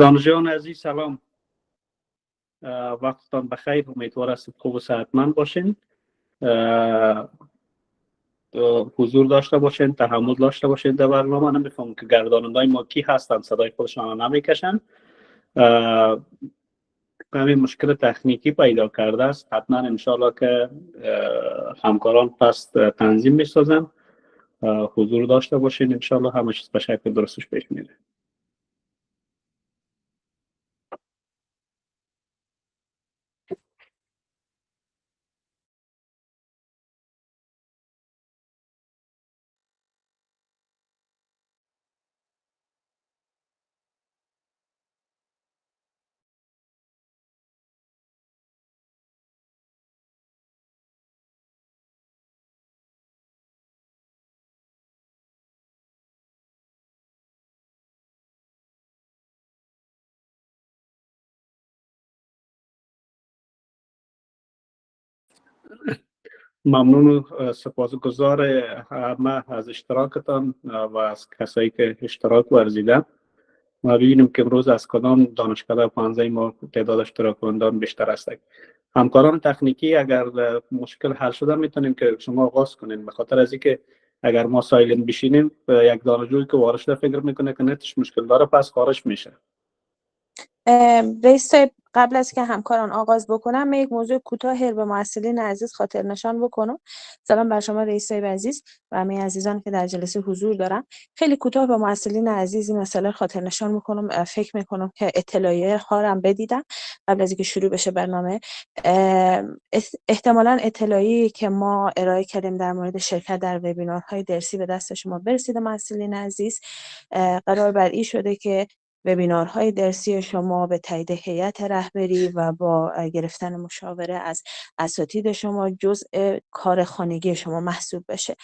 دانشجویان عزیز سلام. وقتتان بخیر. امیدوار است خوب و صحتمند باشین. حضور داشته باشین، تحمل داشته باشین در برنامه. نمیفهم که گردانندگان ما کی هستند، صدای خودشان نمیکشن. همین مشکل تکنیکی پیدا کرده است. حتما انشالله که همکاران پس تنظیم میسازن. حضور داشته باشین، انشالله همه چیز به شکل درستش پیش میره. ممنون و سپاسگزار همه از اشتراکتان و از کسایی که اشتراک ورزیدن. ما ببینیم که امروز از کدام دانشکده پانزه ما تعداد اشتراک کنندگان بیشتر است. همکاران تکنیکی اگر مشکل حل شده میتونیم که شما آغاز کنین، به خاطر از اینکه اگر ما سایلنت بشینیم یک دانشجویی که وارد شده فکر میکنه که نتش مشکل داره پس خارج میشه. رئیس صاحب، قبل از که همکاران آغاز بکنم من یک موضوع کوتاه به معسلین عزیز خاطر نشان بکنم. سلام بر شما رئیس صاحب عزیز و همه عزیزان که در جلسه حضور دارم. خیلی کوتاه به معسلین عزیز این مسئله خاطر نشان میکنم. فکر میکنم که اطلاعیه ها رو هم بدیدم قبل از اینکه شروع بشه برنامه. احتمالاً اطلاعیه‌ای که ما ارائه کردیم در مورد شرکت در وبینارهای درسی به دست شما برسیده معسلین عزیز. قرار بر این شده که وبینارهای درسی شما به تایید هیئت رهبری و با گرفتن مشاوره از اساتید شما جزء کار خانگی شما محسوب بشه.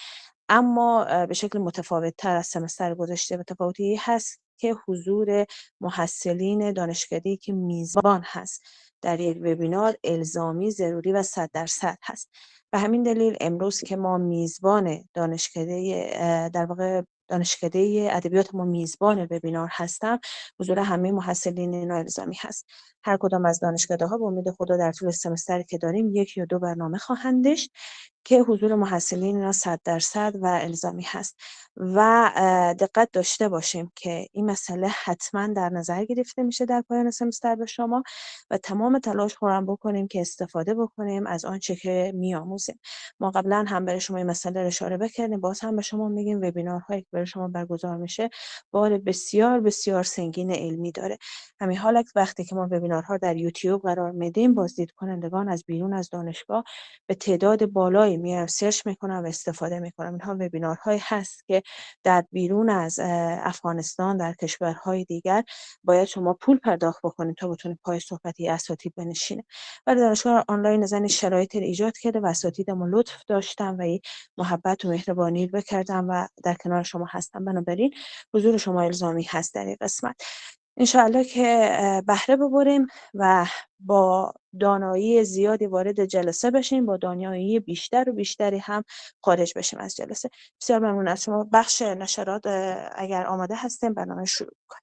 اما به شکل متفاوت‌تر از سمستر گذشته متفاوتی هست که حضور محصلین دانشکده‌ای که میزبان هست در یک وبینار الزامی، ضروری و 100% هست. به همین دلیل امروز که ما میزبان دانشکده در واقع دانشکده ادبیات ما میزبان وبینار هستم، حضور همه محصلین اینا الزامی هست. هر کدام از دانشکده‌ها به امید خدا در طول سمستری که داریم 1 یا 2 برنامه خواهند داشت که حضور محصلین اینا 100% و الزامی هست. و دقت داشته باشیم که این مسئله حتما در نظر گرفته میشه در پایان سمستر به شما و تمام تلاش رو بکنیم که استفاده بکنیم از آنچه که میآموزیم. ما قبلا هم برای شما این مسئله رو اشاره بکردیم، باز هم به شما میگیم وبینارهایی که برای شما برگزار میشه بار بسیار بسیار سنگین علمی داره. همین حالا وقتی که ما وبینارها در یوتیوب قرار میدیم، بازدید کنندگان از بیرون از دانشگاه به تعداد بالایی میان سرچ میکنن و استفاده میکنن. اینها وبینارهایی هست که در بیرون از افغانستان در کشورهای دیگر باید شما پول پرداخت بکنید تا بتونید پای صحبتی اساتید بنشینه. ولی دانشگاه آنلاین زن شرایط ایجاد کرده و اساتید ما لطف داشتن و این محبت و مهربانی بکردن و در کنار شما هستن. بنابراین حضور شما الزامی هست در این قسمت. انشاءالله که بهره ببریم و با دانایی زیادی وارد جلسه بشیم، با دانایی بیشتر و بیشتری هم خارج بشیم از جلسه. بسیار ممنون از شما. بخش نشرات اگر آماده هستیم برنامه شروع کنیم.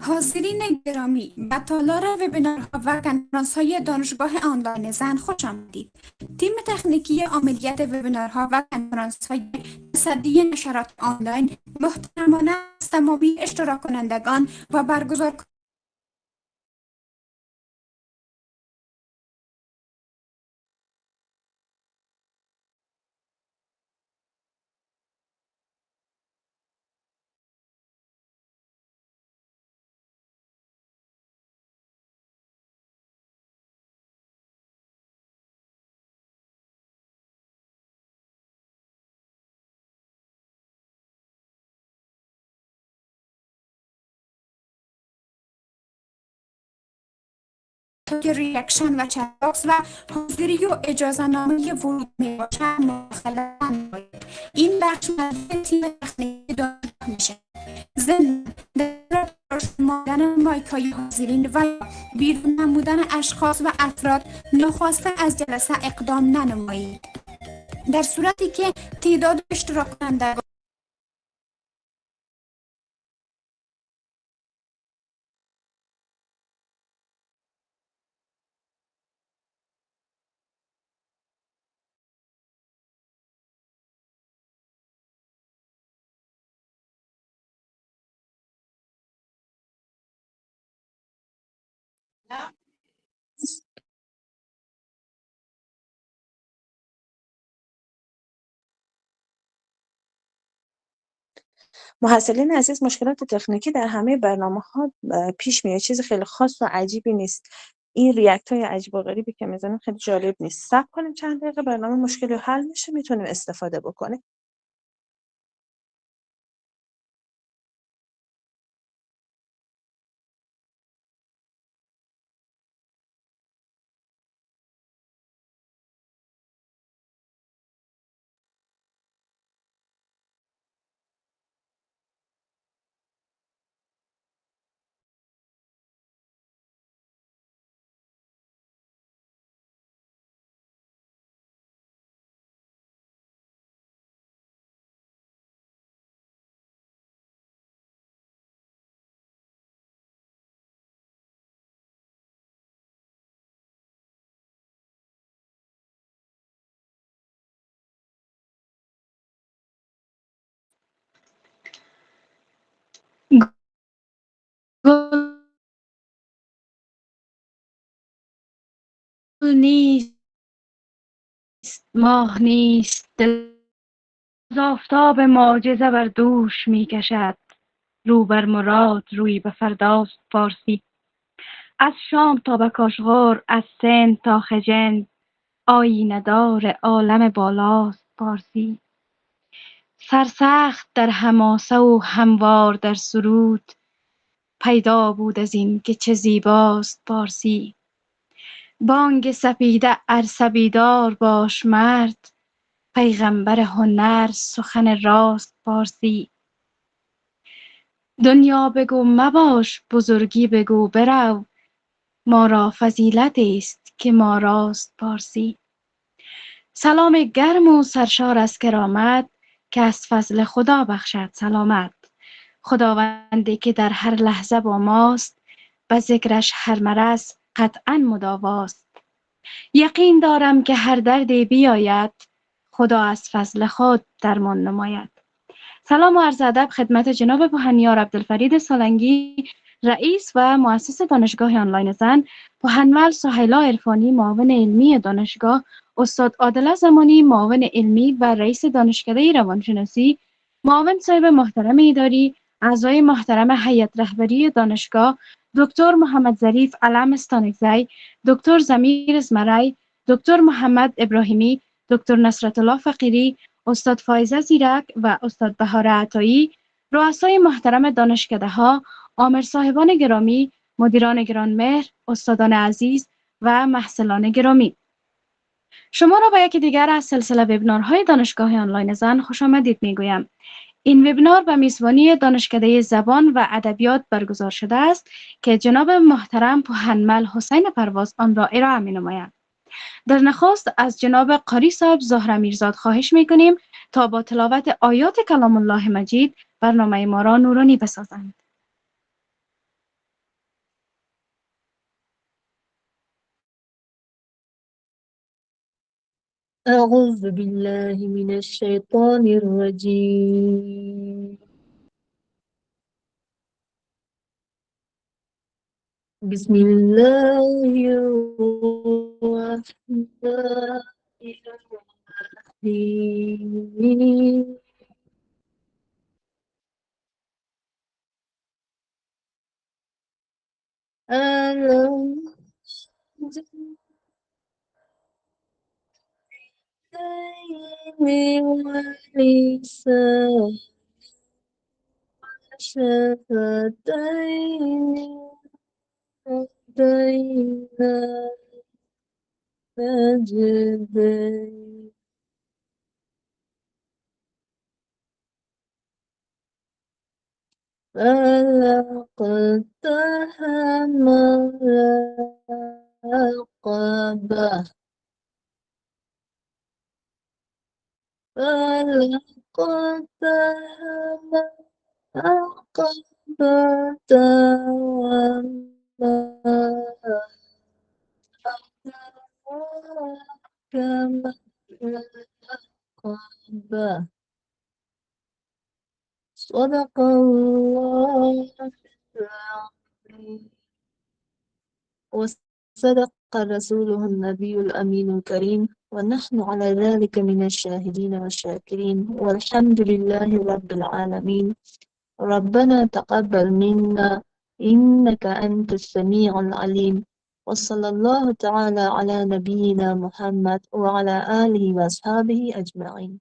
حاضرین گرامی، به تالار وبینارها و کنفرانس‌های دانشگاه آنلاین زن خوش آمدید. تیم تکنیکی عملیات وبینارها و کنفرانس‌های تصدی نشرات آنلاین محترمانه از تمامی اشتراک کنندگان و برگزار تا که ریاکشن و چت باکس و حاضری و اجازه نامه ورود می باشد مداخله نمایید. این بخش مربوط تیم تکنیکی دانشگاه میشه. ضمن در شمردن مایک‌های حاضرین و بیرون نمودن اشخاص و افراد ناخواسته از جلسه اقدام ننمایید. در صورتی که تعداد اشتراک کنندگان محصلین عزیز، مشکلات تکنیکی در همه برنامه‌ها پیش میاد، چیز خیلی خاص و عجیبی نیست. این ریاکت های عجیب و غریبی که میزنیم خیلی جالب نیست. صبر کنیم چند دقیقه برنامه مشکلی حل میشه، میتونیم استفاده بکنیم. گل نیست، ماه نیست، دل از آفتاب معجزه بر دوش می کشد. رو بر مراد، روی به فرداست فارسی. از شام تا به کاشغار، از سند تا خجند، آیینه دار عالم بالاست فارسی. سرسخت در حماسه و هموار در سرود، پیدا بود از این که چه زیباست فارسی. بانگ سپیده ارسه بیدار باش مرد، پیغمبر هنر سخن راست فارسی. دنیا بگو مباش، بزرگی بگو برو، ما را فضیلت است که ما راست فارسی. سلام گرم و سرشار از کرامت، که از فضل خدا بخشد سلامت. خداوندی که در هر لحظه با ماست، به ذکرش هر مرض قطعا مداواست. یقین دارم که هر دردی بیاید، خدا از فضل خود درمان نماید. سلام و عرض ادب خدمت جناب بوهنیار عبدالفرید سالنگی، رئیس و مؤسس دانشگاه آنلاین زن، بوهنول سهیلا عرفانی معاون علمی دانشگاه، استاد عادله زمانی معاون علمی و رئیس دانشکده روانشناسی، معاون صاحب محترم اداری، اعضای محترم هیئت رهبری دانشگاه، دکتر محمد ظریف علم استانکزی، دکتر ضمیر اسمری، دکتر محمد ابراهیمی، دکتر نصرت الله فقیری، استاد فایزه زیرک و استاد بهار عطایی، رؤسای محترم دانشکده‌ها، آمر صاحبان گرامی، مدیران گرانمهر، استادان عزیز و محصلان گرامی، شما را به یکی دیگر از سلسله وبینارهای دانشگاه آنلاین زن خوش آمدید میگویم. این وبینار به میزبانی دانشکده زبان و ادبیات برگزار شده است که جناب محترم بوهنمل حسین پرواز آن را ارائه می‌نمایند. در نخست از جناب قاری صاحب زهره میرزاد خواهش می‌کنیم تا با تلاوت آیات کلام الله مجید برنامه ما را نورانی بسازند. أعوذ بالله من الشيطان الرجيم. بسم الله الرحمن الرحيم. ألم ولسان شفتين هدينا النجدين فلقتها العقبة وما كما العقبة صدق الله العظيم وصدق رسوله النبي الأمين الكريم ونحن على ذلك من الشاهدين والشاكرين والحمد لله رب العالمين ربنا تقبل منا إنك أنت السميع العليم وصلى الله تعالى على نبينا محمد وعلى آله وأصحابه أجمعين.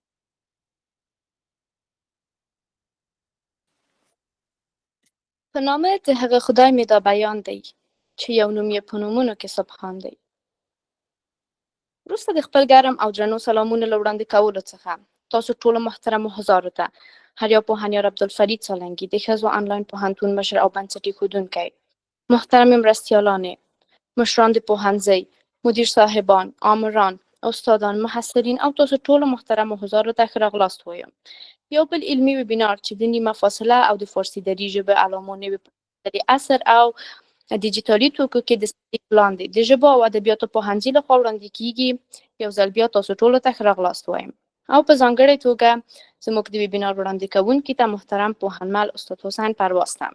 په نامه د هغه خدای مې دا بیان دی چې یو نوم یې په نومونو کې سبحان دی. وروسته د خپل ګرم او درنو سلامونو له وړاندې کولو څخه تاسو ټولو محترمو حضارو ته هریا پوهنیار عبدالفرید سالنګي د ښځو آنلاین پوهنتون مشر او بنسټ ایښودونکی، محترم مرستیالان، مشران د پوهنځي، مدیر صاحبان، آمران، استادان، محصلین او تاسو ټولو محترمو حضارو ته ښه راغلاست وایم. یو بل علمي وبینار چې د نیمه فاصله او د فارسي دري ژبې علامو نوي د عصر او ډیجیټالي توکو کې د صدیق لاندې د ژبو او ادبیاتو پوهنځي لخوا وړاندې کیږي. یو ځل بیا تاسو ټولو ته ښه راغلاست وایم او په ځانګړې توګه زموږ د وبینار وړاندې کوونکي ته محترم پوهنمل استاد حسین پرواز ته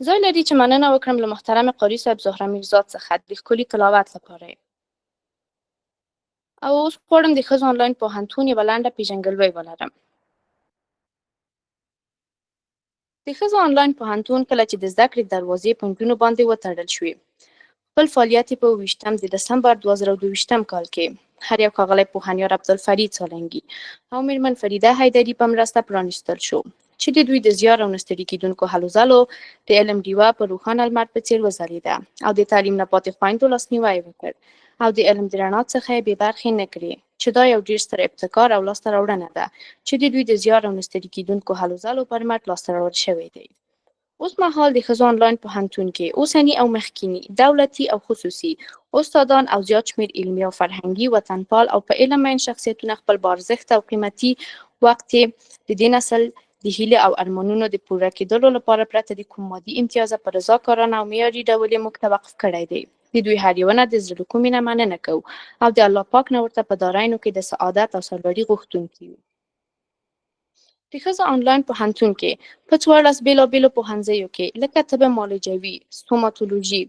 ځای لري چې مننه وکړم له محترم قاري صاحب زهره میرزاد څخه د ښکلي تلاوت لپاره. او اوس غواړم د ښځو آنلاین پوهنتون یوه لنډه پیژندګلوي ولرم. د ښځو آنلاین پوهنتون کله چې د زده کړې دروازې په نجونو باندې وتړل شوې، خپل فعالیت یې په 28 د دسمبر 2022 کال کې هر یو ښاغلی پوهنیار عبدالفرید سالنګي او میرمن فریده حیدري په مرسته پرانیستل شو چې د دوی د زیار او نه ستړي کېدونکو هلو ځلو د علم ډیوه په روښانه لمر په څېر وځلېده او د تعلیم نه پاتې خویندو لاسنیوی یې وکړ او د علم د رڼا څخه یې بې برخې نه کړې چې دا یو ډېر ستر ابتکار او لاسته راوړنه ده چې د دوی د زیار او نه ستړي کېدونکو هلو ځلو پر مټ لاسته راوړل شوی دی. اوس مهال د ښځو آنلاین پوهنتون کې اوسني او مخکیني دولتي او خصوصي استادان او زیات شمېر علمي او فرهنګي وطنپال او په علم مین شخصیتونه خپل بارزښت او قیمتي وخت د دې نسل د هیلې او ارمانونو د پوره کېدلو لپاره پرته د کوم مادي امتیازه په رضاکارانه او معیاري ډول یې موږ ته وقف کړی دی. د دوی هر یوه نه د زړه له کومې نه مننه کوو او د الله پاک نه ورته په دارینو کې د سعادت او سرلوړي غوښتونکي یو. د ښځو آنلاین پوهنتون کې په 14 بېلابېلو پوهنځیو کې لکه طب معالجوي، ستوماتولوژي،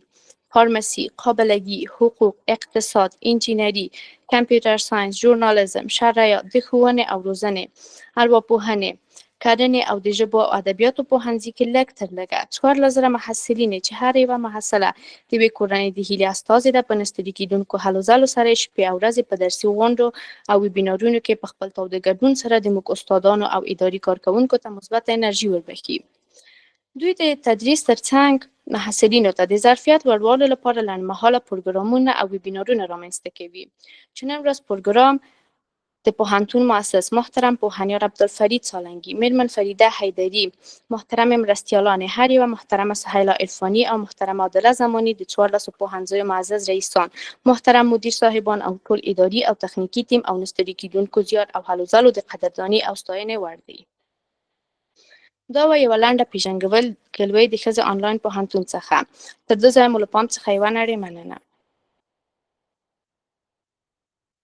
فارمسي، قابلګي، حقوق، اقتصاد، انجینري، کمپیوټر ساینس، ژورنالیزم، شرعیات، د ښوونې او روزنې، ارواپوهنې، کرنې او د ژبو او ادبیاتو پوهنځي کې لږ تر لږه 14,000 محصلین چې هر یوه محصله د یوې کورنۍ د هیلې استازې ده په نه ستړي کېدونکو هلو ځلو سره یې شپې او ورځې په درسي غونډو او ویبینارونو کې په خپل تاوده ګډون سره د موږ استادانو او اداري کارکوونکو ته مثبت انرژي وربخي. دوی د تدریس ترڅنګ محصلینو ته د ظرفیت لوړولو لپاره لنډمهاله پروګرامونه او ویبینارونه رامنځته کوي چې نن ورځ پروګرام د پوهنتون مؤسس محترم پوهنیار عبدالفرید سالنګي، میرمن فریده حیدري، محترم مرستیالان هر یوه محترم سهیلا عرفانی او محترم عادله زمانی د 14 پوهنځیو معزز رئیسان، محترم مدیر صاحبان او ټول اداري او تخنیکي تیم او نه ستړي کېدونکو زیار او هلو ځلو د قدرداني او ستاینې وړ دی. دا و یوه لنډه پیژندګلوي د ښځو آنلاین پوهنتون څخه. تر دې ځایه مو له پام څخه یوه نړۍ مننه.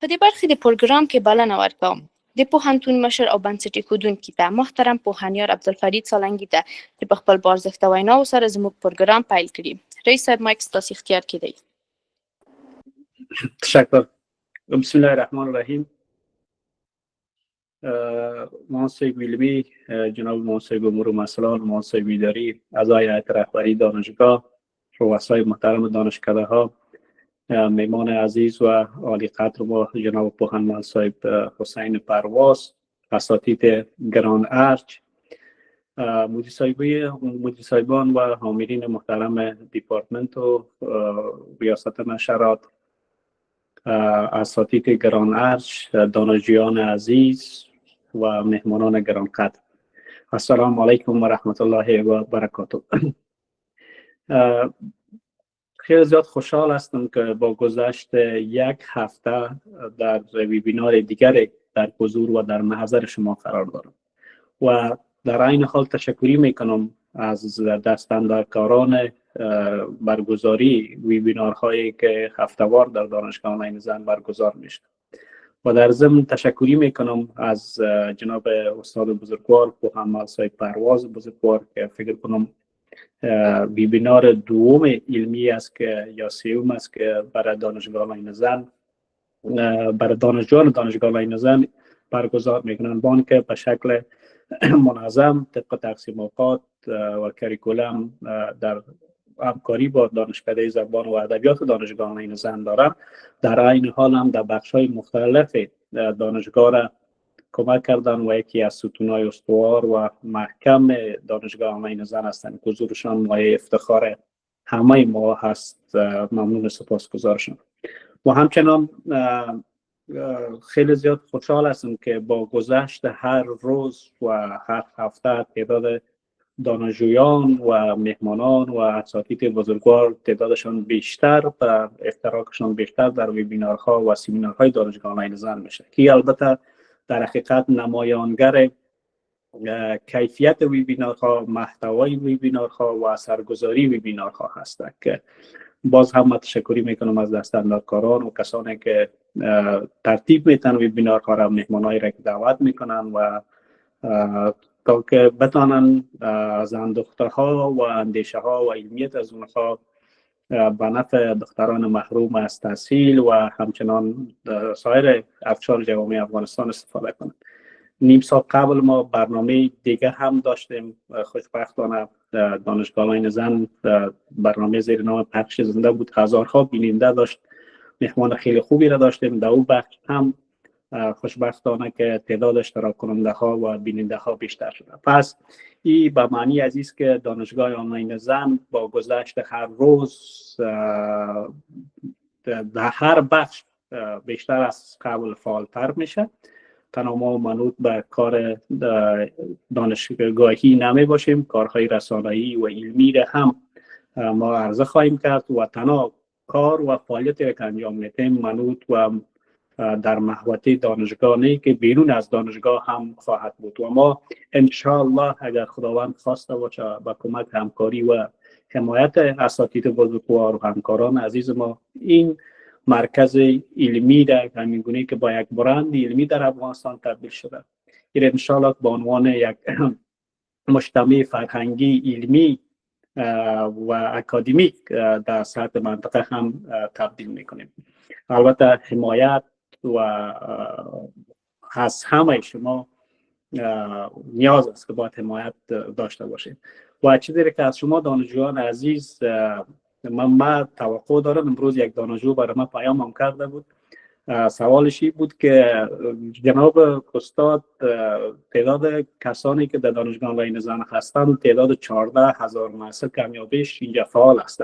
په دې برخې د پروګرام کې بلنه ورکوم د پوهنتون مشر او بنسټ ایښودونکي ته محترم پوهنیار عبدالفرید سالنګي ته چې په خپل بارزښته ویناو سره زموږ پروګرام پیل کړي. رئیس صاحب مایک ستاسو اختیار کې دی. تشکر. بسم الله الرحمن الرحیم. محاسب علمی، جناب محاسب امور مسائل، محاسب اداری، اعضای هیئت رهبری دانشگاه، رؤسای محترم دانشکده ها، میمان عزیز و عالی قدر ما جناب پوهنمل صاحب حسین پرواز، اساتید گران ارج، مدیر صاحبان و آمرین محترم دیپارتمنت و ریاست نشرات، اساتید گران ارج، دانشجویان عزیز و مهمانان گران قدر، السلام علیکم و رحمت الله و برکاته. خیلی زیاد خوشحال هستم که با گذشت یک هفته در ویبینار دیگر در حضور و در محضر شما قرار دارم و در این حال تشکری میکنم از دستاندرکاران برگزاری ویبینارهایی که هفته‌وار در دانشگاه آنلاین زن برگزار میشه و در ضمن تشکری میکنم از جناب استاد بزرگوار محمد صاحب پرواز بزرگوار که فکر کنم ویبینار دوم علمی است که یا سوم است که برای دانشگاه آنلاین زن برای دانشجویان دانشگاه آنلاین زن برگزار میکنن، با اینکه به شکل منظم طبق تقسیم اوقات و کریکولم در همکاری با دانشکده زبان و ادبیات دانشگاه آنلاین زن دارم. در این حال هم در بخش‌های مختلف دانشگاه را کمک کردن و یکی از ستون‌های استوار و محکم دانشگاه آنلاین زن هستند. حضورشان مایه افتخار همه ما هست. ممنون، سپاسگزارشم. و همچنان خیلی زیاد خوشحال هستم که با گذشت هر روز و هر هفته تعداد دانشجویان و مهمانان و اساتید بزرگوار تعدادشان بیشتر و اشتراکشان بیشتر در ویبینارها و سمینارهای دانشگاه آنلاین زن میشه که البته در حقیقت نمایانگر کیفیت ویبینارها، محتوای ویبینارها و اثرگذاری ویبینارها هست که باز هم تشکری میکنم از دستاندرکاران و کسانی که ترتیب میتن ویبینارها را، مهمانایی را که دعوت میکنن و تا که بتانن از اندوخته‌ها و اندیشه ها و علمیت از اونها به نفع دختران محروم از تحصیل و همچنان سایر افشار جوامع افغانستان استفاده کنند. نیم ساعت قبل ما برنامه دیگه هم داشتیم، خوشبختانه دانشگاه آنلاین زن برنامه زیر نام پخش زنده بود، هزارها بیننده داشت، مهمان خیلی خوبی را داشتیم. در اون بخش هم خوشبختانه که تعداد اشتراک کننده ها و بیننده ها بیشتر شده. پس این به معنی عزیز که دانشگاه آنلاین زن با گذشت هر روز در هر بخش بیشتر از قبل فعالتر میشه. تنها ما منوط به کار دانشگاهی نمی باشیم، کارهای رسانه‌ای و علمی را هم ما عرضه خواهیم کرد و تنها کار و فعالیتی که انجام میدیم منوط و در محوطه دانشگاه نه که بیرون از دانشگاه هم خواهد بود و ما انشاءالله اگر خداوند خواسته باشه با کمک همکاری و حمایت اساتید بزرگوار و همکاران عزیز ما این مرکز علمی در همین گونه که با یک برند علمی در افغانستان تبدیل شده، این انشاءالله به عنوان یک مجتمع فرهنگی علمی و اکادمیک در سطح منطقه هم تبدیل میکنیم. البته حمایت و از همه شما نیاز است که باید حمایت داشته باشید و چیزی که از شما دانشجویان عزیز من توقع دارم. امروز یک دانشجو برای من پیام هم کرده بود، سوالش این بود که جناب استاد تعداد کسانی که در دانشگاه آنلاین زن هستند تعداد 14,000 محصل کمیابیش اینجا فعال است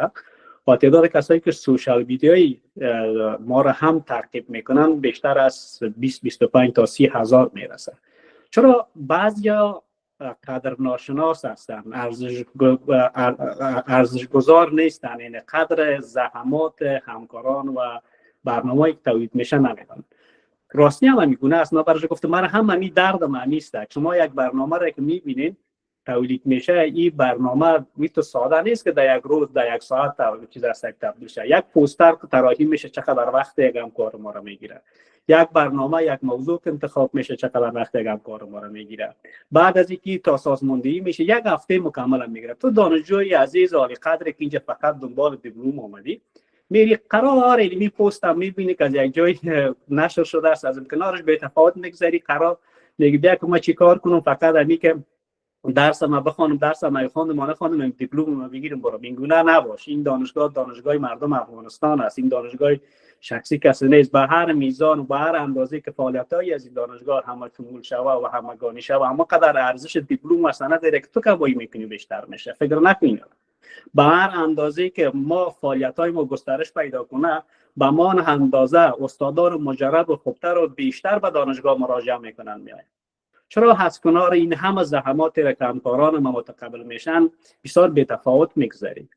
و تعداد کسایی که سوشال میدیایی ما را هم تعقیب میکنن بیشتر از 20-25 تا 30,000 میرسه. چرا بعضیا قدر ناشناس هستند، ارزشگذار نیستند، یعنی قدر زحمات همکاران و برنامه‌ای که تولید میشه نمیدونن. راستی هم میگونه است. برای گفته من هم همین دردم همیست. شما یک برنامه را که میبینید تولید میشه، این برنامه تو ساده نیست که در یک روز در یک ساعت چیز از تبدیل شه. یک پوستر که طراحی میشه چقدر وقت یک همکار ما را میگیره، یک برنامه یک موضوع که انتخاب میشه چقدر وقت یک همکار ما را میگیره، بعد از اینکه تا سازماندهی میشه یک هفته مکمل میگیره. تو دانشجوی عزیز عالی قدر که اینجا فقط دنبال دیپلم اومدی، میری قرار علمی پست هم میبینی که از یک جای نشر شده است، از کنارش به تفاوت میگذاری، قرار میگی بیا که ما چی کار کنم، فقط همین که درس ما بخوانم، درس ما بخوانم، ما نخوانم، دیپلم ما بگیرم برام. این گونه نباش. این دانشگاه مردم افغانستان است. این دانشگاه شخصی کسی نیست. به هر میزان و به هر اندازه که فعالیت‌های از این دانشگاه همه شمول شوه و همگانی شوه، اما قدر ارزش دیپلم و سند که تو کبایی میکنی بیشتر میشه. فکر نکنید. به هر اندازه که ما فعالیت‌های ما گسترش پیدا کنه، به ما اندازه استادان مجرب و خوبتر و بیشتر به دانشگاه مراجعه میکنن میاین. چرا حذف کنار این همه زحماتی را که همکاران ما متقبل میشن بسیار بی‌تفاوت میگذاریم؟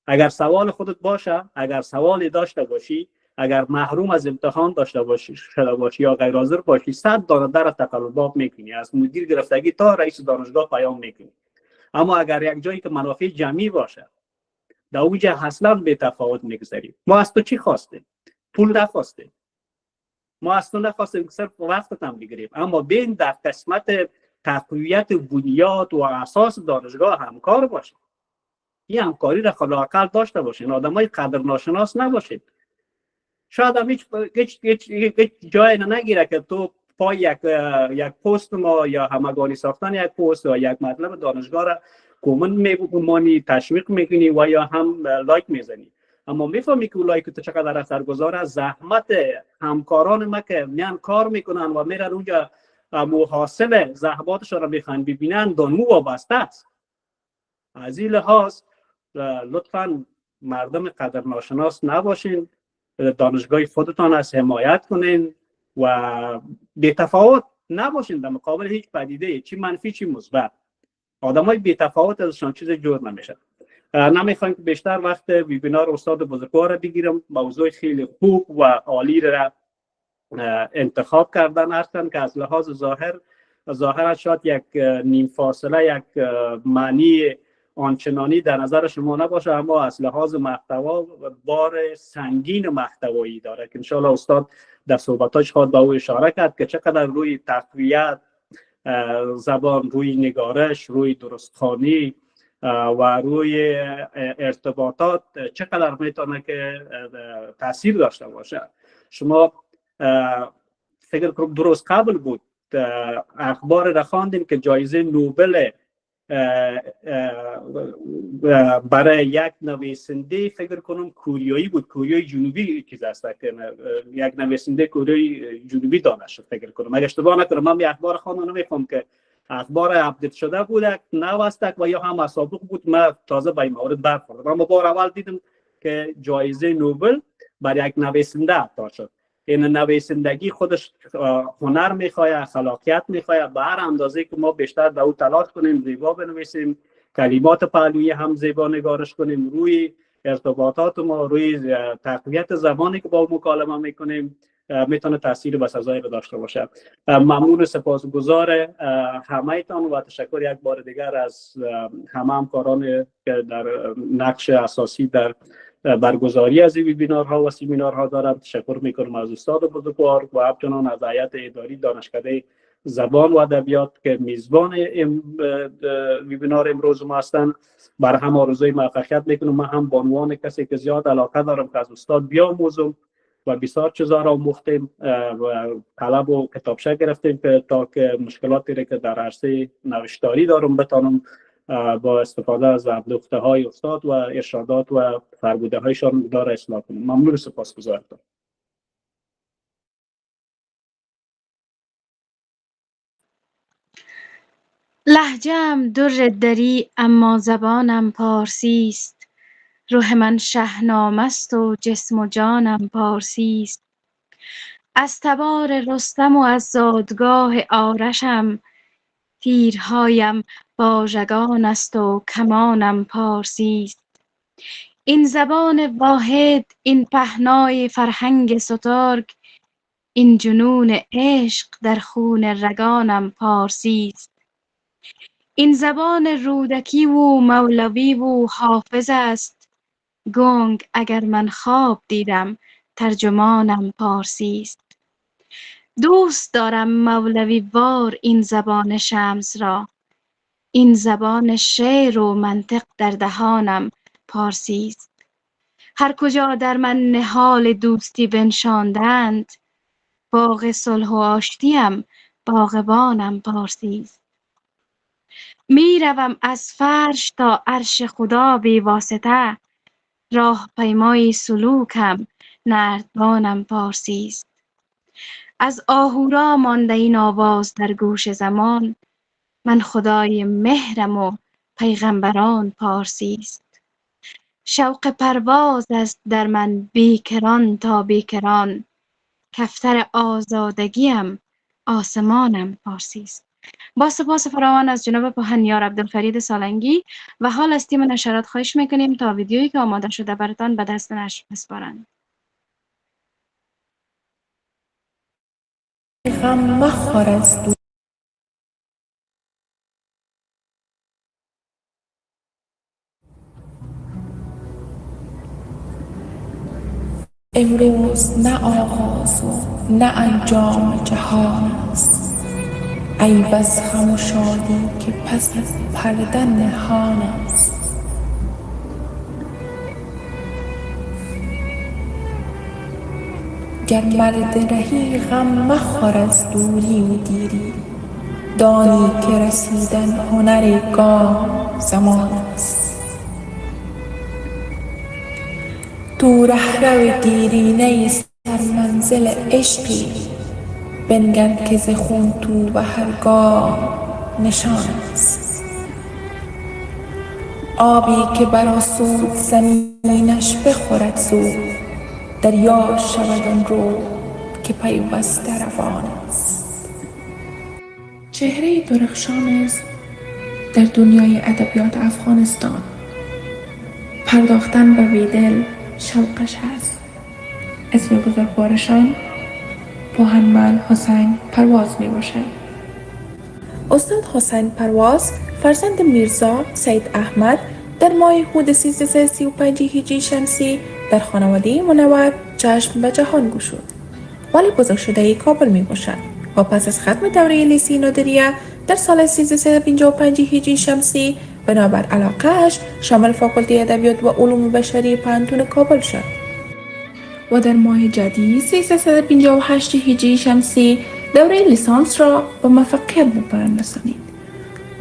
اگر سوال خودت باشه، اگر سوالی داشته باشی، اگر محروم از امتحان داشته باشی یا غیر حاضر باشی، 100 دانه در تقلبات میکنی، از مدیر گرفتگی تا رئیس دانشگاه پیام میکنی. اما اگر یک جایی که منافع جمعی باشه، در اونجا اصلا بی‌تفاوت میگذاریم. ما از تو چی خواستیم؟ پول نخواستیم. ما از تو نخواستیم صرف وقتت هم بگیریم، اما بین در قسمت تقویت بنیاد و اساس دانشگاه همکار باشیم. این همکاری را خلاقل داشته باشین. آدمای قدر ناشناس نباشید. شاید هم هیچ جای نگیره که تو پای یک پست ما یا همگانی ساختن یک پست یا یک مطلب دانشگاه را کومنت میمونی، تشویق میکنی و یا هم لایک میزنی. اما میفهمی که لایک تو چقدر اثرگذار است. زحمت همکاران ما که میان کار میکنن و میرن اونجا محاصل زحماتشون را میخوان ببینن، دانمو وابسته است. از این لحاظ لطفاً مردم قدر ناشناس نباشین. دانشگاه خودتان از حمایت کنین و بی‌تفاوت نباشین در مقابل هیچ پدیده، چی منفی چی مثبت. آدمای بی‌تفاوت ازشان چیز جور نمیشه. نمیخوایم که بیشتر وقت ویبینار استاد بزرگوار بگیرم. موضوع خیلی خوب و عالی را انتخاب کردن هستند که از لحاظ ظاهر شاید یک نیم فاصله، یک معنی آنچنانی در نظر شما نباشه، اما از لحاظ محتوا بار سنگین محتوایی داره که انشاءالله استاد در صحبتاش خواهد به او اشاره کرد که چقدر روی تقویت زبان، روی نگارش، روی درستخوانی و روی ارتباطات چقدر میتونه که تاثیر داشته باشه. شما فکر کنم درست قبل بود اخبار را خواندیم که جایزه نوبل برای یک نویسنده فکر کنم کوریایی بود، کوریای جنوبی چیز است که یک نویسنده کوریای جنوبی دانش فکر کنم، اگه اشتباه نکنم. من اخبار خواندم، نمیفهم که اخبار اپدیت شده بود نه واستک و یا هم سابق بود. من تازه به این مورد برخوردم، اما بار اول دیدم که جایزه نوبل برای یک نویسنده عطا شد. این نویسندگی خودش هنر میخواد، خلاقیت میخواد. به هر اندازه که ما بیشتر در او تلاش کنیم، زیبا بنویسیم، کلمات پهلویی هم زیبا نگارش کنیم، روی ارتباطات ما، روی تقویت زبانی که با مکالمه میکنیم، میتونه تاثیر بسزایی داشته باشه. ممنون و سپاسگزار همه‌تان و تشکر یک بار دیگر از همکاران که در نقش اساسی در برگزاری از این ویبینارها و سمینارها دارم. تشکر میکنم از استاد بزرگوار و همچنان از هیئت اداری دانشکده زبان و ادبیات که میزبان ویبینار امروز ما هستند. بر هم آرزوی موفقیت میکنم. من هم به عنوان کسی که زیاد علاقه دارم که از استاد بیاموزم و بسیار چیزا را آموختیم و طلب و کتابچه گرفتیم که تا که مشکلاتی را که در عرصه نوشتاری دارم بتانم با استفاده از ابداخته های استاد و ارشادات و فرموده هایشان داره اصلاح کنم. ممنون، سپاسگزارم. لهجه‌ام در دری اما زبانم پارسی است. روح من شهنامه است و جسم و جانم پارسی است. از تبار رستم و از زادگاه آرشم، تیرهایم باژگان است و کمانم پارسی است. این زبان واحد، این پهنای فرهنگ سترگ، این جنون عشق در خون رگانم پارسی است. این زبان رودکی و مولوی و حافظ است. گنگ اگر من خواب دیدم ترجمانم پارسی است. دوست دارم مولوی وار این زبان شمس را. این زبان شعر و منطق در دهانم پارسی است. هر کجا در من نهال دوستی بنشاندند، باغ صلح و آشتیم باغبانم پارسی است. می روم از فرش تا عرش خدا بی واسطه، راه پیمای سلوکم نردبانم پارسی است. از آهورا مانده این آواز در گوش زمان، من خدای مهرم و پیغمبران پارسی است. شوق پرواز است در من بیکران تا بیکران، کفتر آزادگیم آسمانم پارسی است. با سپاس فراوان از جناب پهنیار عبدالفرید سالنگی و حال از تیم نشرات خواهش میکنیم تا ویدیویی که آماده شده براتان به دست نشر بسپارند. غم مخور از دور امروز نه آغاز و نه انجام جهان است، ای بس غم و شادی که پس از پرده نهان است. گر مرد رهی غم مخور از دوری و دیری، دانی که رسیدن هنر گام زمان است. تو رهرو دیرینه سرمنزل عشقی، بنگر که ز خون تو و هر گام نشان است. آبی که برآسود زمینش بخورد زود، دریا شود آن رو که پیوسته روان است. چهره درخشان است در دنیای ادبیات افغانستان. پرداختن به بیدل شوقش هست. اسم بزرگوارشان پوهنمل حسین پرواز می باشد. استاد حسین پرواز فرزند میرزا سید احمد در ماه هود 1335 هجری شمسی در خانواده منور چشم به جهان گشود، ولی بزرگ شده کابل می باشد و پس از ختم دوره لیسه نادریه در سال 1355 هجری شمسی بنابر علاقه‌اش شامل فاکولته ادبیات و علوم بشری پوهنتون کابل شد و در ماه جدید 1358 هجری شمسی دوره لیسانس را به موفقیت به پایان رسانید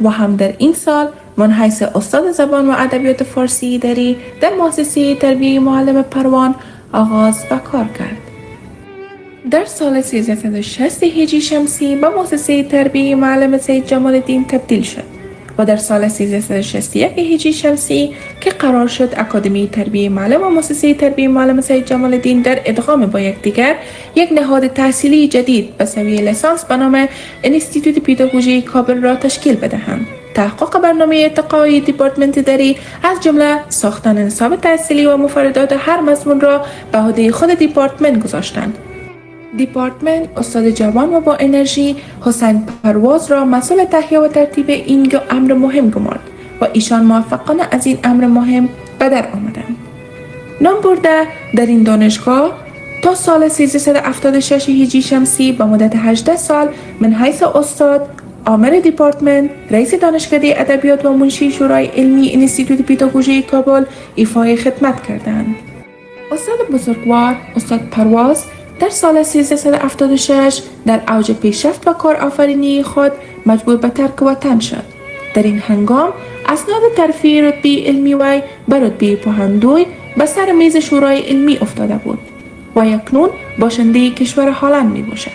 و هم در این سال من حیث استاد زبان و ادبیات فارسی اداری در مؤسسه تربیه معلم پروان آغاز به کار کرد. در سال 1360 هجری شمسی به مؤسسه تربیه معلم سید جمال الدین تبدیل شد و در سال 1361 هجری شمسی که قرار شد اکادمی تربیه معلم و مؤسسه تربیه معلم سید جمال الدین در ادغام با یکدیگر یک نهاد تحصیلی جدید به سویه لیسانس به نام انستیتوت پداگوژی کابل را تشکیل بدهند. تحقق برنامه ارتقایی دیپارتمنت اداری از جمله ساختن نصاب تحصیلی و مفردات هر مضمون را به عهده خود دیپارتمنت گذاشتند. دیپارتمنت استاد جوان و با انرژی حسین پرواز را مسئول تهیه و ترتیب این امر مهم گمارد و ایشان موفقانه از این امر مهم به در آمدند. نام برده در این دانشگاه تا سال 1376 هجری شمسی به مدت 18 سال من حیث استاد، آمر دیپارتمنت، رئیس دانشکده ادبیات و منشی شورای علمی انستیتوت پداگوژی کابل ایفای خدمت کردند. استاد بزرگوار استاد پرواز در سال 1376 در اوج پیشرفت و کارآفرینی خود مجبور به ترک وطن شد. در این هنگام اسناد ترفیع رتبه علمی وی به رتبه پوهندوی به سر میز شورای علمی افتاده بود و اکنون باشنده کشور هلند می باشد.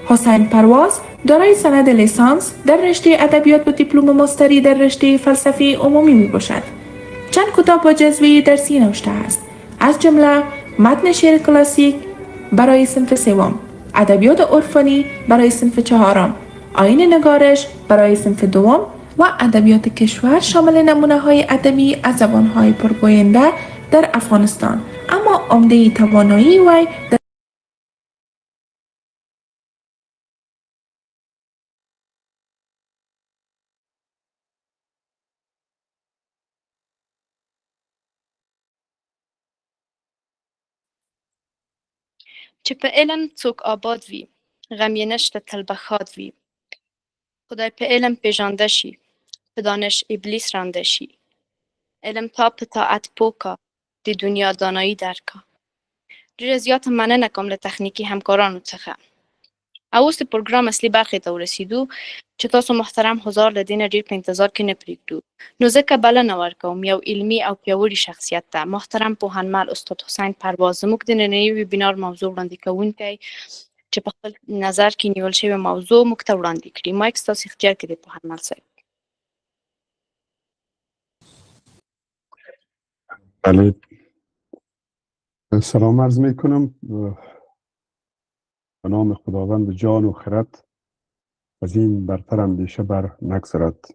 حسین پرواز دارای سند لیسانس در رشته ادبیات و دیپلم ماستری در رشته فلسفه عمومی می باشد. چند کتاب و جزوه درسی نوشته است، از جمله متن شعر کلاسیک برای صنف سوم، ادبیات عرفانی برای صنف چهارم، آیین نگارش برای صنف دوم و ادبیات کشور شامل نمونه‌های ادبی از زبان‌های پرگوینده در افغانستان، اما عمده توانایی وی در چې په علم څوک آباد وي، غم یې نشته تل به ښاد وي. خدای په علم پیژانده شي، په دانش ابلیس رانده شي. علم تا په طاعت پوکا، د دنیا دانایی درکا. ډېره زیاته مننه کوم له تخنیکي همکارانو څخه. او اوس د پروګرام اصلي برخې ته ورسېدو چې تاسو محترم حضار له دې نه ډېر په انتظار کې نه پرېږدو. نو ځکه بلنه ورکوم یو علمي او پیاوړي شخصیت ته، محترم پوهنمل استاد حسین پرواز، زموږ د ننني ویبینار موضوع وړاندې کوونکی چې په خپل نظر کې نیول شوې موضوع موږ ته وړاندې کړي. مایک ستاسو اختیار کې دی پوهنمل صاحب. بله، سلام عرض می کنم به نام خداوند جان و خرد، از این برتر اندیشه بر نگذرد.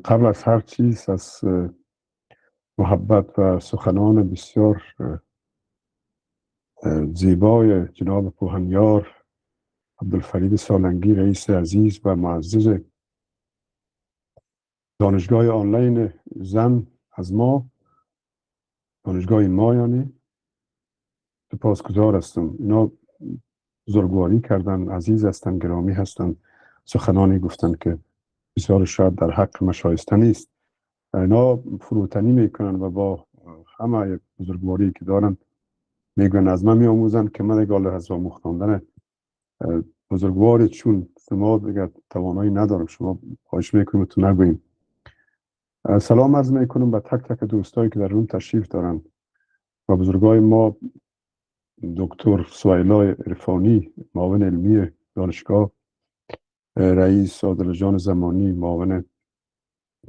قبل از هر چیز از محبت و سخنان بسیار زیبای جناب پوهنیار عبدالفرید سالنگی رئیس عزیز و معزز دانشگاه آنلاین زن از ما، دانشگاه ما یعنی، سپاسگزار هستم. اینا بزرگواری کردن، عزیز هستن، گرامی هستن، سخنانی گفتن که بسیار شاید در حق ما شایسته نیست. اینا فروتنی میکنن و با همه بزرگواری که دارن میگن از من میآموزن که من اگه از آموختاندن بزرگواری چون شما دیگر توانایی ندارم، شما خواهش میکنم تو نگویم. سلام عرض میکنم به تک تک دوستایی که در روم تشریف دارن و بزرگای ما دکتر سویلای عرفانی معاون علمی دانشگاه، رئیس عادل جان زمانی معاون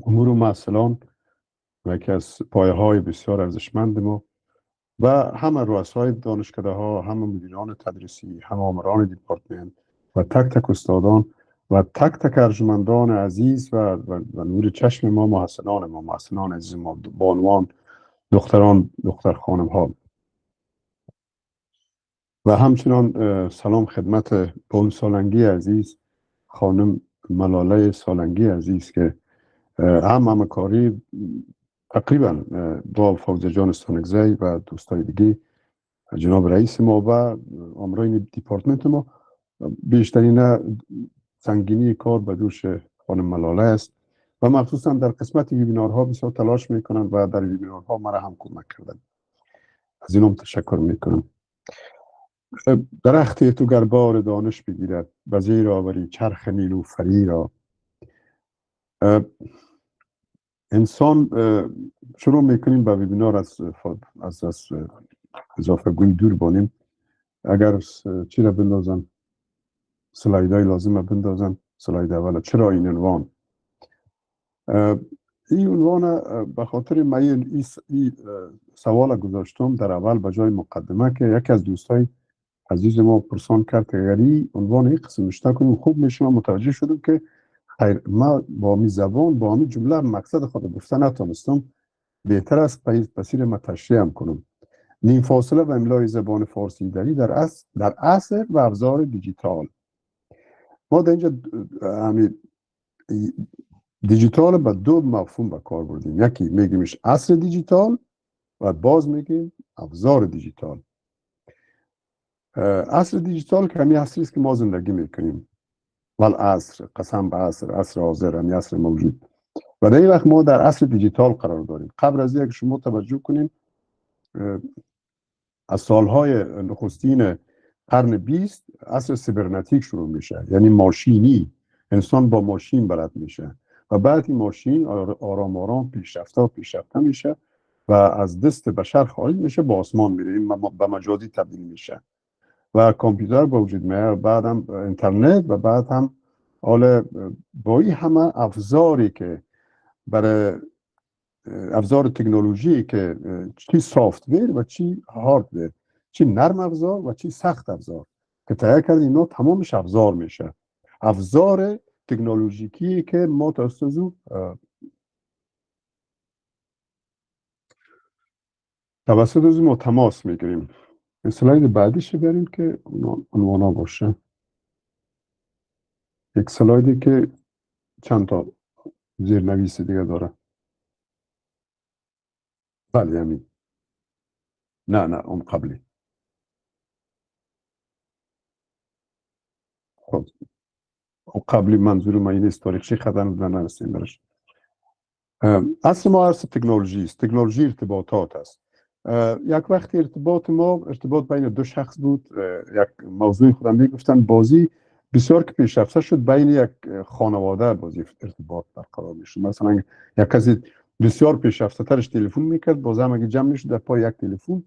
امور و محصلان و یکی از پایه های بسیار ارزشمند ما و همه رؤسای دانشکده ها، همه مدیران تدریسی، همه آمران دیپارتمنت و تک تک استادان و تک تک ارجمندان عزیز و نور چشم ما، محسنان عزیز ما، بانوان، دختران، دختر خانم ها و همچنان سلام خدمت بانو سالنگی عزیز، خانم ملاله سالنگی عزیز که هم کاری تقریبا با فوزه جان استانگزی و دوستای دیگه، جناب رئیس ما و آمران دیپارتمنت ما، بیشترین سنگینی کار به دوش خانم ملاله است و مخصوصا در قسمت ویبینارها بسیار تلاش میکنند و در ویبینارها مرا هم کمک کردند. از اینم تشکر میکنم. درختی تو گر بار دانش بگیرد و زیر آوری چرخ نیلوفری را. انسان شروع میکنیم به ویبینار از اضافه گویی دور بانیم. اگر چی را بندازن، سلایدهای لازم را بندازن. سلاید اول چرا این عنوان؟ این عنوان به خاطر من این سوال گذاشتم در اول به جای مقدمه که یکی از دوستای عزیز ما پرسان کرد که اگر این عنوان این قسم نشته کنیم خوب میشه. من متوجه شدم که خیر، ما با می زبان با می جمله مقصد خود گفتن نتونستم، بهتر است پسیر ما تشریح هم کنم. نیم فاصله و املای زبان فارسی دری در عصر و ابزار دیجیتال. ما در اینجا دیجیتال به دو مفهوم به کار بردیم. یکی میگیمش عصر دیجیتال و باز میگیم ابزار دیجیتال. عصر دیجیتال که همین عصری است که ما زندگی میکنیم. ول عصر، قسم به عصر حاضر، همین عصر موجود. و در این وقت ما در عصر دیجیتال قرار داریم. قبل از اینکه شما توجه کنیم، از سالهای نخستین قرن 20 عصر سیبرنتیک شروع میشه، یعنی ماشینی. انسان با ماشین بلد میشه و بعد این ماشین آرام آرام پیشرفته میشه و از دست بشر خارج میشه، به آسمان میره، این به مجازی تبدیل میشه و کامپیوتر به وجود میاد، بعد هم اینترنت و بعد هم با این همه ابزاری که برای ابزار تکنولوژی که چی سافت‌ویر و چی هاردویر، چی نرم افزار و چی سخت افزار که تهیه کرد، اینا تمامش ابزار میشه. ابزار تکنولوژیکی که ما توسط از ما تماس میگیریم. اسلاید بعدیش بریم که عنوانا باشه. یک سلایدی که چند تا زیرنویس دیگه داره. بله همین. نه اون قبلی. خب اون قبلی منظور ما این است، تاریخچه خدمت نرسیم برش. اصل ما عرصه تکنولوژی است. تکنولوژی ارتباطات است. یک وقتی ارتباط بین دو شخص بود. یک موضوع خودم میگفتن بازی بسیار که پیشرفته شد بین یک خانواده بازی ارتباط برقرار میشد. مثلا یک کسی بسیار پیشرفته ترش تلفن میکرد، باز هم اگه جمع میشد در پای یک تلفن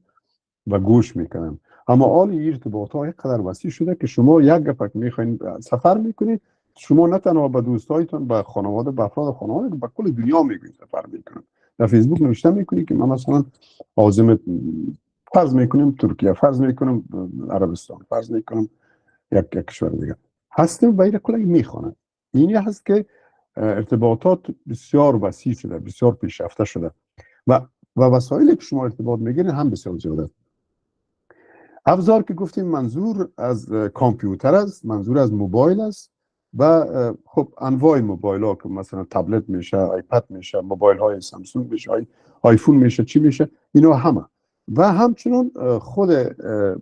و گوش میکنن. اما حال ارتباط ها اینقدر وسیع شده که شما یک گپ که میخواین سفر میکنید، شما نه تنها به دوستایتون، به خانواده، به افراد خانواده، به کل دنیا میگوید سفر میکنن. در فیسبوک نوشته میکنی که من مثلا عازم، فرض میکنیم ترکیه، فرض میکنم عربستان، فرض میکنم یک کشور دیگه هستیم و این کلی میخوانند. اینی هست که ارتباطات بسیار وسیع شده، بسیار پیشرفته شده و وسایلی که شما ارتباط میگیرین هم بسیار زیاده. ابزار که گفتیم منظور از کامپیوتر است، منظور از موبایل است و خب انواع موبایل ها که مثلا تبلت میشه، آیپد میشه، موبایل های سامسونگ میشه، آیفون میشه، چی میشه، اینا همه. و همچنین خود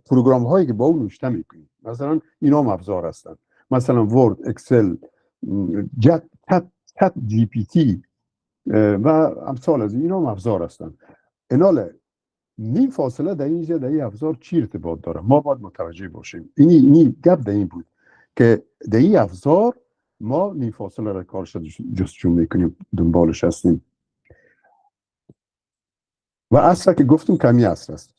پروگرام هایی که با اون نوشته میکنید، مثلا اینا هم ابزار هستند. مثلا ورد، اکسل، چت جی پی تی و امثال از اینا هم ابزار هستند. ایناله نیم فاصله در اینجا در این ابزار چی ارتباط داره؟ ما باید متوجه باشیم. اینی گپ در این بود که در این ابزار ما نیم فاصله را کارش جستجو میکنیم، دنبالش هستیم و اصلا که گفتیم کمی اصل است.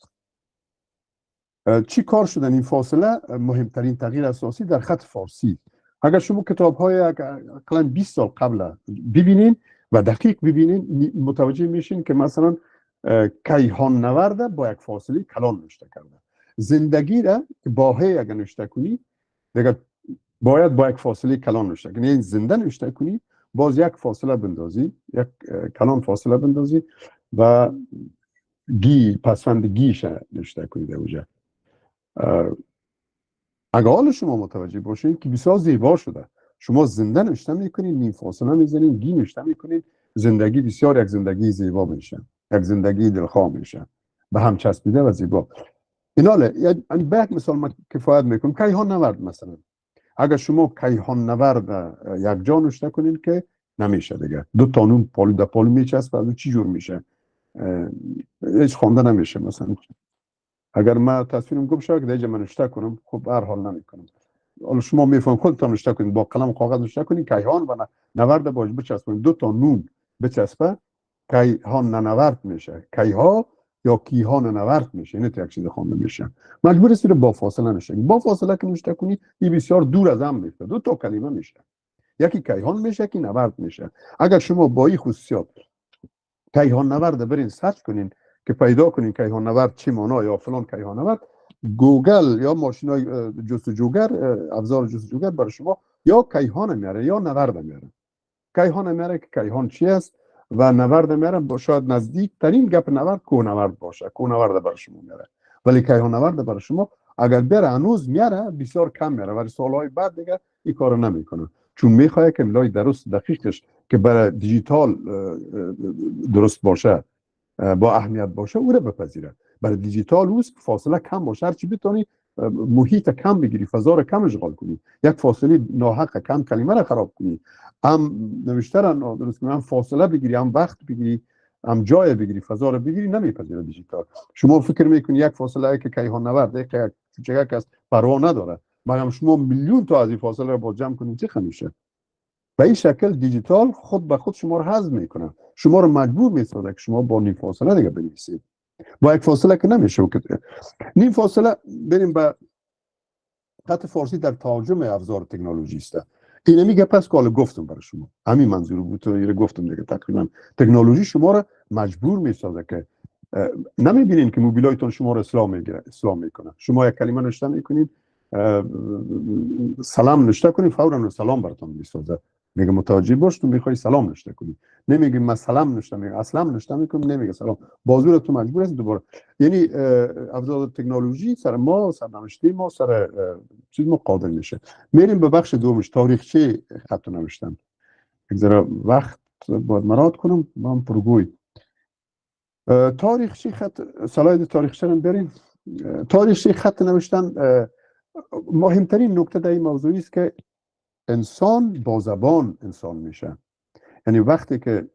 چی کار شدن این فاصله؟ مهمترین تغییر اساسی در خط فارسی. اگر شما کتاب های اقلا 20 سال قبل ببینین و دقیق ببینین، متوجه میشین که مثلا کیهان نورده با یک فاصله کلان نوشته کرده. زندگی را که با هی اگر نوشته کنی دیگه باید با یک فاصله کلان نوشته کنی. یعنی زنده نوشته کنی باز یک فاصله بندازی، یک کلان فاصله بندازی و پسوند گیش نوشته کنی در اوجه. اگر حال شما متوجه باشین که بسیار زیبا شده. شما زنده نوشته میکنین، نیم فاصله میزنین، گی نوشته میکنین، زندگی بسیار یک زندگی زیبا میشه، یک زندگی دلخواه میشه، به هم چسبیده و زیبا. ایناله یعنی به یک مثال من کفایت میکنم. کیهان نورد مثلا، اگر شما کیهان نورد یک جا نوشته کنین که نمیشه دیگه. دو تا نون پالو در پالو میچسبه، از چی جور میشه؟ هیچ خوانده نمیشه. مثلا اگر من تصویرم گم شد که دیگه من نوشته کنم، خب هر حال نمیکنم. حالا شما میفهمید خودتون نوشته کنید، با قلم و کاغذ نوشته کنید کیهان و نورد باش بچسبونید، دو تا نون بچسبه کیهان نورد میشه، کیها یا کیهان نورد میشه. این یک چیز خوانده میشه. مجبور است با فاصله نوشته. با فاصله که نوشته کنی این بسیار دور از هم میشه، دو تا کلمه میشه، یکی کیهان میشه، یکی نورد میشه. اگر شما با این خصوصیات کیهان نورد برین سرچ کنین که پیدا کنین کیهان نورد چی معنا یا فلان کیهان نورد، گوگل یا ماشینای جستجوگر، ابزار جستجوگر برای شما یا کیهان میاره یا نورد میاره. کیهان میاره که کیهان چی است و نورد میاره با شاید نزدیک ترین گپ نورد کوهنورد باشه، کوهنورد برای شما میاره. ولی کیهان نورد برای شما اگر بره هنوز میاره بسیار کم میاره، ولی سالهای بعد دیگه این کارو نمیکنه، چون میخواد که املای درست دقیقش که برای دیجیتال درست باشه، با اهمیت باشه، او رو بپذیره. برای دیجیتال اوست فاصله کم باشه، هرچی بتونی محیط کم بگیری، فضا رو کم اشغال کنی، یک فاصله ناحق کم کلمه رو خراب کنی، هم نوشته رو درست کنی، هم فاصله بگیری، هم وقت بگیری، هم جای بگیری، فضا رو بگیری، نمیپذیره دیجیتال. شما فکر میکنی یک فاصله که کیهان نورد که چقدر کس پروا نداره، مگر شما میلیون تا از این فاصله رو با جمع کنید چه میشه؟ به این شکل دیجیتال خود به خود شما رو هضم میکنه، شما رو مجبور میسازه که شما با نیم فاصله دیگه بنویسید. با یک فاصله که نمیشه. نیم فاصله بریم به خط فارسی در ترجمه ابزار تکنولوژی است. این میگه پس که گفتم برای شما همین منظور بود، تو گفتم دیگه. تقریبا تکنولوژی شما رو مجبور میسازه که نمیبینین که موبیلایتون شما رو اسلام میکنه. شما یک کلمه نوشته میکنید، سلام نوشته کنید، فورا سلام براتون میسازه. میگه متوجه باش تو میخوای سلام نوشته کنی، نمیگه من سلام نوشته میگه اصلا نوشته میکنم، نمیگه سلام، بازور تو مجبور است دوباره. یعنی ابزار تکنولوژی سر ما، سر نوشته ما، سر چیز ما قادر میشه. میریم به بخش دومش، تاریخچه خط نوشتن. یک ذره وقت باید مراد کنم من پرگوی. تاریخچه خط، سلاید تاریخچه رو بریم. تاریخچه خط نوشتن مهمترین نکته در این موضوعی است که انسان با زبان انسان میشه. یعنی وقتی که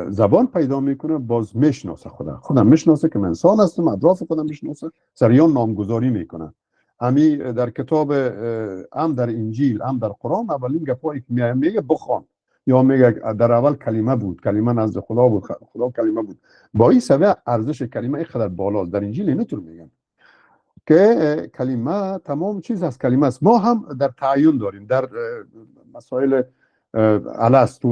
زبان پیدا میکنه باز میشناسه خودم میشناسه که من انسان هستم، اطراف خودم میشناسه، سریان نامگذاری میکنه. امی در کتاب هم در انجیل هم در قرآن اولین گپایی که میگه بخوان، یا میگه در اول کلمه بود، کلمه نزد خدا بود، خدا کلمه بود. با این سبب ارزش کلمه اینقدر بالاست. در انجیل اینطور میگن که کلمه تمام چیز از کلمه است. ما هم در تعین داریم در مسائل الست،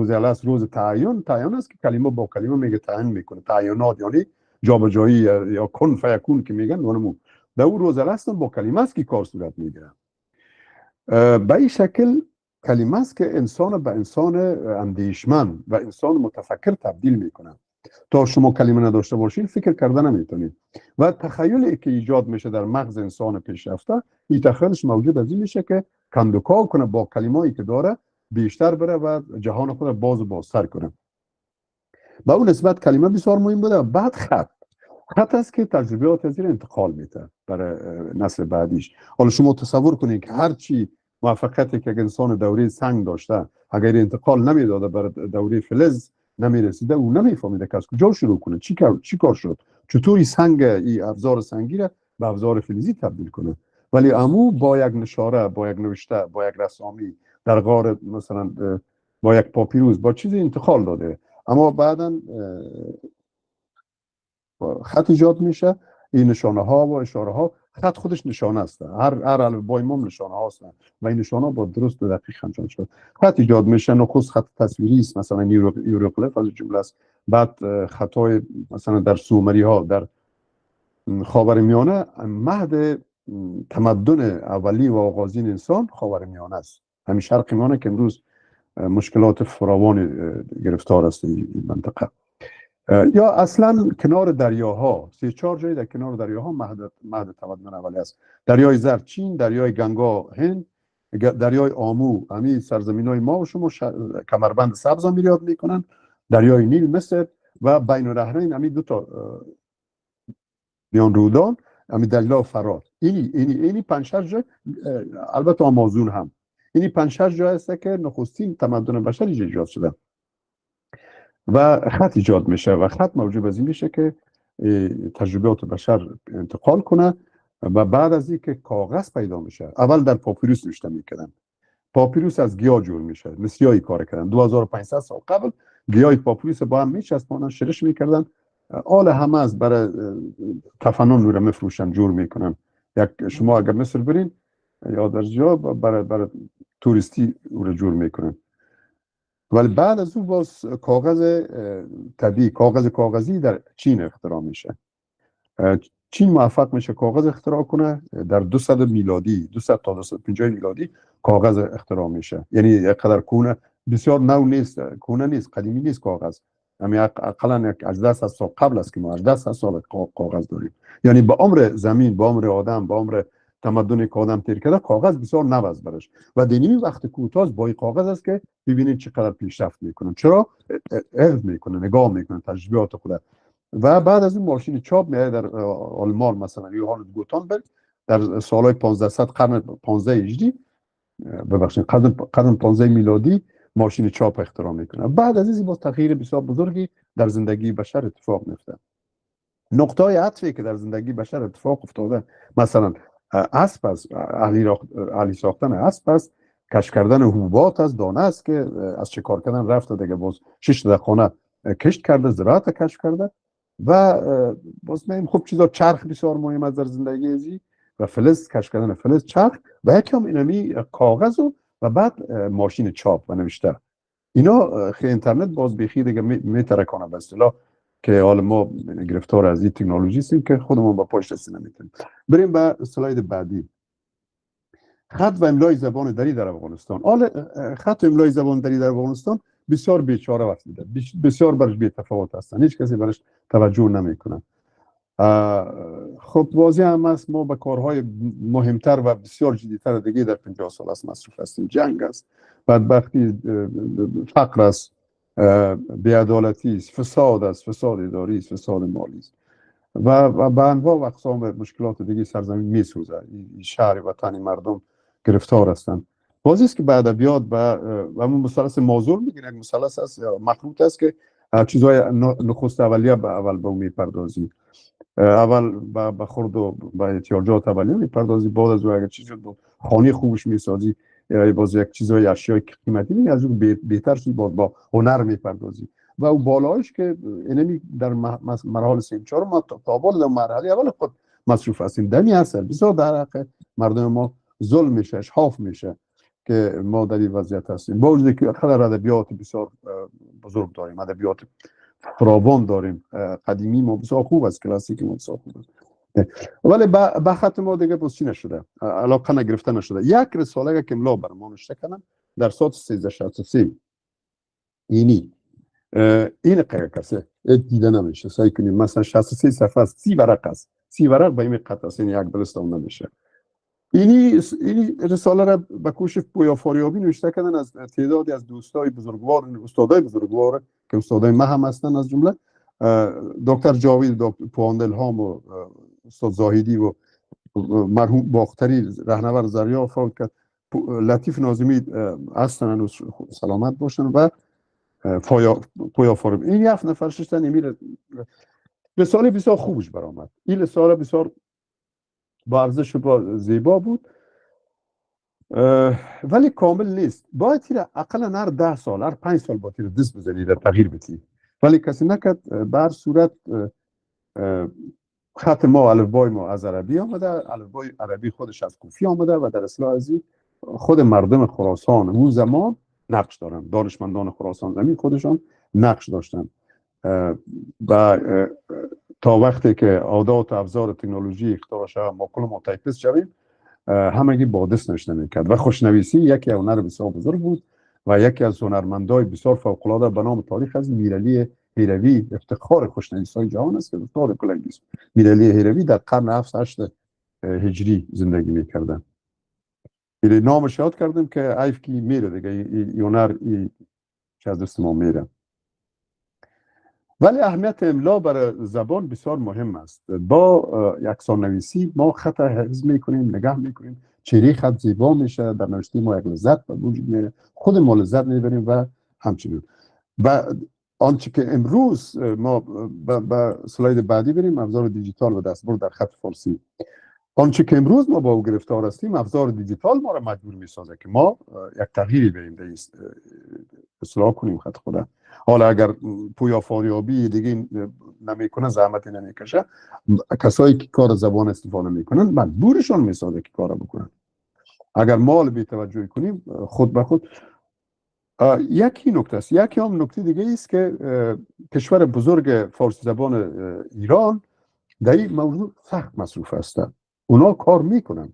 روز تعین است که کلمه با کلمه میگه تعین میکنه. تعینات یعنی جابجایی یا کن فیکون که میگن، اونمو در اون روز الست با کلمه است که کار صورت میگیره. به این شکل کلمه است که انسان به انسان اندیشمند و انسان متفکر تبدیل میکنه. تا شما کلمه نداشته باشین فکر کردن نمیتونید. و تخیلی که ایجاد میشه در مغز انسان پیشرفته، این تخیلش موجود از این میشه که کندوکاو کنه با کلمه‌ای که داره، بیشتر بره و جهان خود باز و بازتر کنه. با اون نسبت کلمه بسیار مهم بوده. بعد خط است که تجربیات از این انتقال میده برای نسل بعدیش. حالا شما تصور کنید که هر چی موفقیتی که انسان دوره سنگ داشته، اگر انتقال نمیداده برای دوره فلز نمیرسیده، او نمیفهمیده که از کجا شروع کنه، چی کار شد، چطوری سنگ این ابزار سنگی را به ابزار فلزی تبدیل کنه. ولی امو با یک نشاره، با یک نوشته، با یک رسامی در غار مثلا، با یک پاپیروس، با چیزی انتقال داده. اما بعداً خط ایجاد میشه. این نشانه ها و اشاره ها، خط خودش نشانه است. هر الفبای ما نشانه هاست و این نشانه ها با درست و دقیق انجام شد. خط ایجاد میشه. نخست خط تصویری است، مثلا هیروگلیف از جمله است. بعد خطای مثلا در سومری ها، در خاورمیانه، مهد تمدن اولی و آغازین انسان خاورمیانه است. همین شرق میانه که امروز مشکلات فراوان گرفتار است این منطقه. یا اصلا کنار دریاها، 3-4 جای در کنار دریاها مهد تمدن اولی است. دریای زرد چین، دریای گنگا هند، دریای آمو، همین سرزمینای ما و شما کمربند سبز هم یاد میکنن، دریای نیل مصر و بین النهرین، همین دو تا میان رودان، همین دجله و فرات. اینی 5-6 جای، البته آمازون هم، اینی 5-6 جای است که نخستین تمدن بشری ایجاد شده و خط ایجاد میشه. و خط موجب از این میشه که تجربیات بشر انتقال کنه. و بعد از این که کاغذ پیدا میشه، اول در پاپیروس نوشته میکردن. پاپیروس از گیاه جور میشه، مسیحایی کار کردن. 2500 سال قبل گیاه پاپیروس با هم میچسبونن، شرش میکردن، آل همه از برای تفنن رو میفروشن، جور میکنن. شما اگر مصر برین یا در جا برای توریستی رو جور میکنن. ولی بعد از اون باز کاغذ طبیعی، کاغذی در چین اختراع میشه. چین موفق میشه کاغذ اختراع کنه. در 200 میلادی، 200 تا 250 میلادی کاغذ اختراع میشه. یعنی یک قدر کهنه، بسیار نو نیست، کهنه نیست، قدیمی نیست کاغذ. یعنی اقلا 18 سال قبل است که ما 18 سال کاغذ داریم. یعنی با عمر زمین، با عمر آدم، با عمر تمدنی که آدم تیر کرده، کاغذ بسیار نو است برش. و دینی وقت کوتاه با این کاغذ است که ببینید چقدر پیشرفت میکنن. چرا؟ حفظ میکنه، نگاه میکنه تجربیات خود. و بعد از این ماشین چاپ میاد در آلمان، مثلا یوهان گوتنبرگ در سالهای 1500 قرن 15 هجری، ببخشید قرن 15 میلادی ماشین چاپ اختراع میکنه. بعد از این باز تغییر بسیار بزرگی در زندگی بشر اتفاق میفته. نقطه های عطفی که در زندگی بشر اتفاق افتاده، مثلا اسب است، علی ساختن اسب است، کشت کردن حبوبات است، دانه است که از شکار کردن رفته دیگه باز 6 در خانه کشت کرده، زراعت کشف کرده. و باز میگیم خب چیزا، چرخ بسیار مهم است در زندگی ازی و فلز، کشف کردن فلز، چرخ و یکم اینمی کاغذ و بعد ماشین چاپ و نوشته. اینا خیلی اینترنت باز بخیر دیگه میترکانه به اصطلاح که حالا ما گرفتار از این تکنولوژی هستیم که خودمون با پشت رسی نمیتونیم. بریم به اسلاید بعدی. خط و املای زبان دری در افغانستان. خط و املای زبان دری در افغانستان بسیار بیچاره وقت میده، بسیار برش بی تفاوت هستن، هیچ کسی برش توجه نمیکنه. خب واضح هم است ما به کارهای مهمتر و بسیار جدیتر دیگه در 50 سال است مصروف هستیم. جنگ است، بدبختی، فقر است، بی‌عدالتی است، فساد است، فساد اداری است، فساد مالی است و به انواع و اقسام مشکلات دیگه سرزمین میسوزه. این شهر وطن مردم گرفتار هستند. واضح است که به ادبیات و همون مثلث مازور میگن، یک مثلث است مخروط است که چیزهای نخست اولیه اول به میپردازی، اول به خورد و به احتیاجات اولیه میپردازی، بعد از اون اگر چیزی بود خانه خوبش میسازی یا باز یک چیزای اشیای قیمتی می از اون بهتر شد با هنر میپردازی و اون بالایش که اینمی در مراحل 3-4 ما تا بالا در مرحله اول خود مصروف هستیم. دمی اثر بسیار در حق مردم ما ظلم میشه، اشحاف میشه که ما در این وضعیت هستیم. با وجودی که خیلی ادبیات بسیار بزرگ داریم، ادبیات فراوان داریم، قدیمی ما بسیار خوب است، کلاسیک ما بسیار خوب است، ولی به خط ما دیگه بسیار نشده، علاقه نگرفته نشده. یک رساله که املا بر ما نوشته کردن در سال 1363 این کسی دیده نمیشه. سعی کنیم مثلا 63 صفحه است، 30 ورق است، 30 ورق به این قطعه است، یک بلستان نمیشه. اینی رساله را به کوشش پویا فاریابی نوشته کردن از تعدادی از دوستای بزرگوار، استادای بزرگوار که استادای ما هم هستن، از جمله دکتر جاوید، دکتر پوان الهام و استاد زاهدی و مرحوم باختری رهنورد زریا فوت کرد، لطیف ناظمی هستن و سلامت باشن و پویا فاریابی. این 7 نفر شدن. این رساله بسیار خوبش برآمد. این رساله بسیار با ارزش و زیبا بود، ولی کامل نیست. باید تیر اقلا هر 10 سال هر 5 سال با تیر دست بزنی در تغییر بدی، ولی کسی نکرد. به هر صورت خط ما، الفبای ما از عربی آمده، الفبای عربی خودش از کوفی آمده و در اصل ازی خود مردم خراسان اون زمان نقش دارن، دانشمندان خراسان زمین خودشان نقش داشتن و تا وقتی که عادات و ابزار تکنولوژی اختراع شد ما کل ما تایپیست شویم، همگی با دست نوشته میکرد و خوشنویسی یکی هنر بسیار بزرگ بود و یکی از هنرمندای بسیار فوق العاده به نام تاریخ از میرعلی هیروی، افتخار خوشنویسای جهان است که استاد کلنگ است. میرعلی هیروی در قرن 7-8 هجری زندگی میکردن. این نامش یاد کردم که عیف کی میره دیگه، این هنر چه از دست ما میره. ولی اهمیت املا برای زبان بسیار مهم است. با یکسان نویسی ما خط حفظ میکنیم، نگاه میکنیم، چهره خط زیبا میشه، در نوشته ما یک لذت به وجود میاره، خود ما لذت میبریم و همچنین. و آنچه که امروز ما به سلاید بعدی بریم، ابزار دیجیتال و دستبرد در خط فارسی. آنچه که امروز ما با او گرفتار هستیم، ابزار دیجیتال ما را مجبور میسازه که ما یک تغییری بریم در اصلاح کنیم خط خود. حالا اگر پویا فاریابی دیگه نمیکنه، زحمتی نمیکشه، کسایی که کار زبان استفاده میکنن مجبورشون میسازه که کارو بکنن. اگر ما بی توجهی کنیم خود به خود. یکی نکته است. یکی هم نکته دیگه است که کشور بزرگ فارسی زبان ایران در این موضوع سخت مصروف هستند. اونا کار میکنن،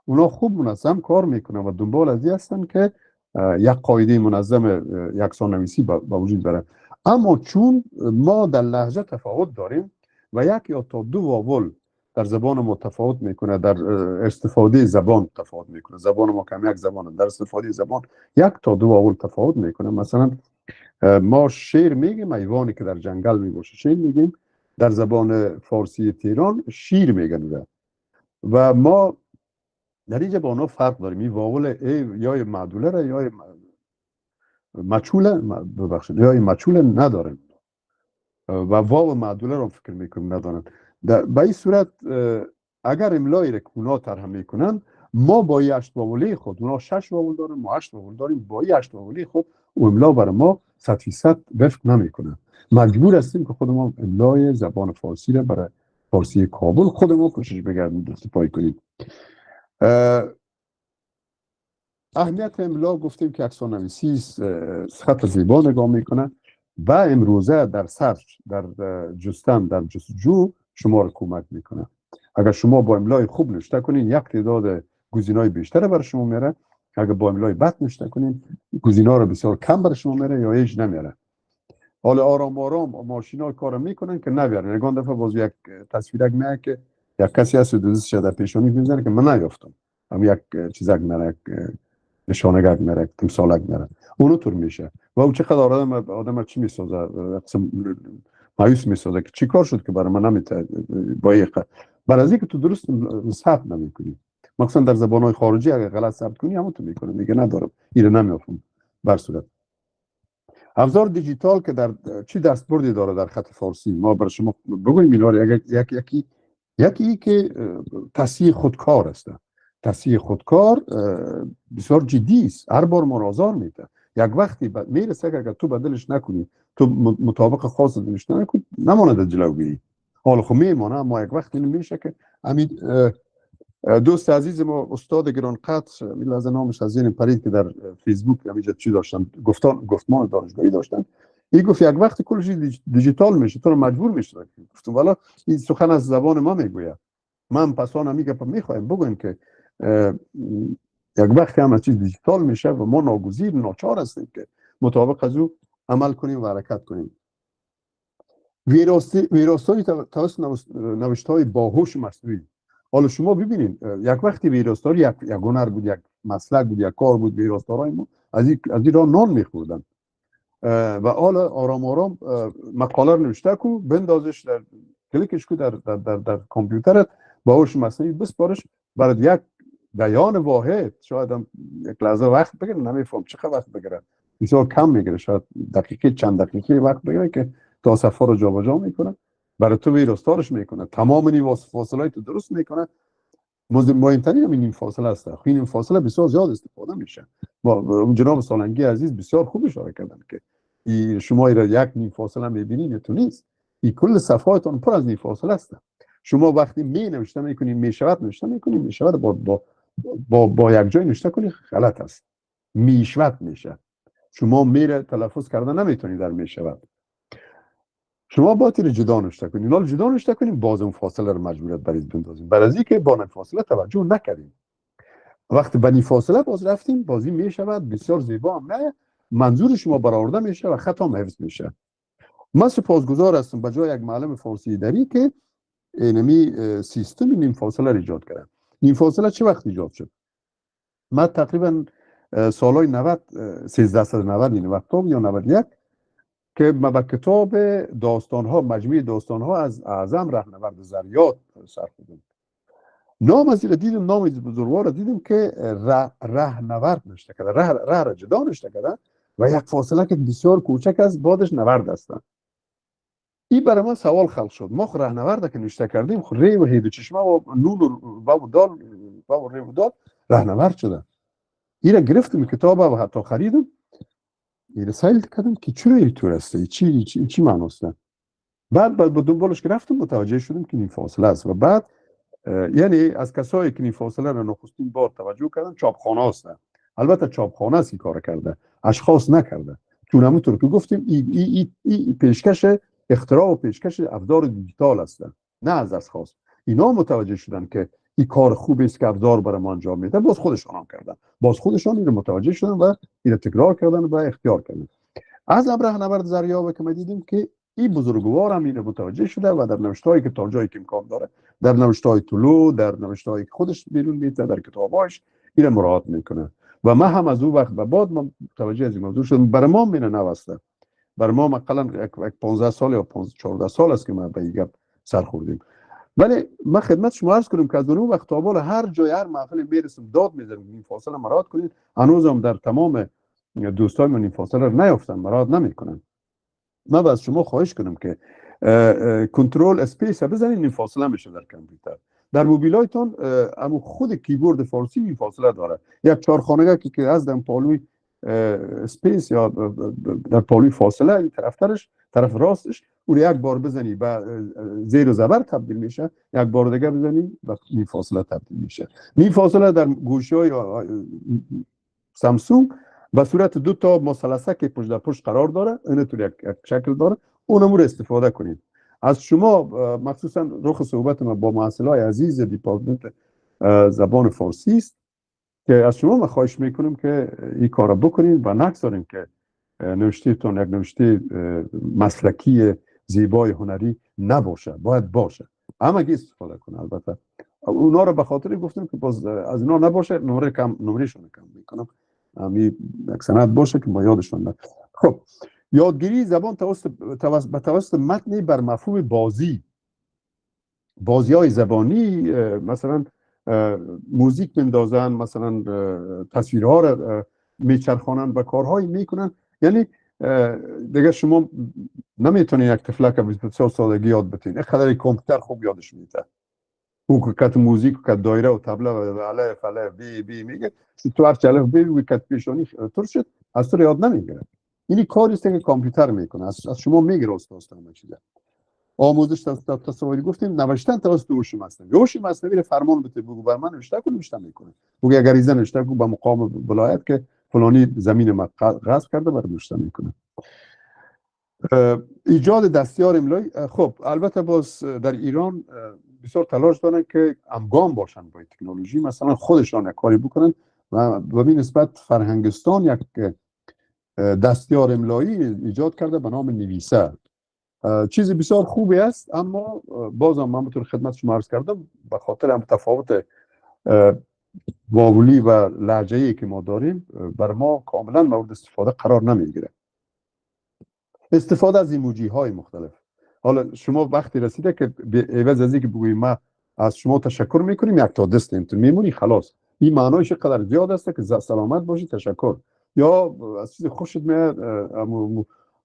اونا خوب منظم کار میکنن و دنبال از این هستن که یک قاعده منظم یکسان نویسی با وجود بره. اما چون ما در لهجه تفاوت داریم و یک یا تا 2 واول در زبان ما تفاوت میکنه، در استفاده زبان تفاوت میکنه، زبان ما کم یک زبان، در استفاده زبان 1 تا 2 واول تفاوت میکنه. مثلا ما شیر میگیم، ایوانی که در جنگل میباشه شیر میگیم، در زبان فارسی تهران شیر میگن. و ما در اینجا با اونا فرق داریم. این واول یا معدوله را یا مچوله، ببخشید، یا مچوله ندارن و واو معدوله را فکر میکنیم ندارن. به این صورت اگر املایی را که اونا طرح میکنن، ما با 8 واولی خود، اونا 6 واول دارن، ما 8 واول داریم، با 8 واولی خود او املا برای ما 100% وفق نمیکنه. مجبور هستیم که خودمون املای زبان فارسی را برای فارسی کابل خودمون کوشش بگردیم دست پای کنیم. اهمیت املا گفتیم که یکسان نویسی خط زیبا نگاه میکنه و امروزه در سرچ، در جستن، در جستجو شما رو کمک میکنه. اگر شما با املای خوب نوشته کنین، یک تعداد گزینه‌های بیشتر برای شما میاره. اگر با املای بد نوشته کنین، گزینه‌ها رو بسیار کم برای شما میاره یا هیچ نمیاره. حالا آرام آرام ماشینا کار میکنن که نمیاره. نگاه دفعه باز یک تصویرک میاد که یک کسی هست دوست شده پیشانی میذاره که من نیافتم، هم یک چیزک میاره، نشانگرد میره، تمثالک میره، اونو طور میشه و او چقدر آدم چی میسازه، مایوس میسازه که چی کار شد که برای من نمیته برای از اینکه تو درست ثبت نمیکنی. مثلا در زبانهای خارجی اگر غلط ثبت کنی همون تو میکنه، میگه ندارم، اینو نمیافم. بر صورت ابزار دیجیتال که در چی دستبردی داره در خط فارسی؟ ما بر شما بگویم اینو. یکی که تصحیح خودکار است. تصحیح خودکار بسیار جدی است. هر بار مرازار میده. یک وقتی میرسه که اگر تو بدلش نکنی، تو مطابق خاص دلش نکنی، نماند جلو بری. حالا خب میمونه، اما یک وقتی نمیشه که همین دوست عزیز ما استاد گرانقدر از نامش از ذهنم پرید که در فیسبوک همینجا چی داشتن، گفتمان دانشگاهی داشتن. این گفت یک وقتی کل چیز دیجیتال میشه، تو رو مجبور میشه. گفتم والا این سخن از زبان ما میگوید. من پسان میگم میخوایم بگویم که یک وقتی همه چیز دیجیتال میشه و ما ناگزیر ناچار هستیم که مطابق از او عمل کنیم و حرکت کنیم. ویراستاری توسط نوشته‌های باهوش مصنوعی. حالا شما ببینید یک وقتی ویراستاری یک هنر بود، یک مسلک بود، یک کار بود. ویراستارای ما از این راه نان میخوردن و حالا آرام آرام مقاله رو نوشته کو، بندازش در کلیکش کو در کامپیوترت، باهوش مصنوعی بسپارش برای یک بیان واحد. شاید هم یک لحظه وقت بگیره، نمیفهم چقدر وقت بگیره، بسیار کم میگیره، شاید دقیقه چند دقیقه وقت بگیره که تا صفحه رو جابجا میکنه، برای تو ویراستارش میکنه، تمام این فاصله تو درست میکنه. مهمترین این فاصله است. این فاصله بسیار زیاد استفاده میشه. جناب سالنگی عزیز بسیار خوب اشاره کردن که شما را یک نیم فاصله میبینید، تو نیست. این کل صفحاتون پر از نیم فاصله است. شما وقتی می نوشته میکنید میشود نوشته میکنید میشود با یک جای نوشته کنید غلط است. میشود میشه. شما میره تلفظ کردن نمیتونید در میشود. شما باید رو جدا نوشته کنید. حالا جدا نوشته کنید، باز اون فاصله رو مجبوریت برید بندازیم. برای از اینکه با فاصله توجه نکردیم. وقتی بنی فاصله باز رفتیم، بازی میشود بسیار زیبا. نه منظور شما برآورده میشه و خطا حفظ میشه. من سپاسگزار هستم به جای یک معلم فارسی اداری که اینمی سیستم نیم فاصله رو ایجاد کرد. نیم فاصله چه وقت ایجاد شد؟ من تقریبا سالهای 90 1390 یا 91 که ما با کتاب داستان‌ها، مجموعه داستان‌ها از اعظم رهنورد زریات سر خوردم. نام از این دیدم، نام از بزرگوار دیدم که رهنورد نوشته کرده، ره را جدا نوشته کرده و یک فاصله که بسیار کوچک است بعدش نورد هستن. این برای من سوال خلق شد. ما خو رهنورد که نوشته کردیم، خو ری و هید و چشمه و نون و دال و ری و دال رهنورد شده. این را گرفتم کتاب و حتی خریدم. این سایل کردم که چرا اینطور است؟ چی معناست؟ بعد با دنبالش که رفتم متوجه شدم که این فاصله است. و بعد یعنی از کسایی که این فاصله را نخستین بار توجه کردن چاپخانه هستند. البته چاپخانه است این کار کرده، اشخاص نکرده. چون همونطور که گفتیم این پیشکش اختراع و پیشکش ابزار دیجیتال هستند، نه از اشخاص. اینا متوجه شدن که این کار خوبی است که ابزار برای ما انجام میده، باز خودشان هم کردن، باز خودشان این رو متوجه شدن و این تکرار کردن و اختیار کردن. از رهنورد زریاب که ما دیدیم که این بزرگوار هم این متوجه شده و در نوشته‌هایی که تا جایی که امکان داره، در نوشته‌های طلوع، در نوشته‌هایی که خودش بیرون میده، در کتاباش این مراعات میکنه. و ما هم از اون وقت به بعد ما متوجه از این موضوع شدم. برای ما مینه نوسته، برای ما مثلا 15 سال یا 14 سال است که ما به این سر خوردیم. ولی من خدمت شما عرض کنم که از اون وقت تا بالا هر جای هر محفل میرسم داد میزنم این فاصله مراعات کنید. هنوزم در تمام دوستای من این فاصله رو نیافتن، مراعات نمیکنن. من از شما خواهش کنم که کنترل اسپیس بزنید، این فاصله میشه در کامپیوتر. در موبیلایتون اما خود کیبورد فارسی این فاصله داره. یک چهارخانگی که از دم پالوی اسپیس یا در پالوی فاصله این طرف راستش اون یک بار بزنی و زیر و زبر تبدیل میشه، یک بار دیگه بزنی و این فاصله تبدیل میشه. این فاصله در گوشی‌های سامسونگ به صورت دو تا مثلثه که پشت در پشت قرار داره، اینطور یک شکل داره، اونم رو استفاده کنید. از شما مخصوصا رخ صحبت ما با محصلای عزیز دیپارتمنت زبان فارسی است که از شما من خواهش میکنم که این کارو بکنید و نگذارید که نوشتهتون یک نوشته مسلکی زیبای هنری نباشه، باید باشه. همگی استفاده کنه. البته اونا رو به خاطر گفتم که باز از اینا نباشه، نمرهشون کم میکنم. همین یک سند باشه که ما یادشون نه. خب یادگیری زبان به توسط متنی بر مفهوم بازی‌های زبانی، مثلا موزیک میندازن، مثلا تصویرها رو میچرخانن و کارهایی میکنن. یعنی دیگه شما نمیتونی یک طفلک 24 سالگی یاد بتین. خیلی کامپیوتر خوب یادش میده. او که کت موزیک و کت دایره و تبله و الف الف بی بی میگه تو هر الف بی و کت پیشانی ترشت از تو یاد نمیگیره. اینی کاری است که کامپیوتر میکنه، از شما میگیره استاد همه چیزا. آموزش تصوری گفتیم نوشتن توسط هوش مصنوعی. هوش مصنوعی فرمان بده بگو بر من نوشته کن، نوشته میکنه. بگو اگر ایزه نوشته کن به مقام ولایت که فلانی زمین ما غصب کرده بر نوشته میکنه. ایجاد دستیار املایی، خب البته باز در ایران بسیار تلاش دارن که همگام باشن با تکنولوژی، مثلا خودشان یک کاری بکنن و به نسبت فرهنگستان یک دستیار املایی ایجاد کرده به نام نویسه. چیزی بسیار خوبی است، اما بازم من بطور خدمت شما عرض کردم به خاطر هم تفاوت واولی و لهجه‌ای که ما داریم بر ما کاملا مورد استفاده قرار نمیگیره. استفاده از ایموجی های مختلف. حالا شما وقتی رسیده که عوض از اینکه بگویی ما از شما تشکر میکنیم یک تا دست اینطور میمونی خلاص، این معنایش قدر زیاد است که سلامت باشی تشکر، یا از چیز خوشت میاد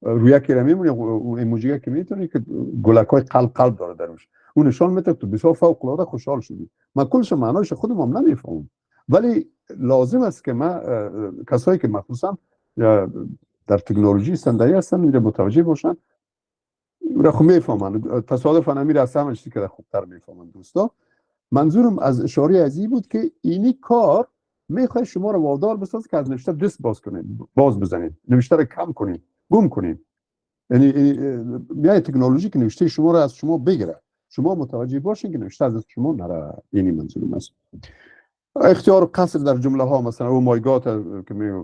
روی یکی را میمونی اون ایموجی که میتونی که گلکای قلب داره درش، اون نشان میده تو بسیار فوق العاده خوشحال شدی. من کلش معنایش خودم هم نمیفهمم، ولی لازم است که ما کسایی که مخصوصا در تکنولوژی صندلی هستن میره متوجه باشن را خب میفهمن. تصادفاً امیر از همه چیزی که خوبتر میفهمن دوستا. منظورم از اشاره ازی بود که اینی کار میخواد شما رو وادار بساز که از نوشته دست باز بزنید، نوشته رو کم کنید، گم کنید. یعنی میای تکنولوژی که نوشته شما رو از شما بگیره، شما متوجه باشین که نوشته از شما نره. اینی منظورم است. اختیار قصر در جمله ها، مثلا او مای گاد که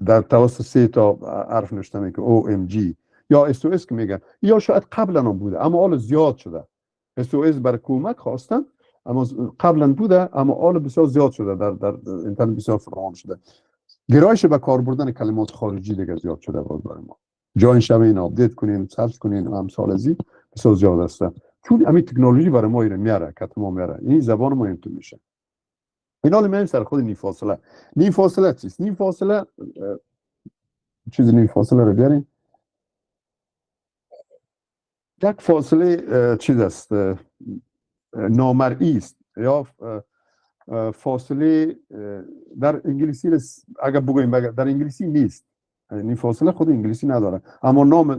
در توسط 3 تا حرف نوشته میگه OMG یا SOS که میگن، یا شاید قبلا هم بوده اما حالا زیاد شده. SOS برای کمک خواستن اما قبلا بوده اما حالا بسیار زیاد شده، در اینترنت بسیار فراوان شده. گرایش به کار بردن کلمات خارجی دیگه زیاد شده باز برای ما. جای شب این آپدیت کنین، سرچ کنین و امثال ازی بسیار زیاد است. چون همین تکنولوژی برای ما میاره، کت ما میاره. این زبان ما اینطور میشه. این حال میایم سر خود نیم فاصله. نیم فاصله چیست؟ نیم فاصله چیز نیم فاصله رو بیاریم. یک فاصله چیز است نامرئی است، یا فاصله در انگلیسی اگر بگوییم در انگلیسی نیست. این فاصله خود انگلیسی نداره، اما نام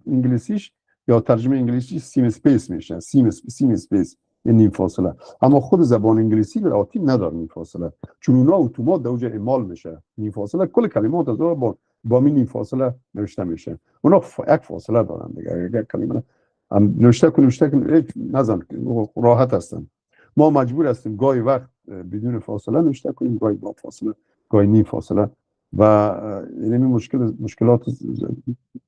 انگلیسیش یا ترجمه انگلیسی سیم اسپیس میشه. سیم اسپیس این نیم فاصله، اما خود زبان انگلیسی به لاتین نداره نیم فاصله، چون اونا اتومات در اوج اعمال میشه. نیم فاصله کل کلمات از با نیم فاصله نوشته میشه. اونا یک فاصله دارن دیگه. یک کلمه نوشته کن نزن راحت هستن. ما مجبور هستیم گاهی وقت بدون فاصله نوشته کنیم، گاهی با فاصله، گاهی نیم فاصله. و این مشکلات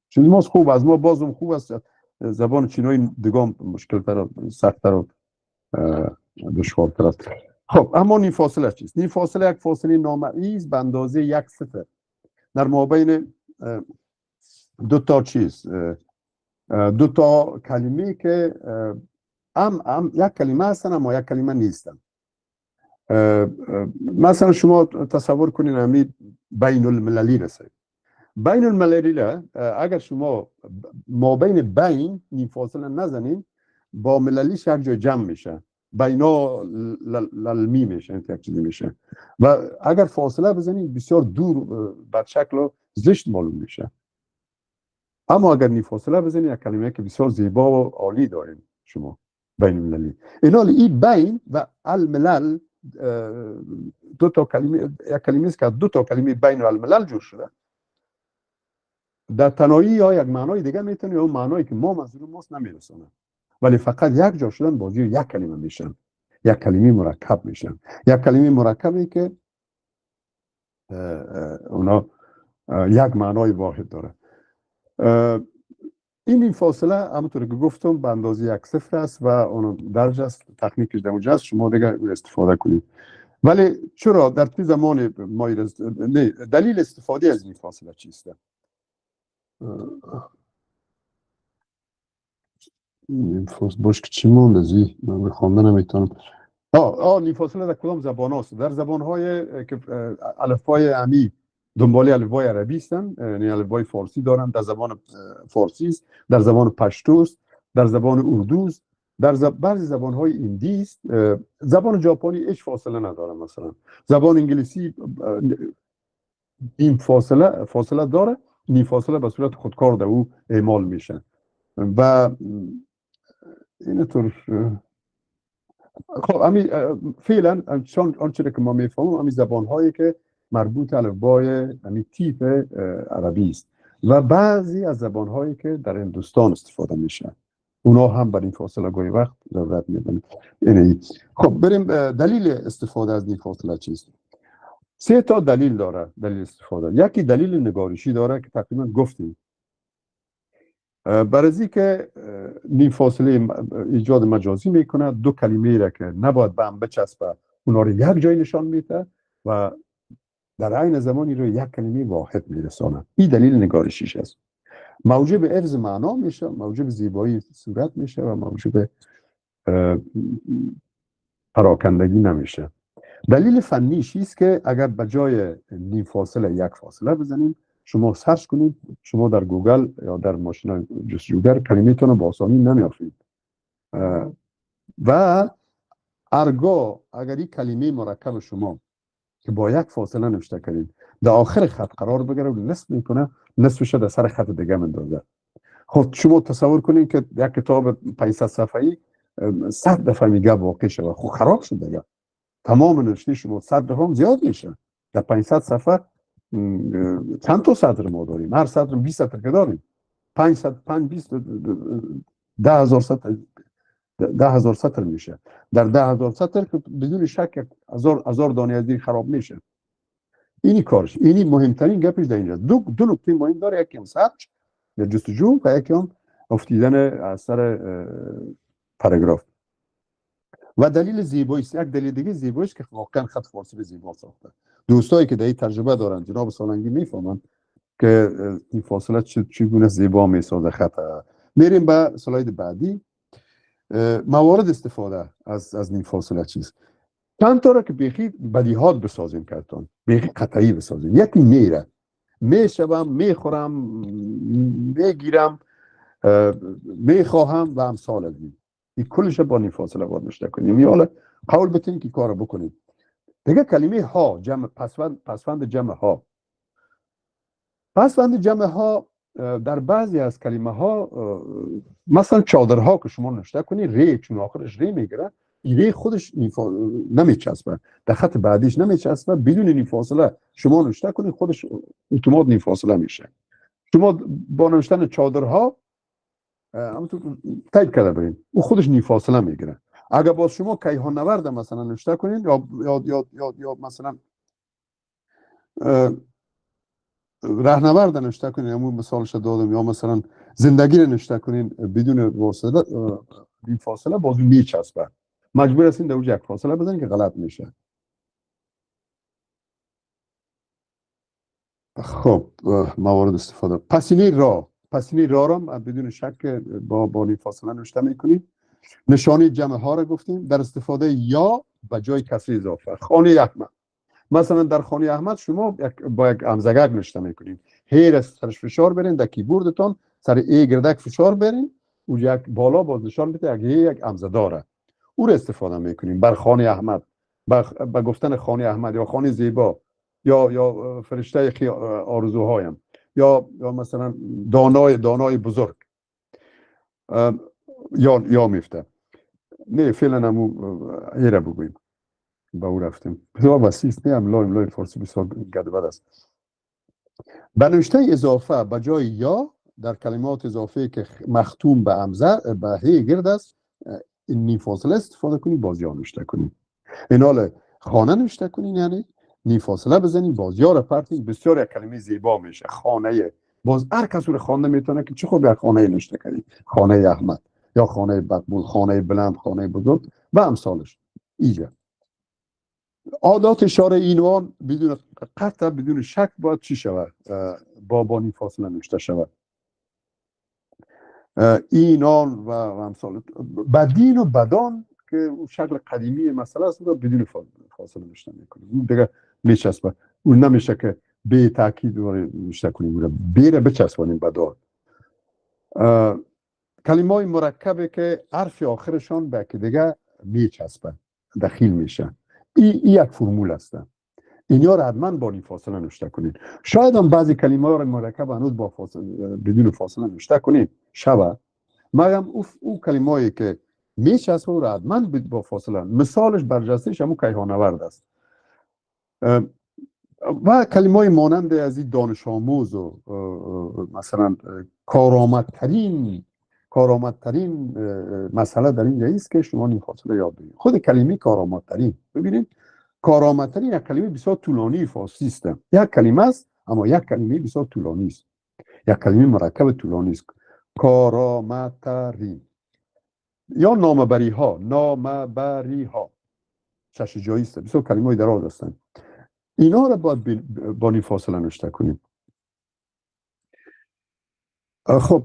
چیزی ماست. خوب از ما بازم خوب است. زبان چینایی دیگه مشکل تر، سخت‌تر و دشوارتر است. خب اما نیم فاصله چیست؟ نیم فاصله یک فاصله نامرئی است به اندازه 1 صفر در مابین دو تا چیز، دو تا کلمه که هم یک کلمه هستن اما یک کلمه نیستن. مثلا شما تصور کنین همین بین المللی رسید. بین المللی اگر شما ما بین بین نیم فاصله نزنین، با مللیش یک جای جمع میشه، بینا للمی میشه، یک چیزی میشه. و اگر فاصله بزنین بسیار دور بر شکل و زشت معلوم میشه. اما اگر نیم فاصله بزنین یک کلمه که بسیار زیبا و عالی دارین شما، بین المللی. این بین و الملل دو تا کلمه، یک کلمه است که دو تا کلمه بین و الملل جور شده. در تنهایی یا یک معنای دیگه میتونه اون معنایی که ما منظور ماست نمیرسونه، ولی فقط یک جا شدن بازی یک کلمه میشن، یک کلمه مرکب میشن. یک کلمه مرکبی که اونا یک معنای واحد داره. این فاصله همونطور که گفتم به اندازه 1 صفر است و اون درجه است، تکنیکش در اونجا است، شما دیگه استفاده کنید. ولی چرا در طی زمان ما دلیل استفاده از این فاصله چیست؟ این فاصله باش که چی مونده ازی من خواندن نمیتونم. این فاصله در کدام زبان هست؟ در زبان های که الفبای امی دنبال الفبای عربی هستن، یعنی الفبای فارسی دارن، در زبان فارسی است، در زبان پشتو است، در زبان اردو است، در بعضی زبان‌های هندی است. زبان ژاپنی هیچ فاصله نداره. مثلا زبان انگلیسی این فاصله داره، این فاصله به صورت خودکار در او اعمال میشه و اینطور. خب همین فعلا آنچه که ما میفهمیم همین زبان‌هایی که مربوط الفبای همین تیپ عربی است و بعضی از زبان‌هایی که در هندوستان استفاده میشه اونا هم بر این فاصله گاهی وقت ضرورت می‌بینه. یعنی خب بریم دلیل استفاده از این فاصله چیست؟ 3 تا دلیل داره دلیل استفاده. یکی دلیل نگارشی داره که تقریبا گفتیم، برای که نیم فاصله ایجاد مجازی میکنه، 2 کلمه را که نباید به هم بچسبه اونا رو یک جای نشان میده و در عین زمانی رو یک کلمه واحد میرسانه. این دلیل نگارشیش است. موجب حفظ معنا میشه، موجب زیبایی صورت میشه و موجب پراکندگی نمیشه. دلیل فنیش است که اگر به جای نیم فاصله یک فاصله بزنیم، شما سرچ کنید، شما در گوگل یا در ماشین جستجوگر کلمه‌تون رو با آسانی نمیافید و هرگاه اگر این کلمه مرکب شما که با یک فاصله نوشته کردید در آخر خط قرار بگیره و نصف میکنه، نصفش در سر خط دیگه مندازه. خب شما تصور کنید که یک کتاب 500 صفحه‌ای 100 دفعه میگه واقع شده، خب خراب شد دیگه. تمام نوشته شما 100 دفعه هم زیاد میشه. در 500 صفحه چند تا سطر ما داریم؟ هر سطر 20 سطر که داریم، 10,000 سطر 10,000 سطر میشه. در 10,000 سطر بدون شک هزار دانه از این خراب میشه. اینی کارش، اینی مهمترین گپش در اینجاست. دو نکته مهم داره، یکی هم سرچ یا جستجو و یکی هم افتیدن از سر پاراگراف. و دلیل زیبایی است. یک دلیل دیگه زیبایی است که واقعا خط فارسی به زیبا ساخته. دوستایی که در این تجربه دارن، جناب سالنگی میفهمن که این فاصله چگونه زیبا میسازه خط. میریم به سلاید بعدی. موارد استفاده از این فاصله چیست؟ چند تا را که بیخی بدیهات بسازیم کارتون، بیخی قطعی بسازیم. یکی میره، میشوم، میخورم، میگیرم، میخواهم و امثال از این کلش با این فاصله باید نوشته کنیم. یا قول بتین که کارو بکنید. دیگه کلمه ها، جمع پسوند جمع ها. پسوند جمع ها در بعضی از کلمه ها، مثلا چادرها که شما نوشته کنید ری، چون آخرش ری میگیره، این ری خودش نمیچسبه، در خط بعدیش نمیچسبه. بدون این فاصله شما نوشته کنید خودش اتومات این فاصله میشه. شما با نوشتن چادرها همونطور تایپ کرده برید، او خودش نیم فاصله میگیره. اگر باز شما کیهان نورد مثلا نوشته کنید یا مثلا راهنورد نوشته کنید، همون مثالش دادم، یا مثلا زندگی رو نوشته کنید بدون واسطه، این فاصله باز میچسبه. مجبور هستین در اونجا یک فاصله بزنید که غلط میشه. خب موارد استفاده. پسینه راه را بدون شک با این فاصله نوشته میکنید. نشانی جمع ها را گفتیم. در استفاده یا به جای کسری اضافه. خانه احمد، مثلا در خانه احمد شما با یک امزگک نوشته میکنید. هیر سرش فشار برین، در کیبوردتون سر ای گردک فشار برین، او یک بالا باز نشان بده یک امزه داره، او را استفاده میکنیم. بر خانه احمد، با گفتن خانه احمد یا خانه زیبا یا فرشته آرزوهایم یا مثلا دانای بزرگ یا میفته. نه فعلا همون ایره بگویم با او رفتیم. بسیار وسیست، نه هم لای فارسی بسیار گدبد است. بنوشته اضافه به جای یا در کلمات اضافه که مختوم به امزه به هی گرد است، این نیم فاصله استفاده کنید، باز یا نوشته کنید. این حال خانه نوشته کنید، یعنی نیم فاصله بزنید، باز یا را پرتید، بسیار یک کلمه زیبا میشه. خانه، باز هر کس رو خانه میتونه که چه خوب یک خانه نوشته کنید، خانه احمد یا خانه مقبول، خانه بلند، خانه بزرگ و امثالش. اینجا عادات اشاره اینوان بدون قطع بدون شک باید چی شود؟ با نیم فاصله نوشته شود. اینان و امثال. بدین و بدان که شکل قدیمی مسئله است، بدون فاصله نوشته میکنیم. اون دیگه میچسبه. اون نمیشه که به تاکید نوشته کنیم، بیره بچسبانیم به دار. کلمه های مرکبه که حرف آخرشان به که دیگه میچسبن، دخیل میشن. این یک فرمول هستن. اینا را حتما با این فاصله نوشته کنید. شاید هم بعضی کلمه ها را مرکب هنوز با فاصله بدون فاصله نوشته کنید شبه، مگم او کلمه هایی که میچسبه او را حتما با فاصله. مثالش برجستهش همون کیهانورد است. و کلمه های مانند از این دانش آموز و مثلا کارآمدترین مسئله در اینجا است که شما این فاصله یاد بگیرید. خود کلمه کارآمدترین، ببینید کارآمدترین یک کلمه بسیار طولانی فارسی است. یک کلمه است اما یک کلمه بسیار طولانی است. یک کلمه مرکب طولانی است. کارآمدترین یا نامبری ها شش جایی است. بسیار کلمه های دراز هستند. اینا را باید با این فاصله نوشته کنیم. خب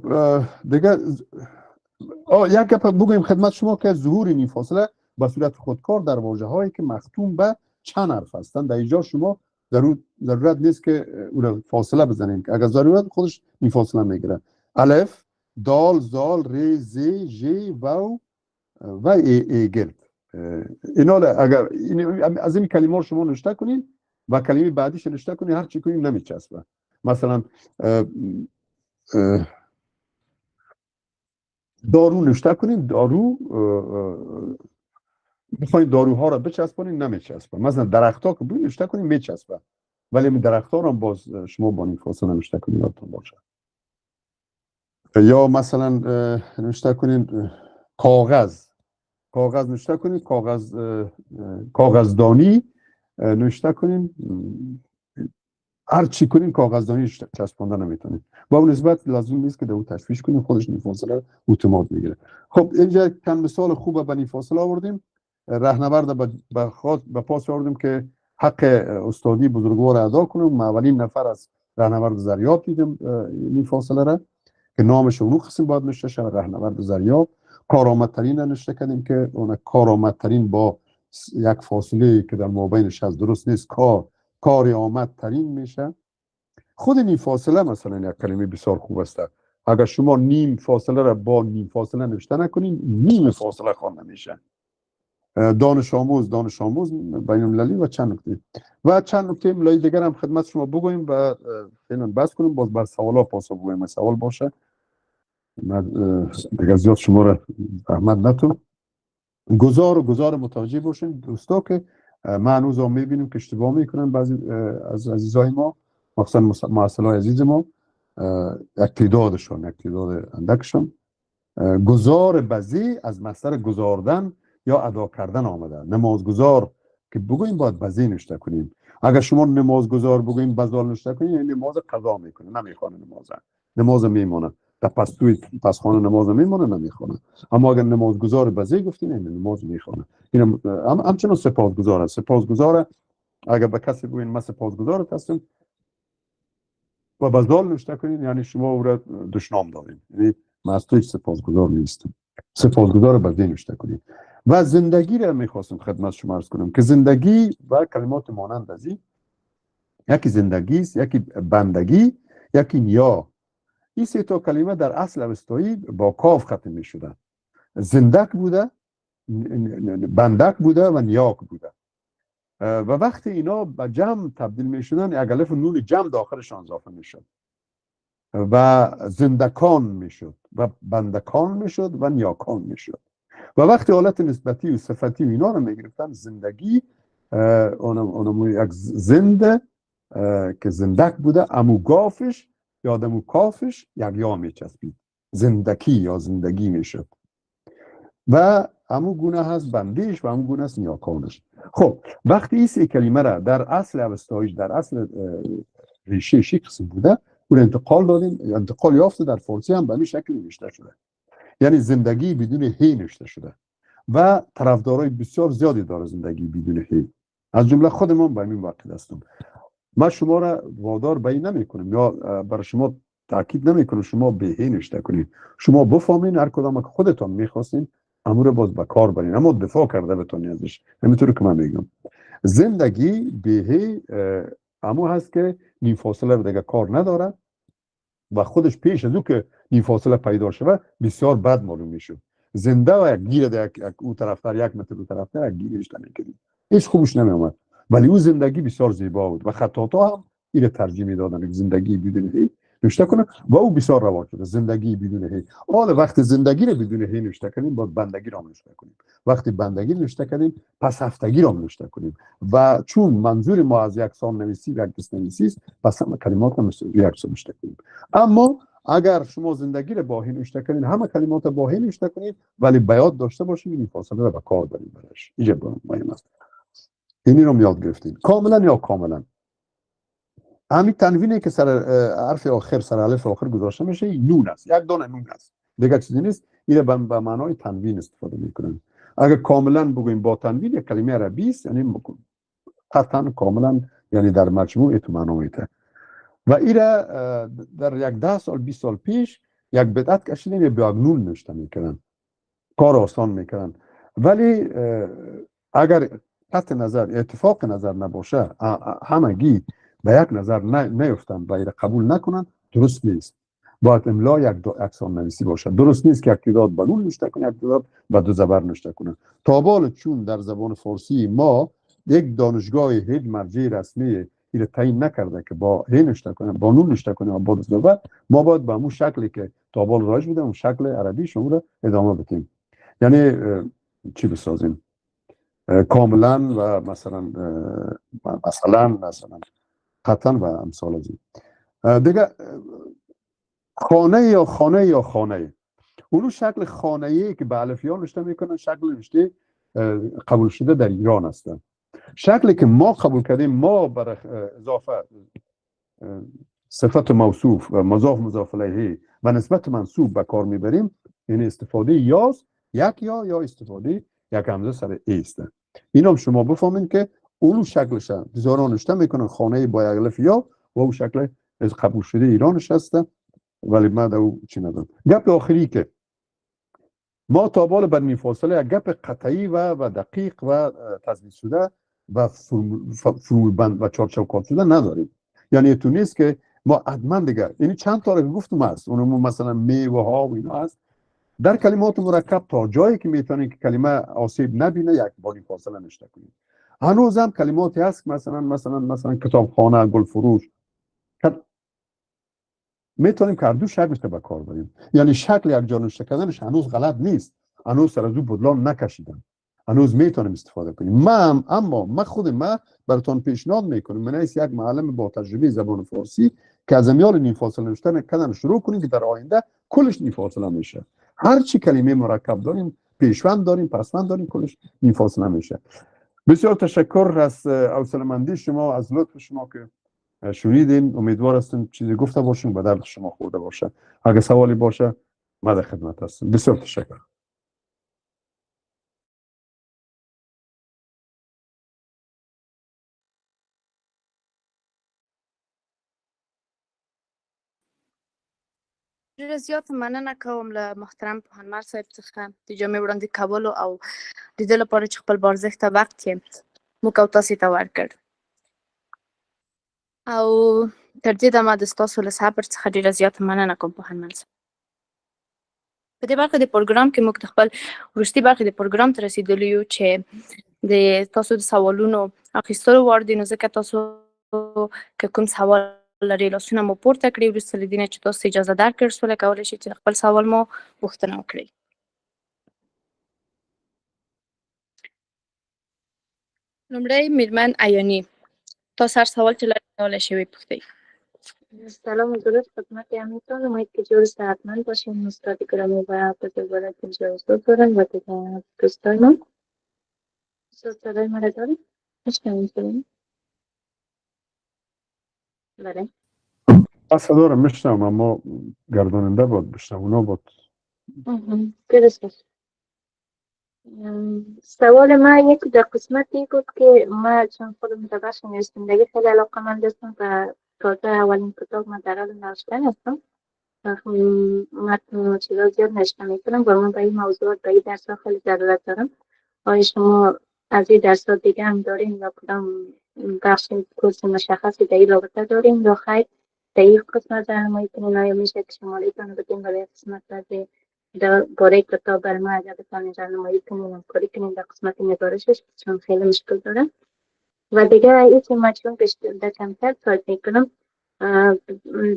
دیگه یک گپ بگویم خدمت شما که ظهور این فاصله به صورت خودکار در واژه هایی که مختوم به چند حرف هستند. در اینجا شما ضرورت نیست که اون فاصله بزنیم، اگر ضرورت خودش این فاصله میگیره. الف، دال، زال، ر، ز، ژ، واو و ای گرد. اینا اگر از این کلمات شما نوشته کنین و کلمه بعدیش نوشته کنین، هر چی کنین نمیچسبه. مثلا دارو نوشته کنین، دارو بخواین داروها را بچسبونین نمیچسبه. مثلا درخت‌ها که نوشته کنین میچسبه، ولی این درخت‌ها را باز شما با این فاصله نوشته کنین یادتون باشه. یا مثلا نوشته کنین کاغذ نوشته کنین، کاغذدانی نوشته کنین، هر چی کنین کاغذدانی چسبانده نمیتونین. با اون نسبت لازم نیست که در اون تشویش کنین، خودش این فاصله اتومات میگیره. خب اینجا چند مثال خوبه به این فاصله آوردیم. راهنورد به پاس آوردیم که حق استادی بزرگوار ادا کنیم. ما اولین نفر از راهنورد زریاب دیدیم این فاصله را که نامش اون قسم باید نوشته شه، راهنورد زریاب. کارآمدترین نوشته کردیم که اون کارآمدترین با یک فاصله که در مابینش از درست نیست، کار آمدترین میشه. خود این فاصله مثلا یک کلمه بسیار خوب است. اگر شما نیم فاصله را با نیم فاصله نوشته نکنین، نیم فاصله خوانده میشه. دانش آموز بین المللی و چند نکته املایی دیگر هم خدمت شما بگویم و فعلا بس کنیم، باز بر سوالا پاسخ بگویم. سوال باشه دیگر زیاد شما را زحمت نتون. گزار متوجه باشین دوستا که ما هنوز هم میبینیم که اشتباه میکنن بعضی از عزیزای ما، مخصوصا معاصلای عزیز ما، یک تعداد اندکشون. گزار بزی از مصدر گزاردن یا ادا کردن آمده. نمازگزار که بگویم باید بزی نوشته کنیم. اگر شما نمازگزار بگویم بزال نوشته کنیم، یعنی نماز قضا میکنه، نمیخوانه نماز میمونه. در پسخانه نماز میمونه، نمیخوانه. اما اگر نمازگزار بزی گفتین، این نماز میخوانه. این همچنان سپاسگزار است. سپاسگزار اگر به کسی بگوین من سپاسگزارت هستم و بزال نوشته کنین، یعنی شما او را دشنام دارین، یعنی من از تو هیچ سپاسگزار نیستم. سپاسگزار بزی نوشته کنین. و زندگی را میخواستم خدمت شما عرض کنم که زندگی و کلمات مانند از این، یکی زندگی است، یکی بندگی، یکی نیا. این سه تا کلمه در اصل اوستایی با کاف ختم می شدن. زندک بوده، بندک بوده و نیاک بوده. و وقتی اینا به جمع تبدیل می شدن، یک الف و نون جمع داخلشان اضافه می شد و زندکان می شد و بندکان می شد و نیاکان می شد. و وقتی حالت نسبتی و صفتی و اینا رو می گرفتن، زندگی اونم یک زنده که زندک بوده، امو گافش یا امو کافش یک یا می چسبید، زندگی یا زندگی می شد. و امو گونه هست بندیش و امو گونه هست نیاکانش. خب وقتی این سه کلمه را در اصل اوستایش، در اصل ریشه شی قسم بوده، اون انتقال دادیم، انتقال یافته در فارسی هم به این شکل نوشته شده، یعنی زندگی بدون هی نوشته شده و طرفدارای بسیار زیادی داره زندگی بدون هی، از جمله خودمون به این واقع هستم. ما شما را وادار به این نمی کنیم یا برای شما تاکید نمی کنیم شما به هی نوشته کنید. شما بفهمین هر کدام که خودتون میخواستین امور باز به کار برین، اما دفاع کرده بتونی ازش. همینطوری که من میگم زندگی به هی اما هست که نیم فاصله دیگه کار نداره و خودش پیش از او که نیم فاصله پیدا شود بسیار بد معلوم میشه. زنده و یک گیر در او طرفتر 1 متر او طرفتر یک گیرش نمیکردیم، هیچ خوبش نمیومد، ولی او زندگی بسیار زیبا بود و خطاطا هم این ترجیح میدادن زندگی بدون هی نوشته کنه و او بسیار رواج شده زندگی بدون هی. حالا وقتی زندگی رو بدون هی نوشته کنیم باید بندگی رو نوشته کنیم، وقتی بندگی نوشته کنیم پس هفتگی رو نوشته کنیم و چون منظور ما از یک سام نویسی و یک دست نویسی است پس هم کلمات رو یک نوشته کنیم. اما اگر شما زندگی رو با هی نوشته کنید همه کلمات با هی نوشته کنید ولی بیاد داشته باشید این فاصله رو به کار برید برش. اینجا مهم است. اینی رو یاد گرفتیم کاملا یا کاملا. همین تنوینی که سر حرف آخر سر الف آخر گذاشته میشه نون است، یک دانه نون است دیگه چیزی نیست. اینو به معنای تنوین استفاده میکنن. اگر کاملا بگویم با تنوین یک کلمه عربی است یعنی قطعا کاملا یعنی در مجموع تو معنا میده. و ایره در یک 10 سال 20 سال پیش یک بدعت کشیدن یا بیاگنون نوشته میکنن، کار آسان میکنن. ولی اگر قطع نظر اتفاق نظر نباشه همگی به یک نظر نیفتن و ایره قبول نکنن درست نیست. باید املا یک اقسام نویسی باشه. درست نیست که یک تعداد به نون نوشته کنه یک تعداد به 2 زبر نوشته کنه. تا چون در زبان فارسی ما یک دانشگاه هیچ مرجع رسمی این تعیین نکرده که با هی نوشته کنه با نون نوشته کنه و با 2 زبر، ما باید به همون شکلی که تا بال رایج بوده اون شکل عربی شما رو ادامه بدیم. یعنی چی بسازیم کاملا و مثلا قطعا و امثال از این دیگه. خانه اونو شکل خانه‌ای که به الفیا نوشته میکنن شکل نوشته قبول شده در ایران هستن. شکلی که ما قبول کردیم ما بر اضافه صفت موصوف و مضاف الیه و نسبت منصوب به کار میبریم، یعنی استفاده یاست یک یا استفاده یک همزه سر ای است. اینم شما بفهمین که اونو شکلش بزاران نوشته میکنن خانه با یک الف یا و اون شکل از قبول شده ایرانش هسته. ولی من در او چی ندارم. گپ آخری که ما تا بال بر نیم فاصله یک گپ قطعی و دقیق و تثبیت شده و فرمول بند و چارچوکات شده نداریم. یعنی تو نیست که ما حتما دیگه یعنی چند تا رو گفتم هست اونم مثلا میوه ها و اینا هست در کلمات مرکب تا جایی که میتونین که کلمه آسیب نبینه یک بار فاصله نوشته کنید. هنوزم کلماتی هست مثلا کتابخانه، گل فروش میتونیم که دو شکل به کار بریم. یعنی شکل یک جا نوشته کردنش هنوز غلط نیست، هنوز سر از او بدلان نکشیدم، هنوز میتونیم استفاده کنیم. اما خود من براتون پیشنهاد میکنم من یک معلم با تجربه زبان فارسی که از امیال نیم فاصله نوشتن کردن شروع کنیم که در آینده کلش نیم فاصله میشه. هر چی کلمه مرکب داریم پیشوند داریم پسوند داریم کلش نیم فاصله میشه. بسیار تشکر از حوصله‌مندی شما، از لطف شما که شنیدین. امیدوار هستم چیزی گفته باشیم به درد شما خورده باشه. اگه سوالی باشه من در خدمت هستم. بسیار تشکر. ډېره زیاته مننه کوم له محترم پوهنمل صاحب څخه د جامع وړاندې کولو او د دې لپاره چې خپل بارزښته وخت یې موږ او تاسې ته ورکړ. او تر دې دمه د ستاسو له صبر څخه ډېره زیاته مننه کوم پوهنمل صاحب. په دې برخه د پروګرام کې موږ د خپل وروستي برخې د پروګرام ته رسېدلي یو چې د تاسو د سوالونو اخیستلو وړ دي. نو ځکه تاسو که کوم سوال لري لاسونه مو پورته کړئ. وروسته له دې نه چې تاسو اجازه درکړل شوله کولی شئ چې خپل سوال مو پوښتنه وکړئ. لومړی میرمن عیاني تاسو هر سوال چې لرئ کولی شئ وپوښتئ. سلام و درود خدمت همتون. امید که جور صحتمند باشین. استاد گرامی و بزرگوارت اینجا حضور دارن و دوستای من. استاد صدای ما را دارید؟ میشنوید؟ بله. صدا رو میشنم اما گرداننده باید بشنم اونا باید. درست است. سوال من یک در قسمتی بود که من چون خودم در بخش نویسندگی خیلی علاقه‌مند هستم و تازه اولین کتاب من در حال نوشتن هستم و متن چیزا زیاد نوشته میکنم و من به این موضوعات به این درس‌ها خیلی ضرورت دارم. آیا شما از این درس‌ها دیگه هم دارین و کدام بخش کورس مشخصی در این رابطه داریم یا خیر در این قسمت راهنمایی کنین؟ آیا میشه که شماره‌تان رو بدین برای قسمت باره کتاب بر ما اگر بتانین راهنمایی کنین همکاری کنین در قسمت نگارشش، چون خیلی مشکل داره. و دیگه این که من چون در کمتر تایپ میکنم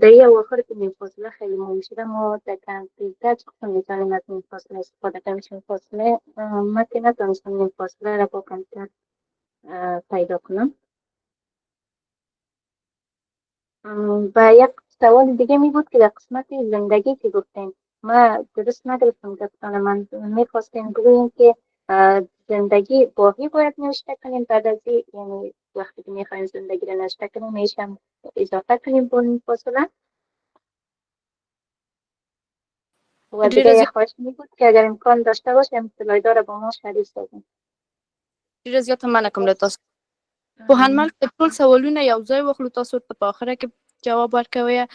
در این اواخر که این فاصله خیلی مهم شده، ما در کمتر چون میتونیم از این فاصله استفاده کنیم، چون فاصله من که نتونستم این فاصله را با کمتر پیدا کنم. و یک سوال دیگه می بود که در قسمت زندگی که گفتین ما درست نگرفتم گفتن من میخواستیم بگوییم که زندگی باقی باید نوشته کنیم بعد از این، یعنی وقتی که میخوایم زندگی رو نوشته کنیم میشم اضافه کنیم با این فاصله. و دیگه یک خواهش می بود که اگر امکان داشته باشیم سلایدها رو با ما شریک سازیم. ډېره زیاته مننه کوم له تاسو. پوهنمل د ټول سوالونه یو ځای واخلو، تاسو ته په آخره کې جواب ورکوئ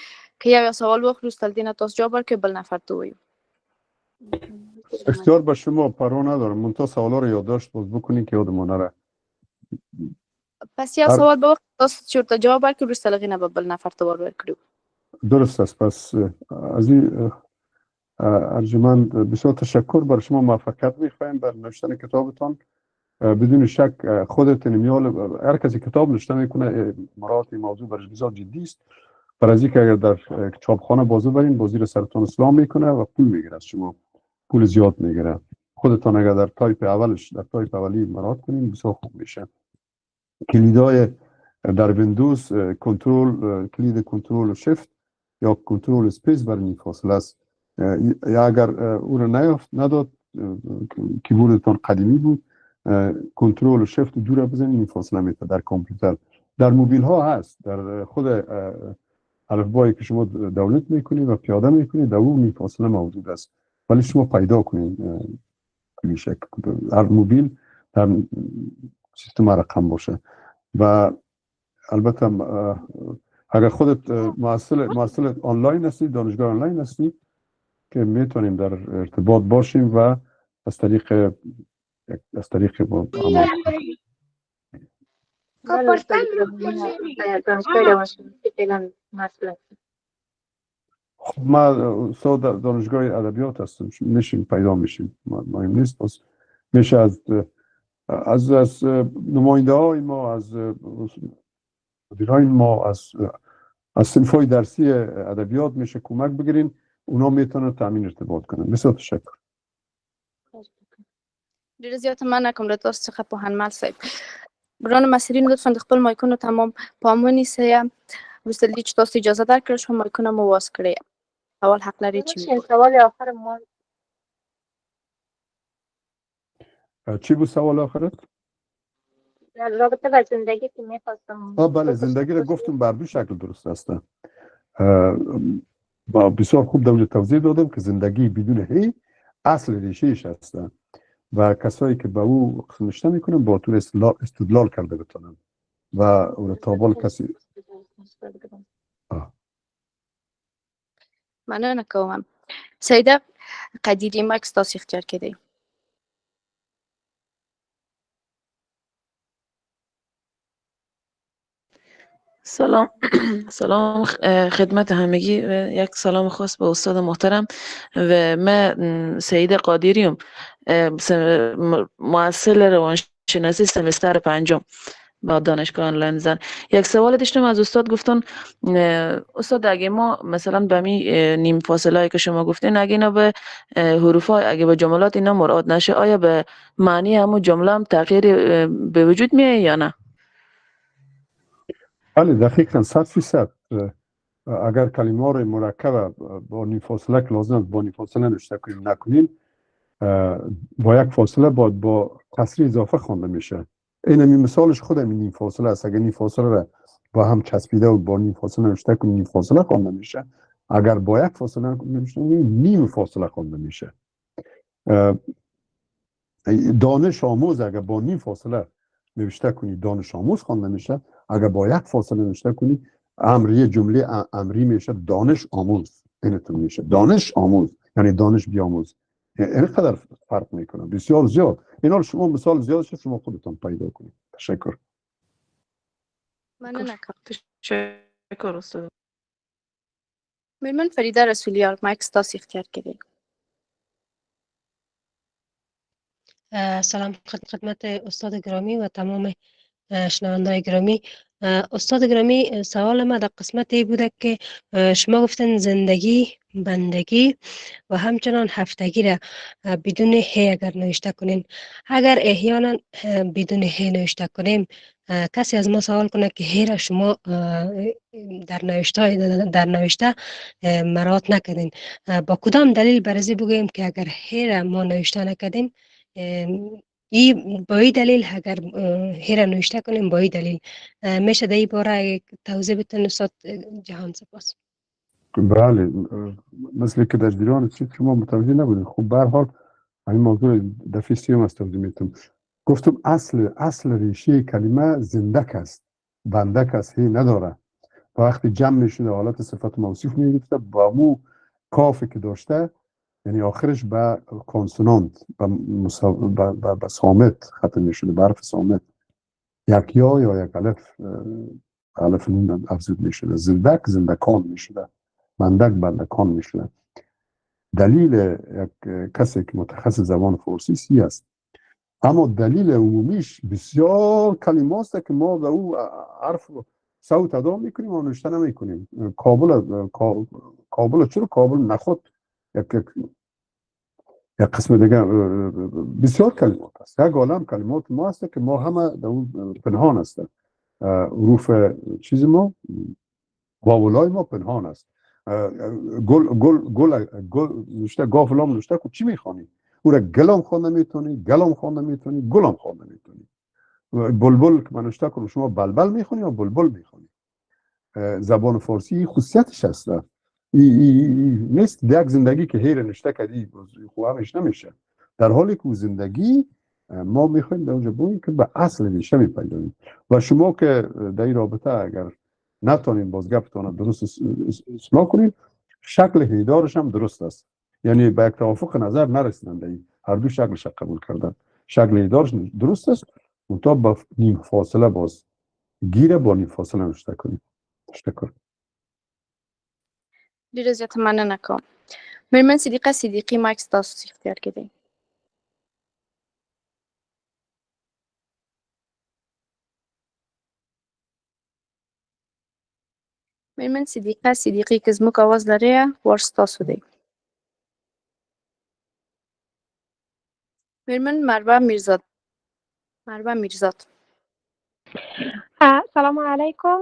که یو سوال واخلو ستل دینه تاسو جواب ورکوئ بل نفر ته ووایو. اختیار به شما پروا ندارم، منتها سوالا رو یادداشت باز بکنین که یادمون نره. پس یو سوال به وخت تاسو چې ورته جواب ورکړئ وروسته له هغې نه به بل نفر ته ور ورکړو. درست است. پس از این ارجمند بسیار تشکر، برای شما موفقیت میخوایم در نوشتن کتابتان. بدون شک خودت نمیال هر کسی کتاب نوشته میکنه مراعات موضوع برش بسیار جدی است. برای اینکه اگر در چاپخانه بازو برین بازی رو سرتون اسلام میکنه و پول میگیره از شما، پول زیاد میگیره. خودتان اگر در تایپ اولش در تایپ اولی مراعات کنین بسیار خوب میشه. کلیدای در ویندوز کنترل، کلید کنترل و شیفت یا کنترل اسپیس بر این فاصله است. یا اگر او رو نداد کیبوردتان قدیمی بود کنترل و شیفت دور بزنید این فاصله میده در کامپیوتر. در موبیل ها هست، در خود الفبایی که شما دانلود میکنید و پیاده میکنید در اون این فاصله موجود است، ولی شما پیدا کنید کلیشه هر موبیل در سیستم رقم باشه. و البته اگر خودت محصل آنلاین هستی، دانشگاه آنلاین هستی که میتونیم در ارتباط باشیم و از طریق با عمل خب ما استاد دانشگاه ادبیات هستم، میشیم پیدا میشیم، مهم نیست. بس میشه از نماینده های ما، از مدیرای ما، از صنفای درسی ادبیات میشه کمک بگیرین، اونا میتونن تامین ارتباط کنن. بسیار تشکر. ډېره زیاته مننه کوم له تاسو څخه پوهنمل صاحب. ګرانو محصلینو لطفا د خپل مایکونو تمام پام ونیسئ. وروسته له دې چې تاسو اجازه درکړل شوه مایکونه مو واز کړئ. سوال حق لري چې سوال آخر ما چی بود سوال آخرت؟ رابطه با زندگی که میخواستم. بله، زندگی رو گفتم بر دو شکل درست است. با بسیار خوب در توضیح دادم که زندگی بدون هی اصل ریشهش هست و کسایی که به او نشته میکنن با طور استدلال کرده بتونن و او تابال کسی مننه کوم. سیده قدیری مکس تاسو اختیار کړئ. سلام سلام خدمت همگی و یک سلام خاص به استاد محترم. و من سعید قادریم، محصل روانشناسی سمستر 5 با دانشگاه آنلاین زن. یک سوال داشتم از استاد. گفتن استاد اگه ما مثلا به می نیم فاصله که شما گفتین اگه اینا به حروف ها اگه به جملات اینا مراد نشه آیا به معنی همون جمله هم تغییر به وجود میاد یا نه؟ بله دقیقاً 100%. اگر کلمه رو مرکب با نیم فاصله که لازم است با نیم فاصله نوشته کنیم نکنیم، با یک فاصله با کسری اضافه خوانده میشه. این مثالش خود نیم فاصله است. اگر نیم فاصله رو با هم چسبیده و با نیم فاصله نوشته کنیم نیم فاصله خوانده میشه. اگر با یک فاصله نوشته کنیم نیم فاصله خوانده میشه. دانش آموز اگر با نیم فاصله نوشته کنی دانش آموز خوانده میشه. اگر با یک فاصله نوشته کنی امری جمله امری میشه دانش آموز. اینطور میشه دانش آموز، یعنی دانش بیاموز. اینقدر فرق میکنه، بسیار زیاد. اینا رو شما مثال زیاد شما خودتون پیدا کنید. تشکر. مننه که تشکر استاد. میرمن فریده رسولیار مایک ستاسو اختیار کردی. سلام خدمت استاد گرامی و تمام شنوندای گرامی. استاد گرامی، سوال ما در قسمتی بوده که شما گفتن زندگی، بندگی و همچنان هفتگی را بدون هی اگر نوشته کنین، اگر احیانا بدون هی نوشته کنیم، کسی از ما سوال کنه که هی را شما در نوشته مراعات نکردین، با کدام دلیل برزی بگوییم که اگر هی را ما نوشته نکردیم با این دلیل اگر هی نوشته کنیم با این دلیل میشه در این باره توضیح بتون استاد جهان؟ سپاس. بله، مثل که در جریان چیز شما متوجه نبودین. خب به هر حال همین موضوع دفعه سیوم است توضیح میتونم. گفتم اصل ریشه کلمه زندک است، بندک است، هی نداره. وقتی جمع میشده حالت صفت موصوف میگفته با مو کافی که داشته، یعنی آخرش به کانسونانت به صامت ختم میشده، به حرف صامت، یک یا یک الف نون افزود میشده. زندک زندکان میشده، بندک بندکان میشده. دلیل یک کسی که متخصص زبان فارسی سی است، اما دلیل عمومیش بسیار کلمات است که ما به او حرف صوت ادا میکنیم و نوشته نمیکنیم. کابل چرا کابل نخود یک قسم دیگه بسیار کلمات است. یک عالم کلمات ما است که ما همه در اون پنهان است. حروف چیز ما، واولای ما پنهان است. گل نوشته، گافلام نوشته که چی میخوانی؟ او را گلام خوانده میتونی، گلام خوانده میتونی، گلام خوانده میتونی. بلبل که من نوشته کنم شما بلبل میخوانی یا بلبل میخوانی. زبان فارسی خصوصیتش هست. نیست یک زندگی که هیر نوشته کردی خوبش نمیشه. در حالی که زندگی ما میخوایم در اونجا بگیم که به اصل ریشه میپیدیم. و شما که در این رابطه اگر نتونین باز گفتان درست اصلاح کنین، شکل هیدارش هم درست است. یعنی به یک توافق نظر نرسیدن در این، هر دو شکلش قبول کردن. شکل هیدارش درست است، منتها با نیم فاصله باز گیره با نیم فاصله نوشته کنید. تشکر. ډیره زیاته مننه کوم. میرمن صدیقه صدیقی مایک ستاسو اختیار کړئ. میرمن صدیقه صدیقی که زموږ اواز لري ور ستاسو دی. میرمن مروه میرزاد. سلام علیکم.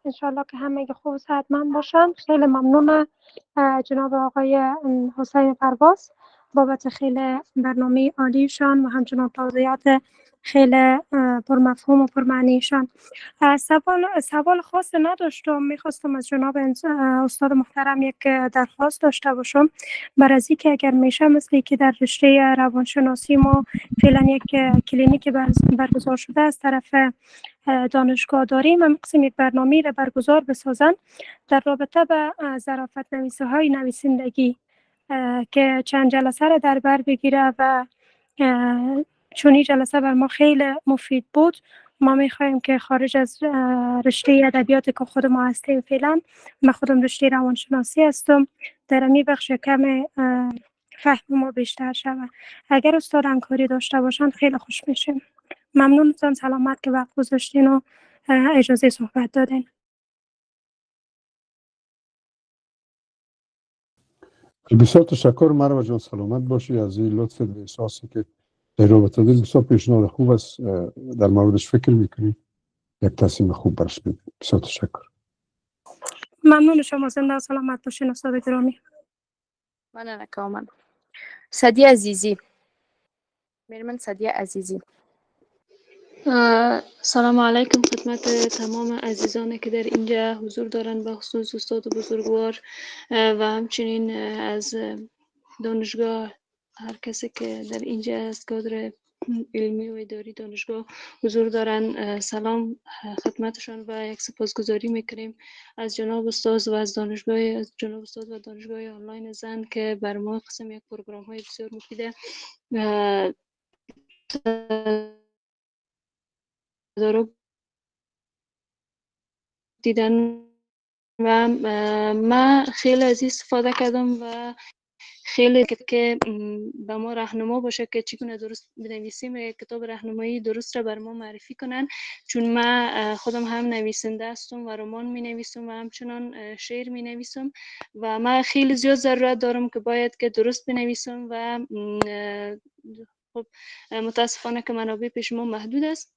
انشالله که همه خوب و صحتمند باشن. خیلی ممنون جناب آقای حسین پرواز بابت خیلی برنامه عالیشان و همچنان توضیحات خیلی پرمفهوم و پرمعنیشان. سوال خاص نداشتم. میخواستم از جناب استاد محترم یک درخواست داشته باشم، بر از اینکه اگر میشه مثل که در رشته روانشناسی ما فعلا یک کلینیک برگزار شده از طرف دانشگاه داریم، هم قسم یک برنامه را برگزار بسازن در رابطه به ظرافت نویسی های نویسندگی که چند جلسه را در بر بگیره و چون این جلسه بر ما خیلی مفید بود. ما میخوایم که خارج از رشته ادبیات که خود ما هستیم فعلا، من خودم رشته روانشناسی هستم، در این بخش کم فهم ما بیشتر شود. اگر استاد همکاری داشته باشند خیلی خوش میشیم. ممنونتان. سلامت که وقت گذاشتین و اجازه صحبت دادین. بسیار تشکر مروه جان، سلامت باشی. از این لطف و احساسی که در رابطه داریم بسیار پیشنهاد خوب است، در موردش فکر میکنی یک تصمیم خوب برش بگیریم. بسیار تشکر. ممنون شما. زنده و سلامت باشین استاد گرامی. مننه کوم. سعدیه عزیزی. میرمن سعدیه عزیزی. سلام علیکم خدمت تمام عزیزانی که در اینجا حضور دارند، به خصوص استاد بزرگوار و همچنین از دانشگاه هر کسی که در اینجا از کادر علمی و اداری دانشگاه حضور دارند. سلام خدمتشان و یک سپاسگزاری میکنیم از جناب استاد و از جناب استاد و دانشگاه آنلاین زن که بر ما قسم یک پروگرام های بسیار مفید تدارک دیدن و من خیلی از این استفاده کردم و خیلی که به ما راهنما باشه که چگونه درست بنویسیم. یک کتاب راهنمایی درست را بر ما معرفی کنن، چون من خودم هم نویسنده هستم و رمان می نویسم و همچنان شعر می نویسم و من خیلی زیاد ضرورت دارم که باید که درست بنویسم و خب متاسفانه که منابع پیش ما محدود است.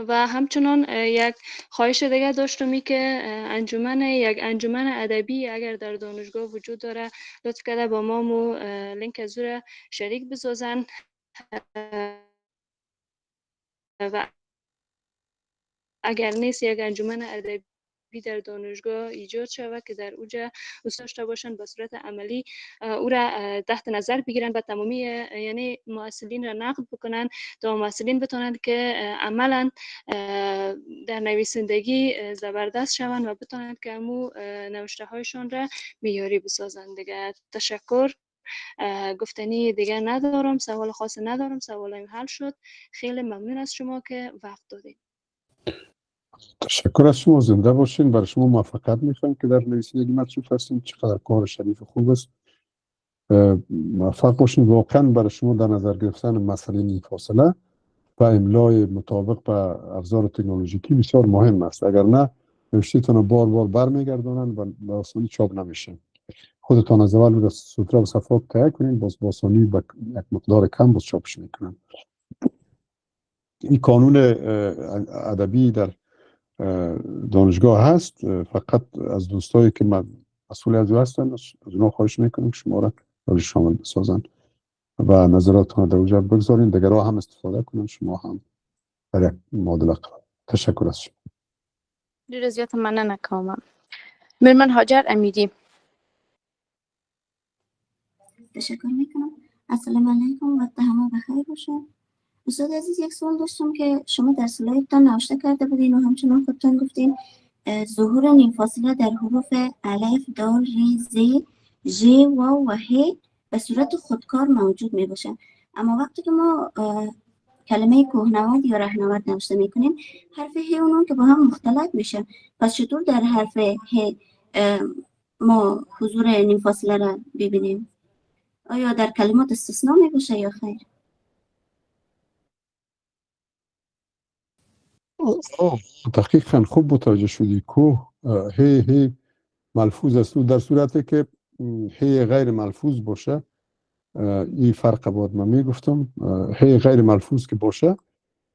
و همچنان یک خواهش دیگه داشتم که یک انجمن ادبی اگر در دانشگاه وجود داره لطف کرده با ما لینک از او شریک بسازن و اگر نیست یک انجمن ادبی در دانشگاه ایجاد شود که در اوجا داشته باشن به صورت عملی او را تحت نظر بگیرن و تمامی یعنی محصلین را نقد بکنن تا محصلین بتونند که عملا در نویسندگی زبردست شوند و بتونند که همو نوشته هایشان را معیاری بسازند. دیگه تشکر. گفتنی دیگه ندارم، سوال خاص ندارم، سوالم حل شد. خیلی ممنون از شما که وقت دادید. تشکر از شما، زنده باشین. برای شما موفقیت میخوایم که در نویسندگی مصروف هستین. چقدر کار شریف خوب است. موفق باشین. واقعا برای شما در نظر گرفتن مسئله فاصله و املای مطابق به ابزار تکنولوژیکی بسیار مهم است. اگر نه نوشتهتون بار بار برمیگردونن و به آسانی چاپ نمیشه. خودتان از اول سوتره و صفحات تهیه کنین، باز با آسانی با یک مقدار کم باز چاپش میکنن. این قانون ادبی در دانشگاه هست. فقط از دوستایی که مسئول از او هستن از اونا خواهش میکنیم شما را برای شامل بسازن و نظراتتان در اونجا بگذارین، دیگرها هم استفاده کنن، شما هم در یک معادله قرار. تشکر از شما. دیر زیاد ممنون کامم. مرمن هاجر امیری. تشکر میکنم. السلام علیکم، وقت همه بخیر باشه. استاد عزیز، یک سوال داشتم که شما در سلایدتان نوشته کرده بودین و همچنان خودتان گفتین ظهور نیم فاصله در حروف الف، دال، ر، ز، ژ، واو و ه به صورت خودکار موجود می باشه. اما وقتی که ما کلمه کوهنورد یا رهنورد نوشته میکنیم حرف ه اونون که با هم مختلط میشه، پس چطور در حرف ه ما حضور نیم فاصله را ببینیم؟ آیا در کلمات استثناء می باشه یا خیر؟ دقیقاً خوب متوجه شدی. کوه هی ملفوظ است. در صورتی که هی غیر ملفوظ باشه این فرق بود. من میگفتم هی غیر ملفوظ که باشه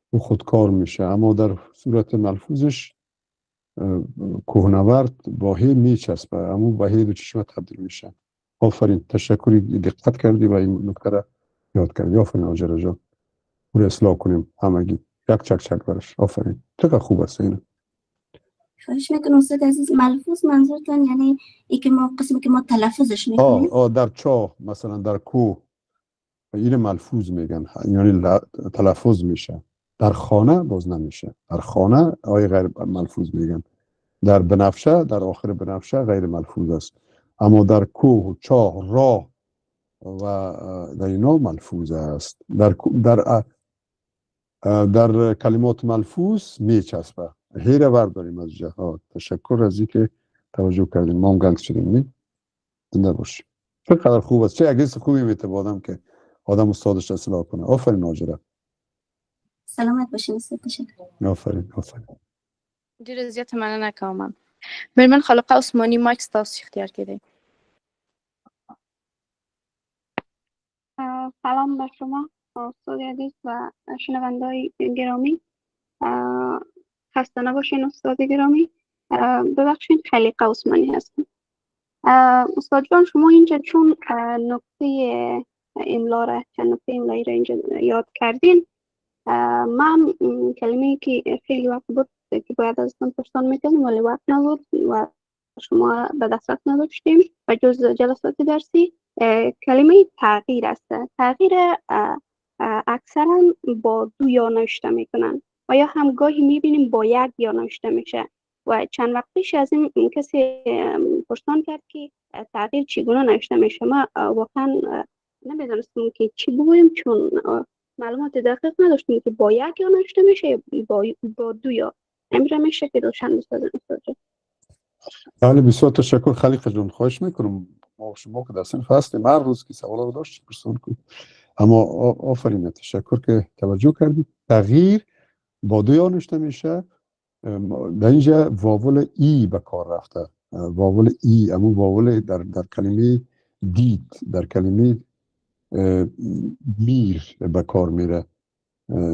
او خودکار میشه، اما در صورت ملفوظش کوهنورد با هی میچسبه، اما با هی دو چشمه تبدیل میشه. آفرین، تشکری، دقت کردی و این نکته را یاد کردی. آفرین آجر جان، او را اصلاح کنیم همگی. یک چک برش. آفرین، چقدر خوب است اینه. خواهش میکنم استاد عزیز، ملفوظ منظورتان یعنی ای که ما قسمی که ما تلفظش میکنیم؟ در چاه مثلا، در کوه این ملفوظ میگن، یعنی تلفظ میشه. در خانه باز نمیشه. در خانه غیر ملفوظ میگن. در بنفشه، در آخر بنفشه غیر ملفوظ است، اما در کوه، چاه، راه و در اینا ملفوظ است. در کلمات ملفوظ میچسبه. هیره برداریم از جهات. تشکر از این که توجه کردیم. ما هم گنگ شدیم. زنده باشیم. چقدر خوب است. چه اگه خوبی میتوانم که آدم استادش اصلاح کنه. آفرین ناجره. سلامت باشین استاد. تشکر. آفرین. دیر زیاد ممنون کامم. مرمن خالقه عثمانی، مایک ستاس اختیار کرده. سلام بر شما استاد عزیز و شنونده‌های گرامی. خسته نباشین استاد گرامی. ببخشید، خلیقه عثمانی هستم. استاد جان، شما اینجا چون نکته املایی را اینجا یاد کردین، من کلمه که خیلی وقت بود که باید ازتون پرسان میکنم ولی وقت نبود و شما به دسترس نداشتیم و جز جلسات درسی کلمه تغییر است. تغییر اکثرا با دو یا نوشته میکنن و یا هم گاهی میبینیم با یک یا نوشته میشه و چند وقت پیش از این کسی پرسان کرد که تغییر چگونه نوشته میشه. ما واقعا نمیدونستیم که چی بگوییم چون معلومات دقیق نداشتیم که با یک یا نوشته میشه با دو یا. امیر میشه که روشن بسازن استاد جان. بله بسیار تشکر خلیق جان. خواهش میکنم ما شما که در صنف هستیم هر روز که سوالا رو داشت پرسان کنید. اما آفرین تشکر که توجه کردید. تغییر با دو یا نوشته میشه. در اینجا واول ای به کار رفته. واول ای اما واول در کلمه دید در کلمه میر به کار میره،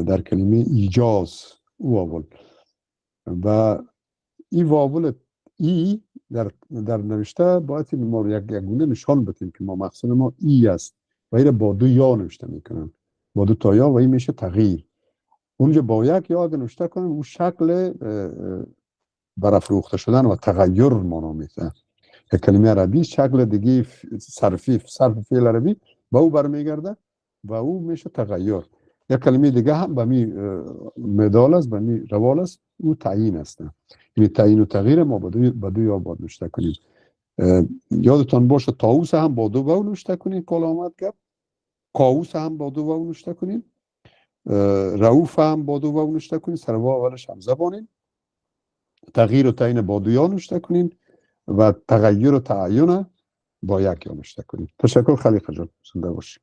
در کلمه ایجاز او واول و این واول ای در نوشته باید ما یک گونه نشان بدیم که ما مقصود ما ای است و این با دو یا نوشته میکنن، با دو تا یا و این میشه تغییر. اونجا با یک یا اگه نوشته کنیم اون شکل برافروخته شدن و تغییر مانا میده. یک کلمه عربی شکل دیگه صرف فعل عربی با او برمیگرده و او میشه تغییر. یک کلمه دیگه هم به می مدال است، به می روال است، او تعیین است. یعنی تعیین و تغییر ما با دو یا باید نوشته کنیم. یادتان باشه طاووس هم با دو واو نوشته کنیم که آمد گپ. قاووس هم با دو واو نوشته کنیم. رؤوف هم با دو واو نوشته کنیم، سر واو اولش همزه بانیم. تغییر و تعیین با دو یا نوشته کنیم و تغییر و تعیین با یک یا نوشته کنیم. تشکر خلیق جان. زنده باشید.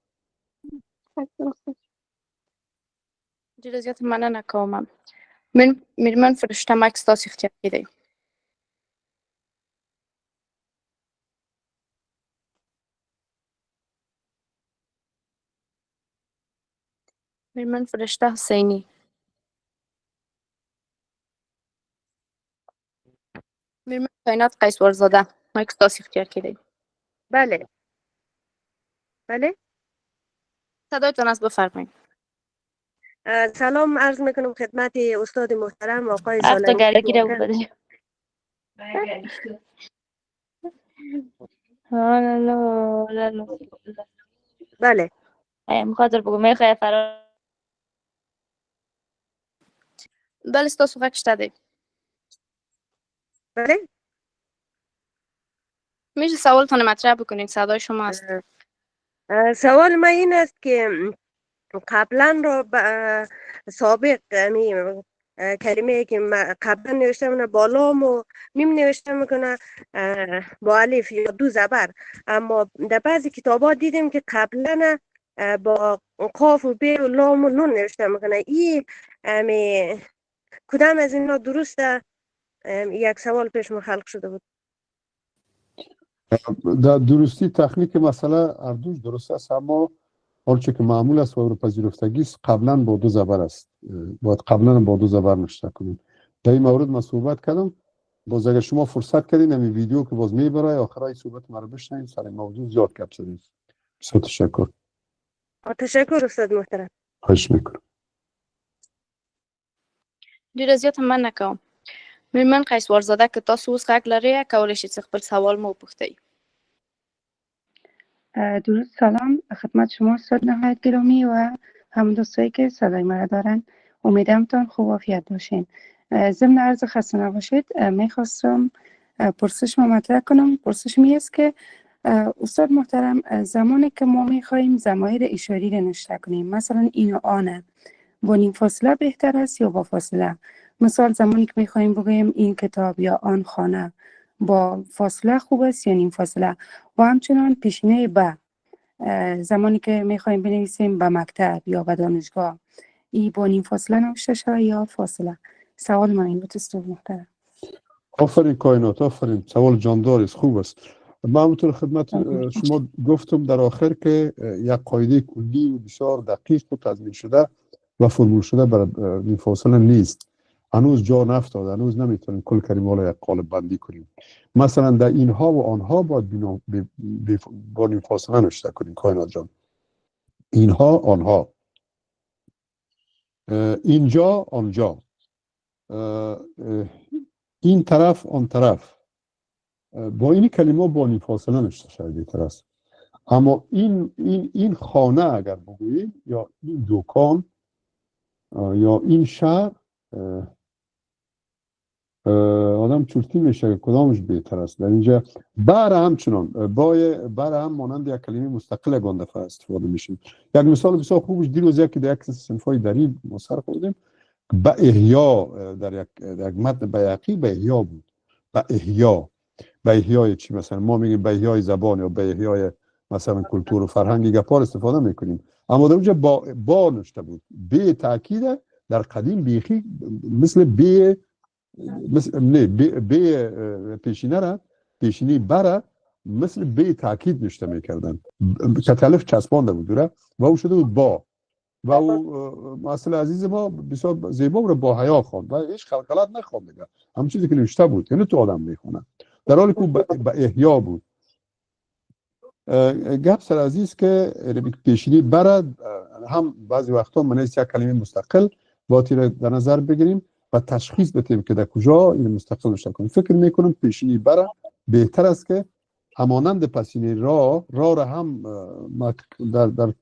ډېره زیاته مننه کوم. میرمن فرشته مایک ستاسو اختیار کې دی. میرمن فرشته حسینی. میرمن کائنات قیصورزاده مایک ستاسو اختیار کې دی. بله بله صدایتان از بفرمایید. سلام عرض میکنم خدمت استاد محترم آقای وقت سالمی. گرگی رو بده. بله مخاطر بگو میخوای فرار. بله ستاسو غږ شته دی. بله میشه سوالتان مطرح بکنید، صدای شما است. سوال ما این است که قبلا رو سابق کلمه که قبلا نوشته منه با لام و میم نوشته میکنه با الف یا دو زبر، اما در بعضی کتابات دیدیم که قبلا با قاف و ب و لام و نون نوشته میکنه. این کدام از اینا درسته؟ یک سوال پیش ما خلق شده بود. در درستی تکنیک مسئله اردوش درست است، اما آنچه که معمول است و رو پذیرفتگی است قبلا با دو زبر است. باید قبلا با دو زبر نوشته کنیم. در این مورد من صحبت کردم. باز اگر شما فرصت کردین همین ویدیو که باز میبره آخرای صحبت ما رو بشنوید، سر موضوع زیاد گپ زدیم. بسیار تشکر. تشکر استاد محترم. خواهش میکنم. ډېره زیاته مننه کوم. میرمن قیصورزاده که تاسو اوس غږ لرئ کولی شئ چې خپل سوال مو وپوښتئ. درود سلام خدمت شما استاد نهایت گرامی و همون دوستایی که صدای مرا دارن. امیدوارم تان خوب عافیت باشین. ضمن عرض خسته نباشید میخواستم پرسش مطرح کنم. پرسش می است که استاد محترم زمانی که ما میخوایم ضمایر اشاری رو نوشته کنیم، مثلا این و آنه، با نیم فاصله بهتر است یا با فاصله؟ مثال زمانی که میخوایم بگوییم این کتاب یا آن خانه، با فاصله خوب است یا نیم فاصله؟ و همچنان پیشینه به زمانی که میخوایم بنویسیم به مکتب یا به دانشگاه، ای با نیم فاصله نوشته شود یا فاصله؟ سوال من این بود استاد محترم. آفرین کائنات، آفرین، سوال جاندار است، خوب است. من همونطور خدمت شما گفتم در آخر که یک قاعده کلی و بسیار دقیق و تضمین شده و فرمول شده برای نیم فاصله نیست. هنوز جا نفتاده، هنوز نمیتونیم کل کلمه را یک قالب بندی کنیم. مثلا در اینها و آنها باید با نیم فاصله نوشته کنیم کائنات جان. اینها آنها، اینجا آنجا، این طرف آن طرف، با این کلمه با نیم فاصله نوشته شده بهتر است. اما این خانه اگر بگوییم یا این دکان یا این شهر، آدم چورتی میشه کدامش بهتر است. در اینجا بر همچنان بر هم مانند یک کلمه مستقل گان دفعه استفاده میشیم. یک مثال بسیار خوبش دیروز یکی در یک صنفای دری ما سر خوردیم. به احیا در یک متن بیهقی به احیا بود. به احیای چی؟ مثلا ما میگیم به احیای زبان یا به احیای مثلا کلتور و فرهنگ گپار استفاده میکنیم، اما در اونجا با نوشته بود. به تاکید در قدیم بیخی مثل پیشینی بره مثل به تاکید نوشته میکردن، کتلف چسبانده بود دوره و او شده بود با. و او مثل عزیز ما بسیار زیبا رو با حیا خواند و هیچ خلقلات نخواند دیگه، همون چیزی که نوشته بود یعنی تو آدم میخونه، در حالی که به احیا بود. گپ سر عزیز که پیشینی برد هم بعضی وقتا من یک کلمه مستقل باتی را در نظر بگیریم و تشخیص بدیم که در کجا این مستقل نوشته کنیم. فکر میکنم پیشینی برد بهتر است که همانند پسینی را هم در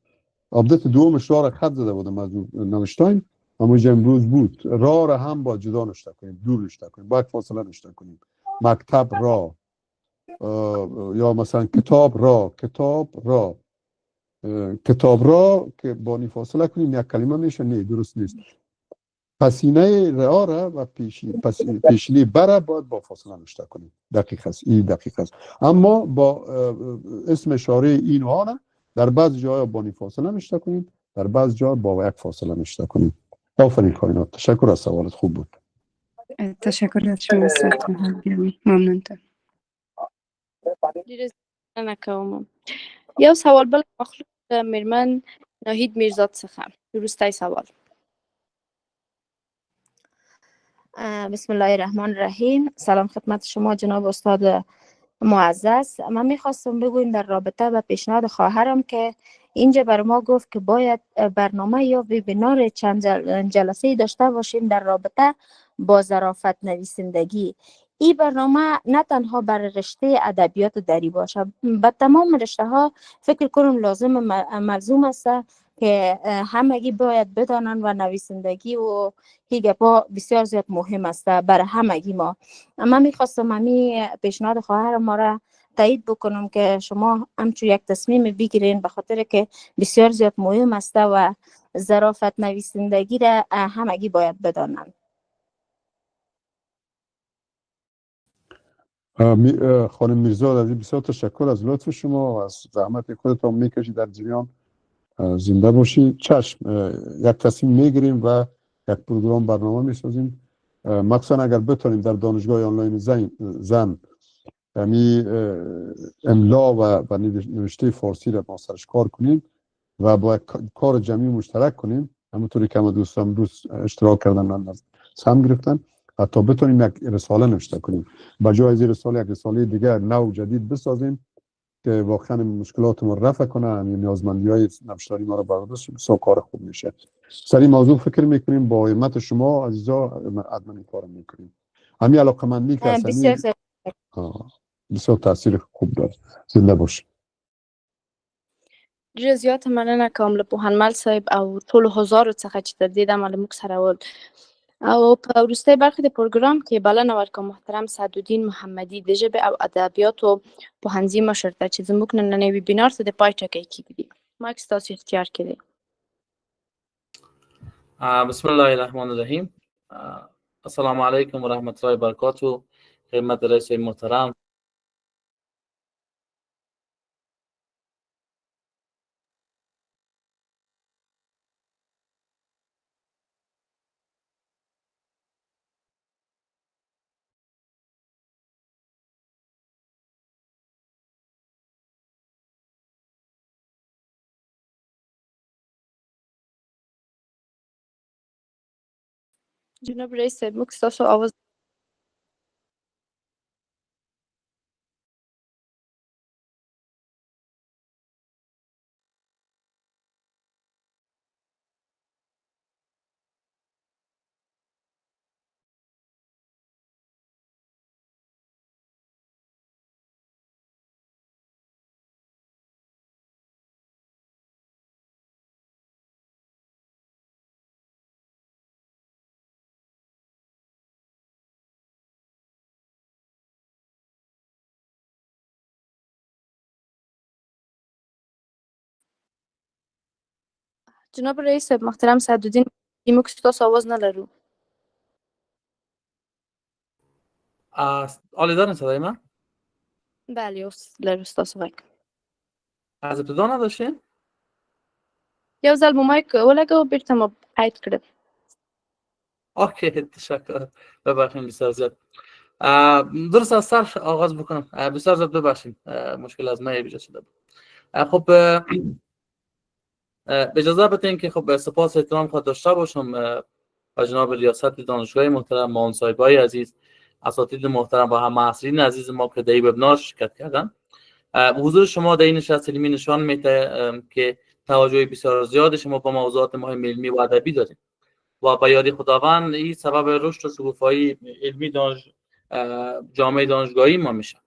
آبدت دومش را خط زده بودم از نوشتایم، اما امروز بود را هم با جدا نوشته کنیم، دور نوشته کنیم، باید فاصله نوشته کنیم. مکتب را یا مثلا کتاب را که با نی فاصله کنیم یک کلمه میشه، نه درست نیست. پسینه را و پیشینی بره باید با فاصله نوشته کنیم. دقیق است، این دقیق است. اما با اسم اشاره این ها نه، در بعض جاها با نی فاصله نوشته کنیم، در بعض جاها با یک فاصله نوشته کنیم. آفرین کائنات، تشکر از سوالت، خوب بود. تشکر از شما استاد گرامی، ممنونتم. یو سوال بل مخلوق میرمن ناهید میرزاد څخه درسته سوال. بسم الله الرحمن الرحیم. سلام خدمت شما جناب استاد معزز. من میخواستم بگویم در رابطه با پیشنهاد خواهرم که اینجا بر ما گفت که باید برنامه یا وبینار چند جلسه داشته باشیم در رابطه با ظرافت نویسندگی. این برنامه نه تنها بر رشته ادبیات دری باشه، به تمام رشته ها فکر کنم لازم ملزوم است که همگی باید بدانند و نویسندگی و هیگپا بسیار زیاد مهم است برای همگی ما. من میخواستم همی پیشنهاد خواهر ما را تایید بکنم که شما همچو یک تصمیم بگیرین، به خاطر که بسیار زیاد مهم است و ظرافت نویسندگی را همگی باید بدانند. خانم میرزا عزیز بسیار تشکر از لطف شما و از زحمت خودتان میکشید در جریان. زنده باشید. چشم، یک تصمیم میگیریم و یک پروگرام برنامه میسازیم، مخصوصا اگر بتونیم در دانشگاه آنلاین زن املا و نوشته فارسی را ما سرش کار کنیم و با کار جمعی مشترک کنیم، همونطوری که ما دوستان روز اشتراک کردن سهم گرفتن، حتی بتونیم یک رساله نوشته کنیم، بجای از این رساله یک رساله دیگر نو جدید بسازیم که واقعا مشکلات ما رفع کنه، یعنی نیازمندی های نوشتاری ما رو برآورده شه، بسیار کار خوب میشه. سری موضوع فکر میکنیم، با همت شما عزیزا حتما این کار میکنیم. همین علاقمندی که بسیار تاثیر خوب داره. زنده باش. جزئیات مننه کامل پوهنمل صاحب او ټول حضور څخه چې د دې د معلومات سره ول او په وروستۍ برخه د پروګرام کې بلنه ورکوم محترم سعدالدین محمدي د ژبې او ادبیاتو پوهنځي مشر ته چې زموږ نننی ویبینار ته د پای ټکی کیږدي. مایک ستاسو اختیار کې دی. بسم الله الرحمن الرحیم. السلام علیکم و رحمت الله و برکاته. خدمت رئیس محترم جناب رئیس صاحب موږ ستاسو اواز جناب رئیس صاحب محترم سعدالدین موږ ستاسو اواز نه لرو. آلی دارین صدای من؟ بله استاد صحبت. از ابتدا نداشتین؟ یو ځل مو مایک ولګو بیرته مو قید کړل. اوکی تشکر. ببخشید بسیار زیاد. درست از سر آغاز بکنم. بسیار زیاد ببخشید مشکل از من ایجاد شده بود. خب اجازه بدین که خب سپاس احترام خود داشته باشم با جناب ریاست دانشگاه محترم، معاون صاحبای عزیز، اساتید محترم و هم معاصرین عزیز ما که در این وبینار شرکت کردن. حضور شما در این نشست علمی نشان میده که توجه بسیار زیاد شما با موضوعات مهم علمی و ادبی دارید و با یاری خداوند این سبب رشد و شکوفایی علمی جامعه دانشگاهی ما میشه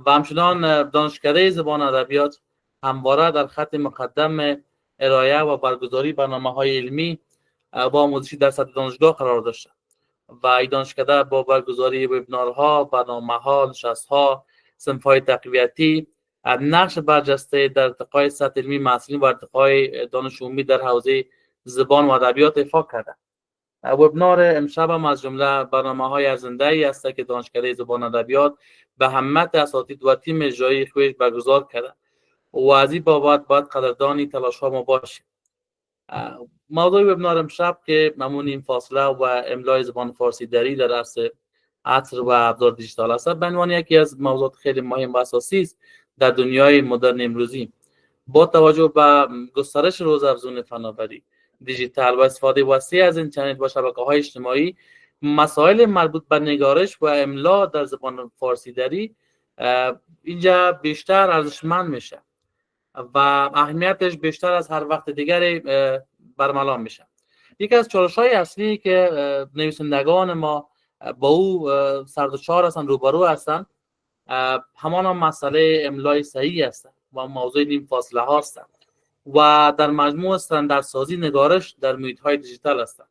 و همچنان دانشکده زبان ادبیات همواره در خط مقدم ارائه و برگزاری برنامه‌های علمی و آموزشی در سطح دانشگاه قرار داشته و این دانشکده با برگزاری وبینارها، برنامه‌ها، نشست‌ها، صنف‌های تقویتی نقش برجسته در ارتقای سطح علمی محصلین و ارتقای دانش عمومی در حوزه زبان و ادبیات ایفا کرده. وبینار امشب هم از جمله برنامه‌های ارزنده‌ای است که دانشکده زبان ادبیات به همت اساتید و تیم اجرایی خویش برگزار کرده و از این بابت باید قدردانی تلاش‌ها ما باشیم. موضوع وبینار امشب که مضمون این فاصله و املای زبان فارسی دری در عصر و ابزار دیجیتال است به عنوان یکی از موضوعات خیلی مهم و اساسی است در دنیای مدرن امروزی. با توجه به گسترش روزافزون فناوری دیجیتال و استفاده وسیع از اینترنت و شبکه‌های اجتماعی، مسائل مربوط به نگارش و املا در زبان فارسی دری اینجا بیشتر ارزشمند میشه و اهمیتش بیشتر از هر وقت دیگری برملا میشه. یکی از چالش‌های اصلی که نویسندگان ما با او سردوچار هستند، روبرو هستند، همان مسئله املای صحیح است و موضوع نیم فاصله ها هستند و در مجموع استانداردسازی نگارش در محیط‌های دیجیتال است.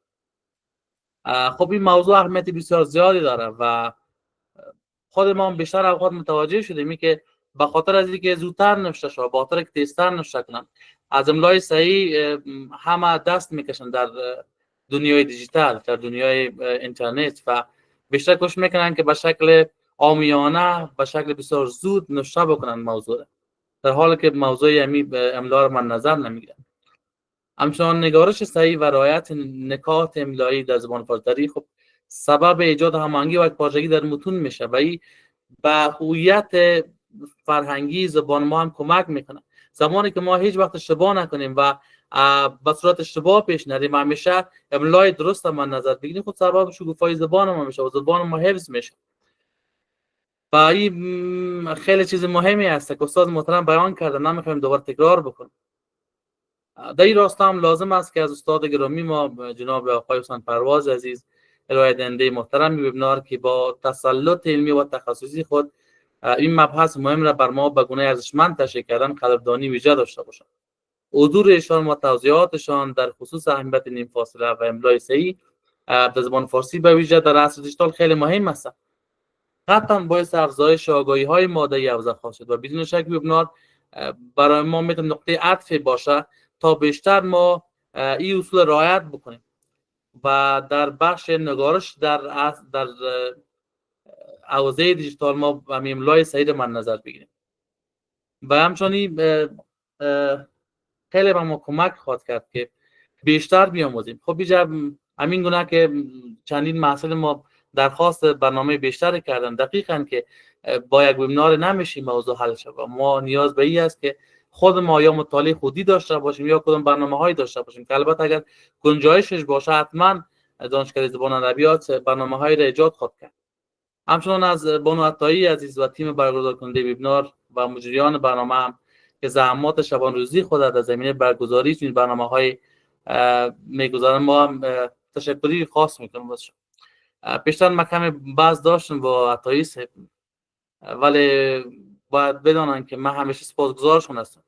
خب این موضوع اهمیت بسیار زیادی داره و خود ما بیشتر اوقات متوجه شدیم که به خاطر از اینکه زودتر نوشته شده، به خاطر که تیزتر نوشته کنن، از املای صحیح همه دست میکشن در دنیای دیجیتال، در دنیای اینترنت و بیشتر کوشش میکنن که به شکل عامیانه، به شکل بسیار زود نوشته بکنن موضوع، در حالی که موضوع املا رو من نظر نمیگیرن. همچنان نگارش صحیح و رعایت نکات املایی در زبان فارسی خب سبب ایجاد هماهنگی و یکپارچگی در متون میشه و این به هویت فرهنگی زبان ما هم کمک میکنه. زمانی که ما هیچ وقت اشتباه نکنیم و به صورت اشتباه پیش نریم، همیشه املای درست من نظر بگیریم، خود سبب شکوفایی زبان ما میشه و زبان ما حفظ میشه. و این خیلی چیز مهمی است که استاد محترم بیان کرده، نمیخوایم دوباره تکرار بکنیم. در این راستا هم لازم است که از استاد گرامی ما جناب آقای حسین پرواز عزیز، ارائه دهنده محترم وبینار که با تسلط علمی و تخصصی خود این مبحث مهم را بر ما به گونه ارزشمند تشریح کردن قدردانی ویژه داشته باشند. حضور ایشان و توضیحاتشان در خصوص اهمیت نیم فاصله و املای صحیح در زبان فارسی به ویژه در عصر دیجیتال خیلی مهم است. قطعا باعث افزایش آگاهی‌های ما در این حوزه خواهد شد و بدون شک وبینار برای ما میتونه نقطه عطف باشه تا بیشتر ما این اصول رعایت بکنیم و در بخش نگارش در حوزه دیجیتال ما املای صحیح من نظر بگیریم و همچنین خیلی به ما کمک خواهد کرد که بیشتر بیاموزیم. خب بیجا همین گونه که چندین محصل ما درخواست برنامه بیشتر کردن، دقیقاً که با یک وبینار نمیشه موضوع حل شود. ما نیاز به این است که خود ما یا مطالعه خودی داشته باشیم یا کدام برنامه‌هایی داشته باشیم که البته اگر گنجایشش باشه حتما دانشکده زبان ادبیات برنامه‌هایی را ایجاد خواهد کرد. همچنان از بانو عطایی عزیز و تیم برگزار کننده وبینار و مجریان برنامه هم که زحمات شبان روزی خود در زمینه برگزاری این برنامه‌های میگذارن، ما هم تشکری خاص میکنم ازشون. پیشتر مکم بعض داشتم با عطایی صاحب، ولی باید بدانن که من همیشه سپاسگزارشون هستم،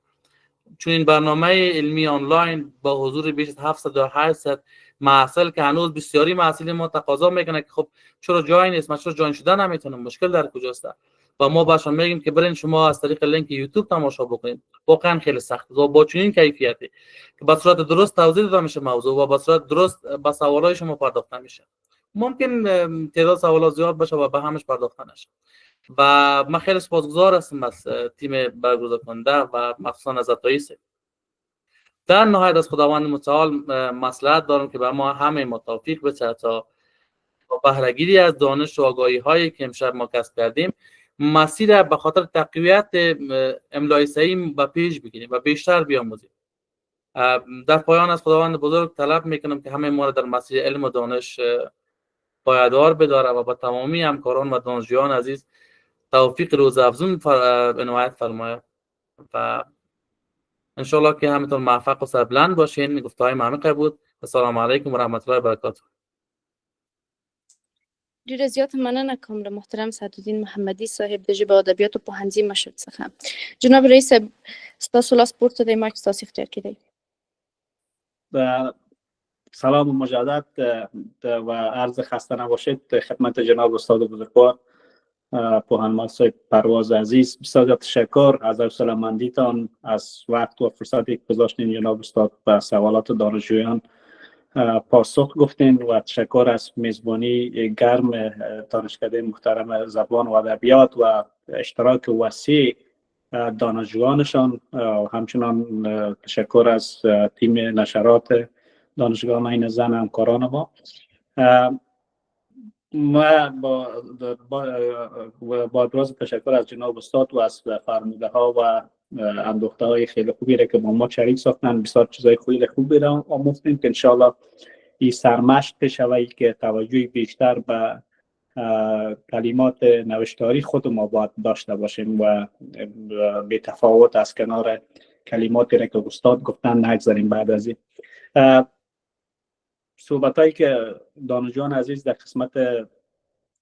چون این برنامه علمی آنلاین با حضور بیش از 700 تا 800 محصل که هنوز بسیاری محصلین ما تقاضا میکنه که خب چرا جای نیست، من چرا جوین شدن نمیتونم، مشکل در کجاست؟ و ما باشون میگیم که برین شما از طریق لینک یوتیوب تماشا بکنید. واقعا خیلی سخت و با چنین کیفیتی که با صورت درست توضیح داده میشه موضوع و با صورت درست با سوالای شما پرداخته میشه ممکن تعداد سوالات زیاد باشه و به همش پرداخته نشه. و من خیلی سپاسگزار هستم از تیم برگزار کننده و مخصوصا از عطاییس. در نهایت از خداوند متعال مصلحت دارم که به ما همه ما توفیق بده تا بهره‌گیری از دانش و آگاهی هایی که امشب ما کسب کردیم مسیر به خاطر تقویت املای صحیح به پیش بگیریم و بیشتر بیاموزیم. در پایان از خداوند بزرگ طلب میکنم که همه ما را در مسیر علم و دانش پایدار بداره و با تمامی همکاران و دانشجویان عزیز توفیق روز افزون عنایت فرماید و انشالله که همینطور موفق و سربلند باشین. گفتهای معمیق بود. السلام علیکم و رحمت الله و برکاته. ډیره زیاته مننه کامره محترم سعدالدین محمدی صاحب د ژبې او ادبیاتو پوهنځي مشر څخه. جناب رئیس صاحب ستاسو لاس پورته دی، مایک ستاسو اختیار کې دی. سلام مجدد و عرض خسته نباشید خدمت جناب استاد بزرگوار پوهنمند صاحب پرواز عزیز. بسیار تشکر از حوصله‌مندیتان از وقت و فرصتی که گذاشتین جناب استاد به سوالات دانشجویان پاسخ گفتین و تشکر از میزبانی گرم دانشکده محترم زبان و ادبیات و اشتراک وسیع دانشجویانشان. همچنان تشکر از تیم نشرات دانشگاه این زن همکاران ما. ما با ابراز تشکر از جناب استاد و از فرموده ها و اندوخته های خیلی خوبی را که با ما شریک ساختن، بسیار چیزای خوبی را آموختیم که انشالله این سرمشق شوی که توجه بیشتر به کلمات نوشتاری خود ما باید داشته باشیم و به تفاوت از کنار کلماتی را که استاد گفتن نگذاریم. بعد از این صحبت هایی که دانشجویان عزیز در قسمت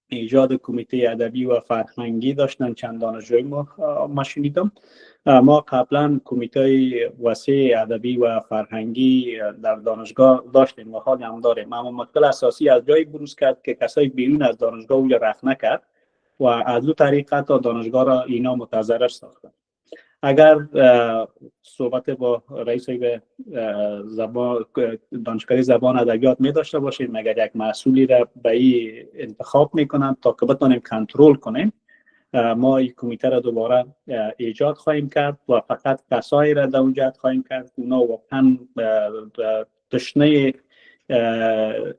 ایجاد کمیته ادبی و فرهنگی داشتن چند دانشجوی ما شنیدم. ما قبلا کمیته وسیع ادبی و فرهنگی در دانشگاه داشتیم و حال هم داریم، اما مشکل اساسی از جایی بروز کرد که کسای بیرون از دانشگاه اونجا رخت نکرد و از دو طریق حتی دانشگاه را اینا متضرر ساختن. اگر صحبت با رئیس زبان دانشکده زبان ادبیات می داشته باشیم، اگر یک مسئولی را به این انتخاب میکنن تا که بتونیم کنترل کنیم، ما این کمیته را دوباره ایجاد خواهیم کرد و فقط کسایی را در اونجا خواهیم کرد که اونا واقعا تشنه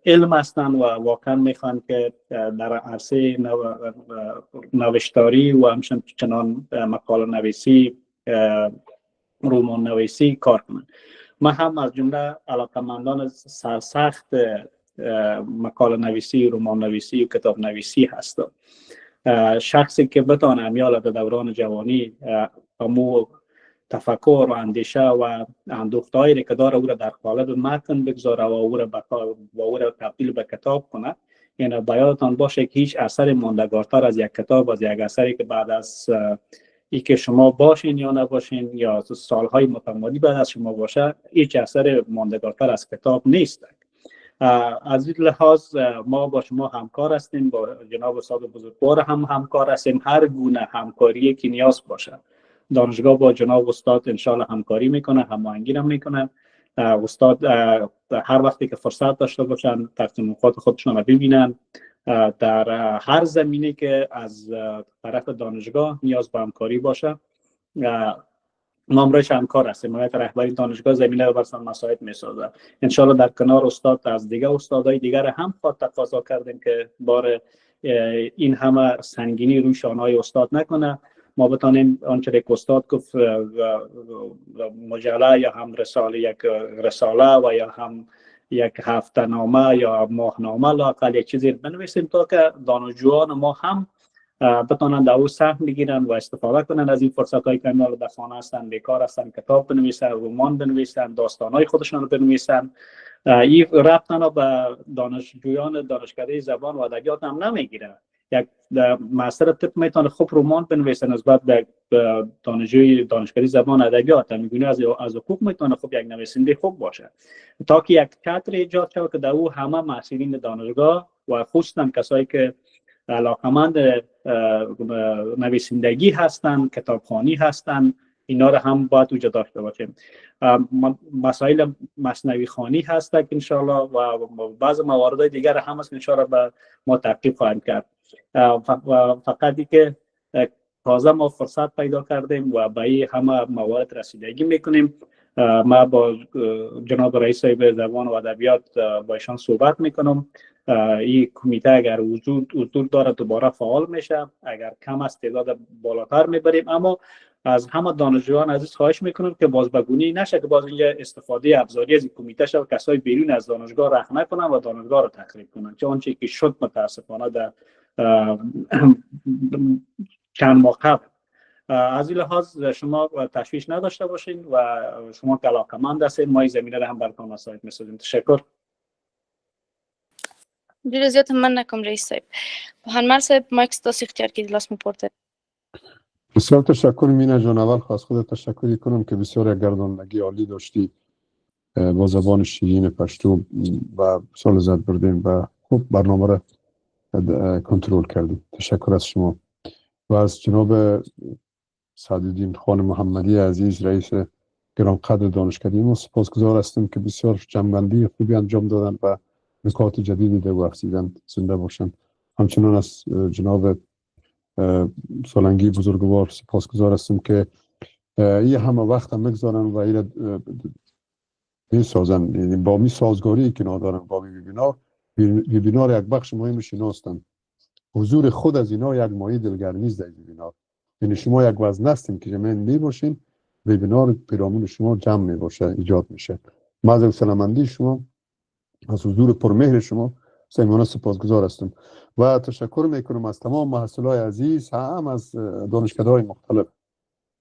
علم هستند و واقعا میخوان که در عرصه نوشتاری و همچنان مقاله نویسی، رمان نویسی کار کنند. من هم از جمله علاقمندان سرسخت مقاله نویسی، رمان نویسی و کتاب نویسی هستم. شخصی که بتانه امیال در دوران جوانی امو تفکر و اندیشه و اندوختهایی که داره او را در قالب متن بگذاره و او را تبدیل به کتاب کنه. یعنی بیادتان باشه که هیچ اثر ماندگارتر از یک کتاب، از یک اثری که بعد از ای که شما باشین یا نباشین یا سالهای متمادی بعد از شما باشه، هیچ اثر ماندگارتر از کتاب نیست. از این لحاظ ما با شما همکار هستیم، با جناب استاد بزرگوار هم همکار هستیم. هر گونه همکاری که نیاز باشه دانشگاه با جناب استاد انشالله همکاری میکنه، هماهنگی هم میکنه. استاد هر وقتی که فرصت داشته باشن تقسیمات خودشون رو ببینن در هر زمینه که از طرف دانشگاه نیاز به همکاری باشه. ما امروز همکار هستیم. هیئت رهبری دانشگاه زمینه رو برسان مساعد میسازه. انشالله در کنار استاد از دیگه استادای دیگر هم خواهد تقاضا کردیم که بار این همه سنگینی روی شانهای استاد نکنه. ما بتانیم آنچه که استاد گفت مجله یا هم رساله، یک رساله و یا هم یک هفته نامه یا ماهنامه لااقل یک چیزی بنویسیم تا که دانشجویان ما هم بتانند او سهم بگیرن و استفاده کنن از این فرصت هایی که امروز در خانه هستن، بیکار هستن، کتاب بنویسن، رمان بنویسن، داستان های خودشان رو بنویسن. این ربطنا به دانشجویان دانشکده زبان و ادبیات هم نمیگیره. یک مستر تپ میتونه خوب رمان بنویسه نسبت به دانشجوی دانشکده زبان ادبیات، میگونه از حقوق میتونه خوب یک نویسنده خوب باشه. تا که یک چتر ایجاد شود که در او همه محصلین دانشگاه و خصوصا کسایی که علاقمند نویسندگی هستند، کتابخوانی هستند اینا رو هم باید وجود داشته باشیم. مسائل مصنوی خوانی هست که انشالله و بعض موارد دیگر هم هست که انشالله به ما تعقیب خواهیم کرد. فقط که تازه ما فرصت پیدا کردیم و به این همه موارد رسیدگی میکنیم. ما با جناب رئیس صاحب زبان و ادبیات با ایشان صحبت میکنم. این کمیته اگر وجود داره دوباره فعال میشه، اگر کم است تعداد بالاتر میبریم. اما از همه دانشجویان عزیز خواهش میکنم که بازبگونی نشه که باز اینجا استفاده ابزاری از کمیته شه و کسای بیرون از دانشگاه رخ نکنن و دانشگاه رو تخریب کنن، چون آنچه که شد متاسفانه در چند ماه قبل. از این لحاظ شما تشویش نداشته باشین و شما که علاقه‌مند هستین، ما این زمینه رو هم براتون مساعد می‌سازیم. تشکر. ډېر زیات من نکوم رئیس صاحب. پوهنمل صاحب مایک ستاسو اختیار کې د لاس مو پورته. بسیار تشکر مینا جان. اول خواست خود تشکری کنم که بسیار گرداندگی عالی داشتی با زبان شیرین پشتو و بسیار لذت بردیم و خوب برنامه را کنترل کردیم. تشکر از شما و از جناب سعدالدین خان محمدی عزیز رئیس گرانقدر دانشکده ما سپاسگزار هستیم که بسیار جنبندی خوبی انجام دادن و نکات جدیدی در افزیدن. زنده باشند. همچنان از جناب سالنگی بزرگوار سپاسگزار هستیم که این همه وقت هم میگذارن و این میسازن، یعنی با می سازگاری که ندارن با ویبینار یک بخش مهم شناستن. حضور خود از اینا یک مایه دلگرمی است در ویبینار. یعنی شما یک وزن هستیم که جمعین می باشین، ویبینار پیرامون شما جمع می باشه، ایجاد میشه. معذب سلامندی شما، از حضور پرمهر شما صمیمانه سپاسگزار هستم و تشکر میکنم از تمام محصلای عزیز، هم از دانشکده‌های مختلف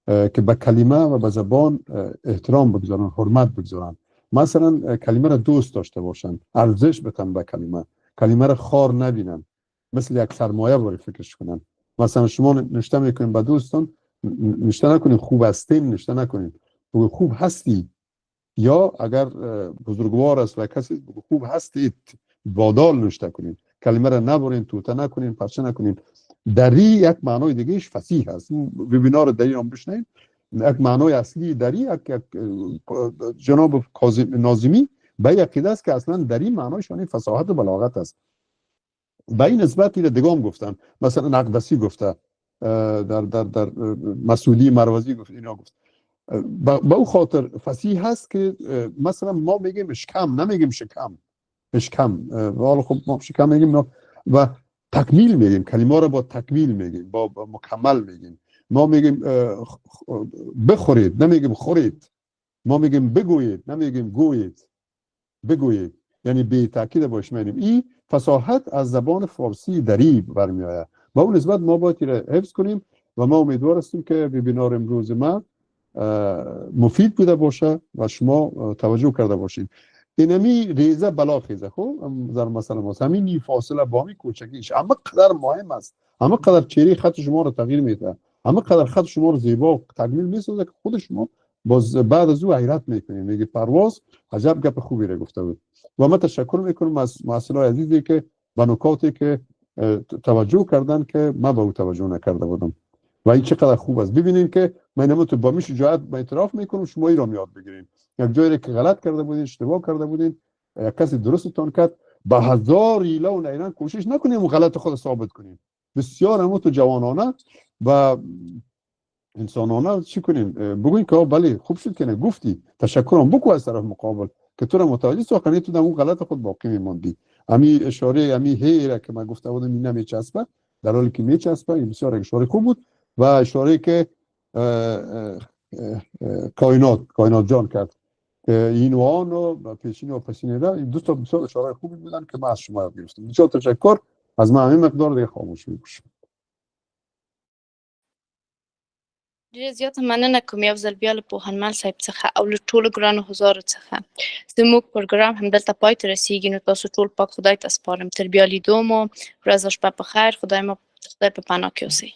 که به کلمه و به زبان احترام بگذارن، حرمت بگذارن. مثلا کلمه را دوست داشته باشن، ارزش بدن به کلمه، کلمه را خار نبینن، مثل یک سرمایه برای فکرش کنن. مثلا شما نشته میکنین به دوستان، نشته نکنین خوب هستیم، نشته نکنین بگو خوب هستی، یا اگر بزرگوار است و کسی بگو خوب هستید، وادال نشته کنین. کلمه را نبرین، توته نکنین، پرچه نکنین. دری یک معنای دیگهش فصیح هست. ویبینار دری هم بشنید، یک معنای اصلی دری یک جناب ناظمی به عقیده است که اصلا دری معنایشان فصاحت و بلاغت است. به این نسبت این دیگه گفتن، مثلا نقدسی گفته، در مسئولی مروزی گفت، اینا گفت. به او خاطر فصیح هست که مثلا ما میگیم اشکم، نمیگیم شکم. اشکم، حالا خب ما شکم میگیم و تکمیل میگیم، کلمه را با تکمیل میگیم، با مکمل میگیم. ما میگیم بخورید، نمیگیم خورید. ما میگیم بگویید، نمیگیم گویید. بگویید یعنی به تاکید باش میگیم. این فصاحت از زبان فارسی دری برمی آید. با اون نسبت ما باید حفظ کنیم و ما امیدوار هستیم که ویبینار امروز ما مفید بوده باشه و شما توجه کرده باشید. اینمی ریزه بلا خیزه، خب در مثلا ما همین فاصله با می کوچکیش اما قدر مهم است، اما قدر چهره خط شما رو تغییر میده، اما قدر خط شما رو زیبا و تکمیل میسازه که خود شما باز بعد از او حیرت میکنید، میگه پرواز عجب گپ خوبی رو گفته بود. و من تشکر میکنم از محصلای عزیزی که به نکاتی که توجه کردن که من به او توجه نکرده بودم و این چقدر خوب است. ببینید که من تو با میش جهت با اعتراف میکنم، شما این رو یاد بگیرید. یک جایی که غلط کرده بودین، اشتباه کرده بودین، یک کسی درستتون کرد، با هزار حیله و نیرنگ کوشش نکنیم و غلط خود ثابت کنیم. بسیار همون تو جوانانه و انسانانه چی کنیم، بگوین که بله خوب شد که نگفتی، تشکرم بکو از طرف مقابل که تو را متوجه ساختنی، تو در اون غلط خود باقی میماندی. امی اشاره امی هی که من گفته بودم این نمیچسبه، در حالی که میچسبه. این بسیار اشاره خوب بود و اشاره که کائنات جان کرد که این و آن و پیشین و پسین ده، این دو تا بسیار اشاره خوبی بودن که من از شما یاد گرفتم. بسیار تشکر. از من همین مقدار دیگه خاموش میباشم. ډېر زیاته مننه کوم یو ځل بیا له پوهنمل صاحب څخه او له ټولو ګرانو حضارو څخه. زموږ پروګرام همدلته پای ته رسیږي، نو تاسو ټول پاک خدای ته سپارم. تر بیا لیدو مو. ورځ او شپه په خیر. خدای په پناه کې اوسئ.